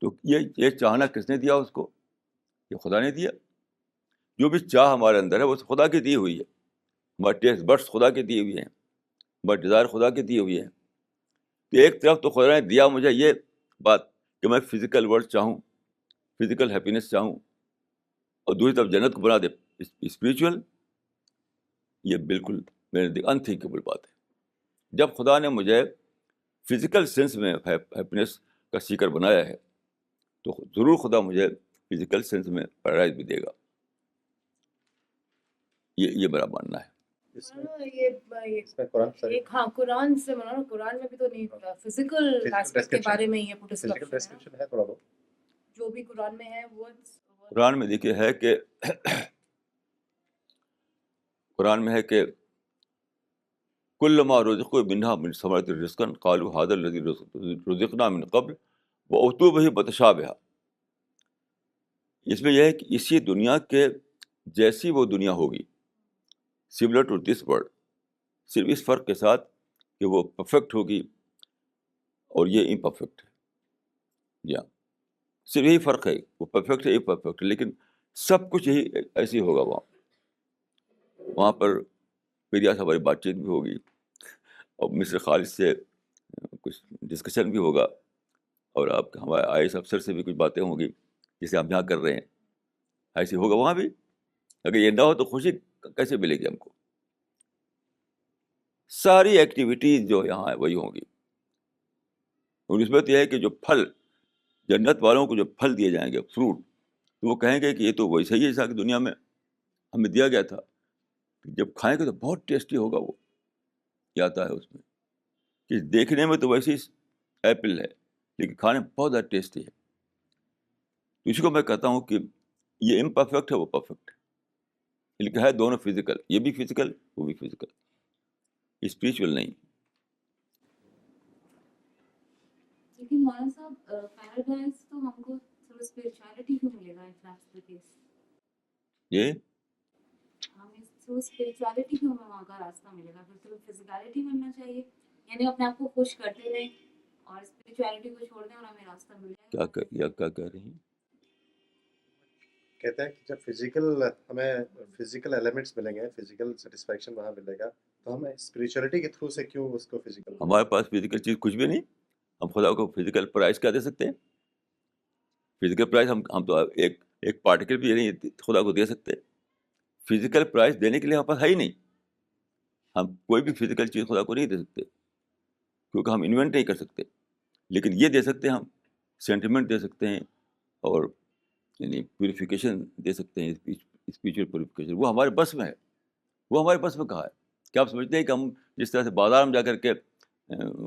تو یہ چاہنا کس نے دیا اس کو؟ یہ خدا نے دیا. جو بھی چاہ ہمارے اندر ہے وہ خدا کی دی ہوئی ہے. ہمارے ٹیسٹ برڈس خدا کے دیے ہوئے ہیں، ہمارے ڈیزائر خدا کے دیے ہوئے ہیں. تو ایک طرف تو خدا نے دیا مجھے یہ بات کہ میں فزیکل ورلڈ چاہوں، فزیکل ہیپینس چاہوں، اور دوسری طرف جنت کو بنا دے اسپریچول. یہ بالکل میرے نزدیک انتھنکیبل بات ہے. جب خدا نے مجھے فزیکل سینس میں ہیپینس کا سیکر بنایا ہے تو ضرور خدا مجھے فزیکل سینس میں پیراڈائز بھی دے گا. یہ میرا ماننا ہے. اس میں قرآن سے مولانا، قرآن میں بھی تو نہیں فزیکل ایسپیکٹ کے بارے میں ہی ہے ڈسکرپشن ہے تھوڑا بہت. جو بھی قرآن میں ہے وہ قرآن میں دیکھیے ہے کہ قرآن میں ہے کہ کل ما رزقوا منها من ثمرۃ رزقا قالوا هذا الذي رزقنا من قبل واتوا به متشابہا. اس میں یہ ہے کہ اسی دنیا کے جیسی وہ دنیا ہوگی، سملر ٹو دس ورلڈ، صرف اس فرق کے ساتھ کہ وہ پرفیکٹ ہوگی اور یہ امپرفیکٹ ہے. جی ہاں، صرف یہی فرق ہے، وہ پرفیکٹ ہے، امپرفیکٹ ہے، لیکن سب کچھ یہی ایسے ہوگا. وہاں پر میری ہماری بات چیت بھی ہوگی اور مصر خالد سے کچھ ڈسکشن بھی ہوگا، اور آپ ہمارے آئی ایس افسر سے بھی کچھ باتیں ہوں گی جسے ہم یہاں کر رہے ہیں. ایسے ہوگا وہاں بھی. اگر یہ نہ ہو تو خوشی کیسے ملے گی ہم کو؟ ساری ایکٹیویٹیز جو یہاں ہے وہی ہوں گی. اور اس میں تو یہ ہے کہ جو پھل جنت والوں کو جو پھل دیے جائیں گے فروٹ, تو وہ کہیں گے کہ یہ تو ویسا ہی ہے جیسا کہ دنیا میں ہمیں دیا گیا تھا. جب کھائیں گے تو بہت ٹیسٹی ہوگا. وہ کیا آتا ہے اس میں کہ دیکھنے میں تو ویسی ایپل ہے لیکن کھانے میں بہت زیادہ ٹیسٹی ہے. تو اسی کو میں کہتا ہوں کہ یہ امپرفیکٹ ہے, وہ پرفیکٹ ہے, لیکن ہے دونوں فزیکل, یہ بھی فزیکل وہ بھی فزیکل, اسپریچول نہیں. لیکن مولانا صاحب پیراڈائز تو ہم کو تھوڑا اسپرچولیٹی کیوں ملے گا if that's the case؟ یہ ہمیں تھرو اسپرچولیٹی کیوں ہمیں وہاں کا راستہ ملے گا؟ پھر تو فزیکلٹی ملنا چاہیے, یعنی اپنے آپ کو خوش کرتے رہیں اور اسپرچولیٹی کو چھوڑ دیں اور ہمیں راستہ مل جائے گا. کیا کہہ رہی ہیں؟ کہتے ہیں کہ جب فزیکل ہمیں فزیکل ایلیمنٹس ملیں گے, فزیکل سیٹسفیکشن وہاں ملے گا, تو ہم اسپریچولیٹی کے تھرو سے کیوں اس کو فزیکل؟ ہمارے پاس فزیکل چیز کچھ بھی نہیں, ہم خدا کو فزیکل پرائز کیا دے سکتے ہیں؟ فزیکل پرائز ہم تو ایک پارٹیکل بھی نہیں خدا کو دے سکتے. فزیکل پرائز دینے کے لیے ہمارے پاس ہے ہی نہیں. ہم کوئی بھی فزیکل چیز خدا کو نہیں دے سکتے کیونکہ ہم انوینٹ نہیں کر سکتے. لیکن یہ دے سکتے ہیں, ہم سینٹیمنٹ دے سکتے ہیں اور یعنی پیوریفیکیشن دے سکتے ہیں, اسپریچول پیوریفیکیشن. وہ ہمارے بس میں ہے, وہ ہمارے بس میں کہا ہے. کیا آپ سمجھتے ہیں کہ ہم جس طرح سے بازار میں جا کر کے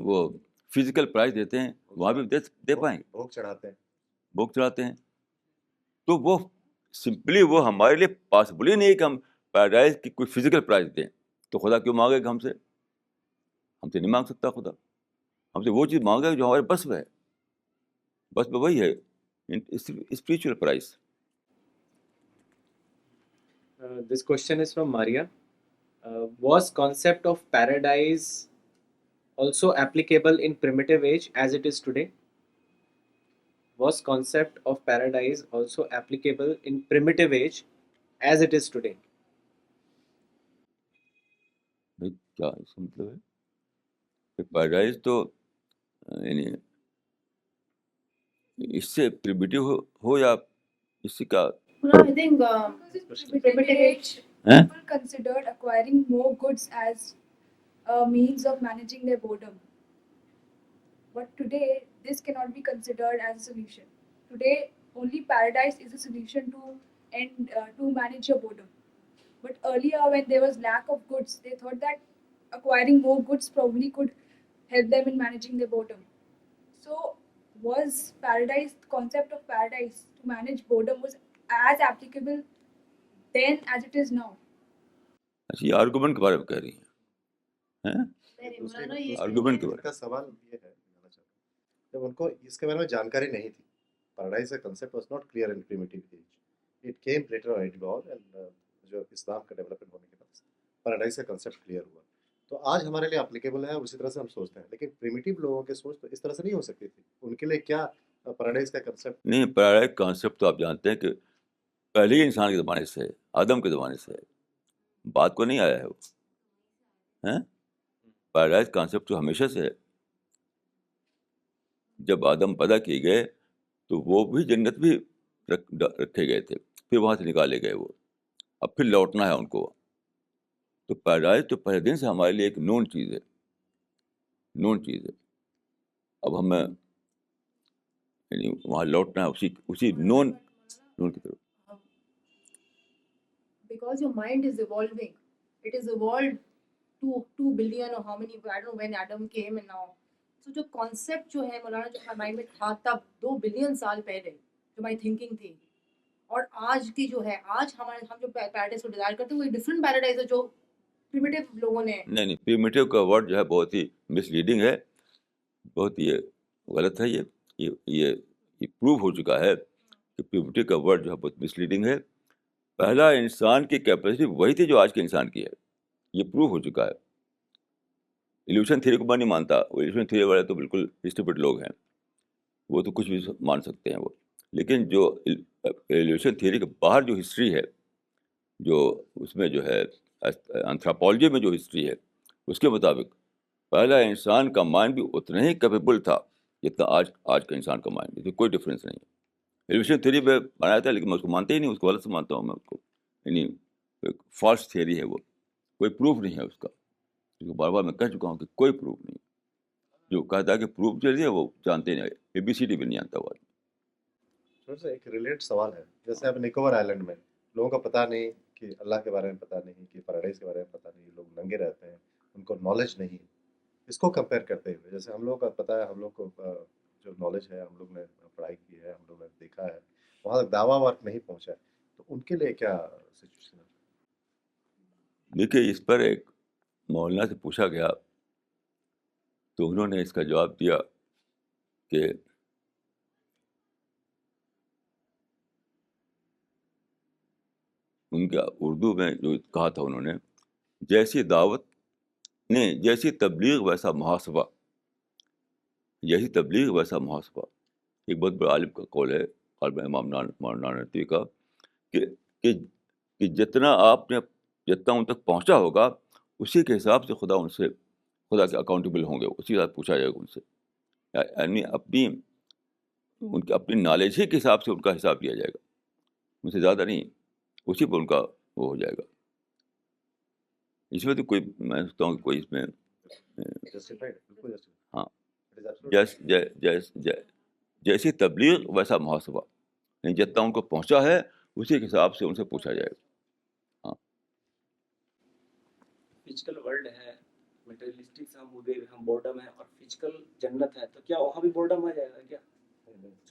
وہ فزیکل پرائز دیتے ہیں وہاں بھی دے پائیں گے؟ بھوگ چڑھاتے ہیں, بھوگ چڑھاتے ہیں. تو وہ سمپلی وہ ہمارے لیے پاسبل ہی نہیں ہے کہ ہم پیراڈائز کی کوئی فزیکل پرائز دیں. تو خدا کیوں مانگے گا ہم سے؟ ہم سے نہیں مانگ سکتا خدا. ہم سے وہ چیز مانگے گا جو ہمارے بس میں ہے. بس میں وہی ہے spiritual prize. This question is from Maria. Was concept of paradise also applicable in primitive age as it is today? Was concept of paradise also applicable in primitive age as it is today? کیا اس کا مطلب ہے کہ paradise تو یعنی اس سے primitive ہو یا اس سے کا No, I think primitive age, ہیں؟ people considered acquiring more goods as a means of managing their boredom. But today, this cannot be considered as a solution. Today, only paradise is a solution to manage your boredom. But earlier, when there was lack of goods, they thought that acquiring more goods probably could help them in managing their boredom. So, was concept of paradise to manage boredom was as applicable then as it is now? اچھا, یہ argument کے بارے میں کہہ رہی ہیں. Argument کے بارے کا سوال یہ ہے, جب ان کو اس کے بارے میں جانکاری نہیں تھی, پیراڈائز کا concept was not clear in primitive age, it came later on, it evolved, and جو اسلام کا ڈیولپمنٹ ہونے کے بعد پیراڈائز کا کنسیپٹ کلیئر ہوا. تو آج ہمارے لیے اپلیکیبل ہے, اسی طرح سے ہم سوچتے ہیں. لیکن پریمیٹیو لوگوں کے سوچ تو اس طرح سے نہیں ہو سکتی تھی. ان کے لیے کیا پیراڈائز کا کنسیپٹ نہیں. پیراڈائز کانسیپٹ تو آپ جانتے ہیں کہ پہلے ہی انسان کے زمانے سے ہے, آدم کے زمانے سے ہے, بات کو نہیں آیا ہے وہ. پیراڈائز کانسیپٹ تو ہمیشہ سے ہے. جب آدم پیدا کیے گئے تو وہ بھی جنت بھی رکھے گئے تھے, پھر وہاں سے نکالے گئے وہ, اب پھر لوٹنا ہے ان کو. تو پیراڈائز تو پہلے دن سے ہمارے لیے ایک نون چیز ہے, نون چیز ہے. اب ہمیں یعنی وہاں لوٹنا ہے اسی نون کی طرف. Because your mind is evolving. It is evolved to 2 billion or how many, I don't know when Adam came and now. So جو concept جو ہے مولانا جو ہمارے مائنڈ میں تھا تب 2 بلین سال پہلے جو ہماری تھنکنگ تھی, اور آج کی جو ہے, آج ہم جو پیراڈائز کو ڈیزائر کرتے ہیں وہ ایک ڈفرینٹ پیراڈائز ہے جو پریمیٹیو لوگوں نے. نہیں, پریمیٹیو کا ورڈ جو ہے بہت ہی مس لیڈنگ ہے, بہت یہ غلط ہے. یہ پروو ہو چکا ہے کہ پریمیٹیو کا ورڈ جو ہے بہت مس لیڈنگ ہے. پہلا انسان کی کیپیسٹی وہی تھی جو آج کے انسان کی ہے, یہ پروو ہو چکا ہے. ایلیوشن تھیوری کو میں نہیں مانتا, وہ ایلیوشن تھیوری والے تو بالکل اسٹوپڈ لوگ ہیں, وہ تو کچھ بھی مان سکتے ہیں وہ. لیکن جو ایلیوشن تھیوری کے باہر جو ہسٹری ہے, جو اس میں جو ہے انتھروپولوجی میں جو ہسٹری ہے, اس کے مطابق پہلا انسان کا مائنڈ بھی اتنا ہی کیپیبل تھا جتنا آج کا انسان کا مائنڈ. اس میں کوئی ڈفرینس نہیں ہے. ایلیوشن تھیوری میں بنایا تھا لیکن میں اس کو مانتے ہی نہیں, اس کو غلط سے مانتا ہوں میں اس کو. یعنی فالس تھیوری ہے وہ, کوئی پروف نہیں ہے اس کا. بار بار میں کہہ چکا ہوں کہ کوئی پروف نہیں. جو کہتا ہے کہ پروف چلیے وہ جانتے نہیں, ABCD بھی نہیں جانتا وہ. تھوڑا سا ایک ریلیٹ سوال ہے, جیسے اب نکوبار آئلینڈ میں لوگوں کو پتہ نہیں کہ اللہ کے بارے میں پتہ نہیں, کہ پیراڈائز کے بارے میں پتہ نہیں, لوگ ننگے رہتے ہیں, ان کو نالج نہیں. اس کو کمپیئر کرتے ہوئے جیسے ہم لوگ کا پتہ ہے, ہم لوگ کو جو نالج ہے, ہم لوگ نے پڑھائی کی ہے, ہم لوگ نے دیکھا ہے, وہاں تک دعویٰ ورک نہیں پہنچا ہے, تو ان کے لیے کیا سچویشن ہے؟ دیکھیے اس پر ایک مولانا سے پوچھا گیا تو انہوں نے اس کا جواب دیا کہ ان کا اردو میں جو کہا تھا انہوں نے, جیسی دعوت نہیں, جیسی تبلیغ ویسا محاسبہ, جیسی تبلیغ ویسا محاسبہ. ایک بہت بڑا عالم کا قول ہے, عالم امام مولانا نانوتوی کا, کہ کہ جتنا آپ نے جتنا ان تک پہنچا ہوگا اسی کے حساب سے خدا کے اکاؤنٹیبل ہوں گے, اسی حساب پوچھا جائے گا ان سے. یعنی ان کی اپنی نالج ہی کے حساب سے ان کا حساب لیا جائے گا, ان سے زیادہ نہیں, اسی پر ان کا وہ ہو جائے گا. اس میں تو کوئی, میں سمجھتا ہوں کہ کوئی اس میں Justified, بالکل justified. ہاں, It is absolutely جیسی تبلیغ ویسا محاسبہ, یعنی جتنا ان کو پہنچا ہے اسی کے حساب سے ان سے پوچھا جائے گا. فزیکل ورلڈ ہے, مٹیریلسٹک ہم بورڈم ہے, اور فزیکل جنت ہے, تو کیا وہاں بھی بورڈم آ جائے گا کیا,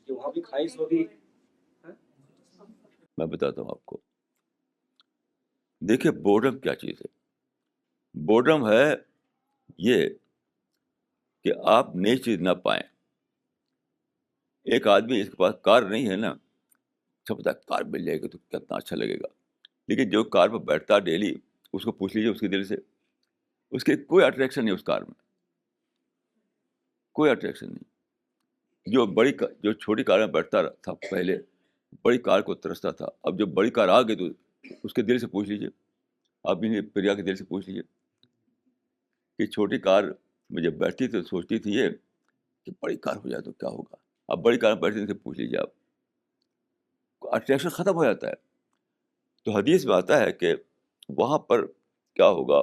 کہ وہاں بھی خواہش ہوگی؟ میں بتاتا ہوں آپ کو. دیکھیے بورڈم کیا چیز ہے. بورڈم ہے یہ کہ آپ نئی چیز نہ پائیں. ایک آدمی اس کے پاس کار نہیں ہے نا, سب پتا کار مل جائے گی تو کتنا اچھا لگے گا, لیکن جو کار پہ بیٹھتا ڈیلی اس کو پوچھ لیجیے اس کے دل سے, اس کی کوئی اٹریکشن نہیں اس کار میں, کوئی اٹریکشن نہیں. جو چھوٹی کار میں بیٹھتا تھا پہلے, بڑی کار کو ترستا تھا, اب جب بڑی کار آ گئی تو اس کے دل سے پوچھ لیجیے, آپ بھی پریا کے دل سے پوچھ لیجیے کہ چھوٹی کار میں جب بیٹھتی تھی تو سوچتی تھی یہ کہ بڑی کار ہو جائے تو کیا ہوگا. اب بڑی کار میں بیٹھتے سے پوچھ لیجیے, آپ اٹریکشن ختم ہو جاتا ہے. تو حدیث میں آتا ہے کہ وہاں پر کیا ہوگا,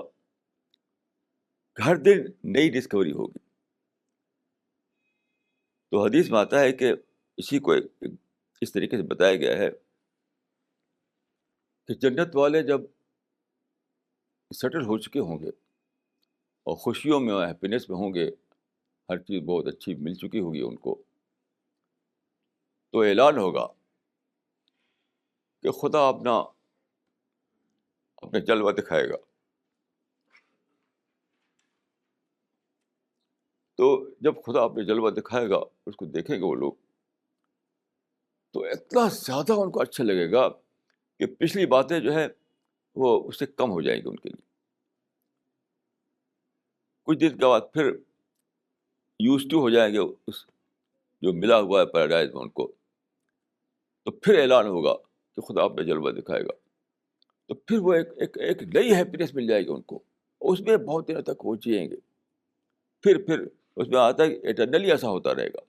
ہر دن نئی ڈسکوری ہوگی. تو حدیث میں آتا ہے کہ اسی کو اس طریقے سے بتایا گیا ہے کہ جنت والے جب سیٹل ہو چکے ہوں گے اور خوشیوں میں اور ہیپینس میں ہوں گے, ہر چیز بہت اچھی مل چکی ہوگی ان کو, تو اعلان ہوگا کہ خدا اپنا جلوہ دکھائے گا. تو جب خدا اپنے جلوہ دکھائے گا, اس کو دیکھیں گے وہ لوگ, تو اتنا زیادہ ان کو اچھا لگے گا کہ پچھلی باتیں جو ہے وہ اس سے کم ہو جائیں گی ان کے لیے. کچھ دن کے بعد پھر یوز ٹو ہو جائیں گے اس جو ملا ہوا ہے پیراڈائز میں ان کو, تو پھر اعلان ہوگا کہ خدا اپنے جلوہ دکھائے گا. تو پھر وہ ایک نئی ہیپینس مل جائے گی ان کو, اس میں بہت دنوں تک وہ جئیں گے. پھر اس میں آتا ہے ایٹرنلی ایسا ہوتا رہے گا.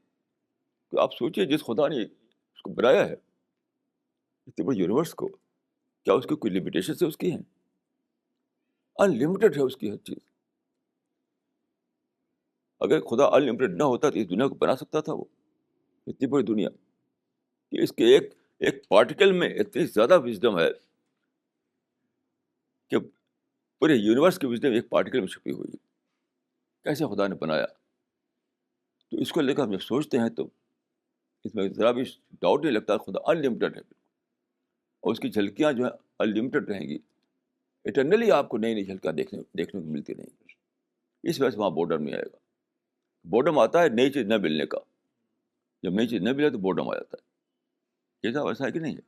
تو آپ سوچیے جس خدا نے اس کو بنایا ہے اتنے بڑے یونیورس کو, کیا اس کی کوئی لمیٹیشن سے اس کی ہیں؟ ان لمیٹیڈ ہے اس کی ہر چیز. اگر خدا ان لمیٹیڈ نہ ہوتا تو اس دنیا کو بنا سکتا تھا وہ, اتنی بڑی دنیا, کہ اس کے ایک پارٹیکل میں اتنی زیادہ وزڈم ہے کہ پورے یونیورس کی وزڈم ایک پارٹیکل میں چھپی ہوئی ہے. کیسے خدا نے بنایا؟ تو اس کو لے کر ہم جب سوچتے ہیں تو اس میں ذرا بھی ڈاؤٹ نہیں لگتا. خدا ان لمیٹیڈ ہے اور اس کی جھلکیاں جو ہیں ان لمیٹیڈ رہیں گی. ایٹرنلی آپ کو نئی نئی جھلکیاں دیکھنے کو ملتی رہیں گی. اس وجہ سے وہاں بورڈم نہیں آئے گا. بورڈم آتا ہے نئی چیز نہ ملنے کا. جب نئی چیز نہ ملے تو بورڈم آ جاتا ہے. جیسا ویسا ہے کہ نہیں ہے؟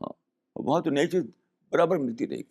ہاں, وہاں تو نئی چیز برابر ملتی رہے گی.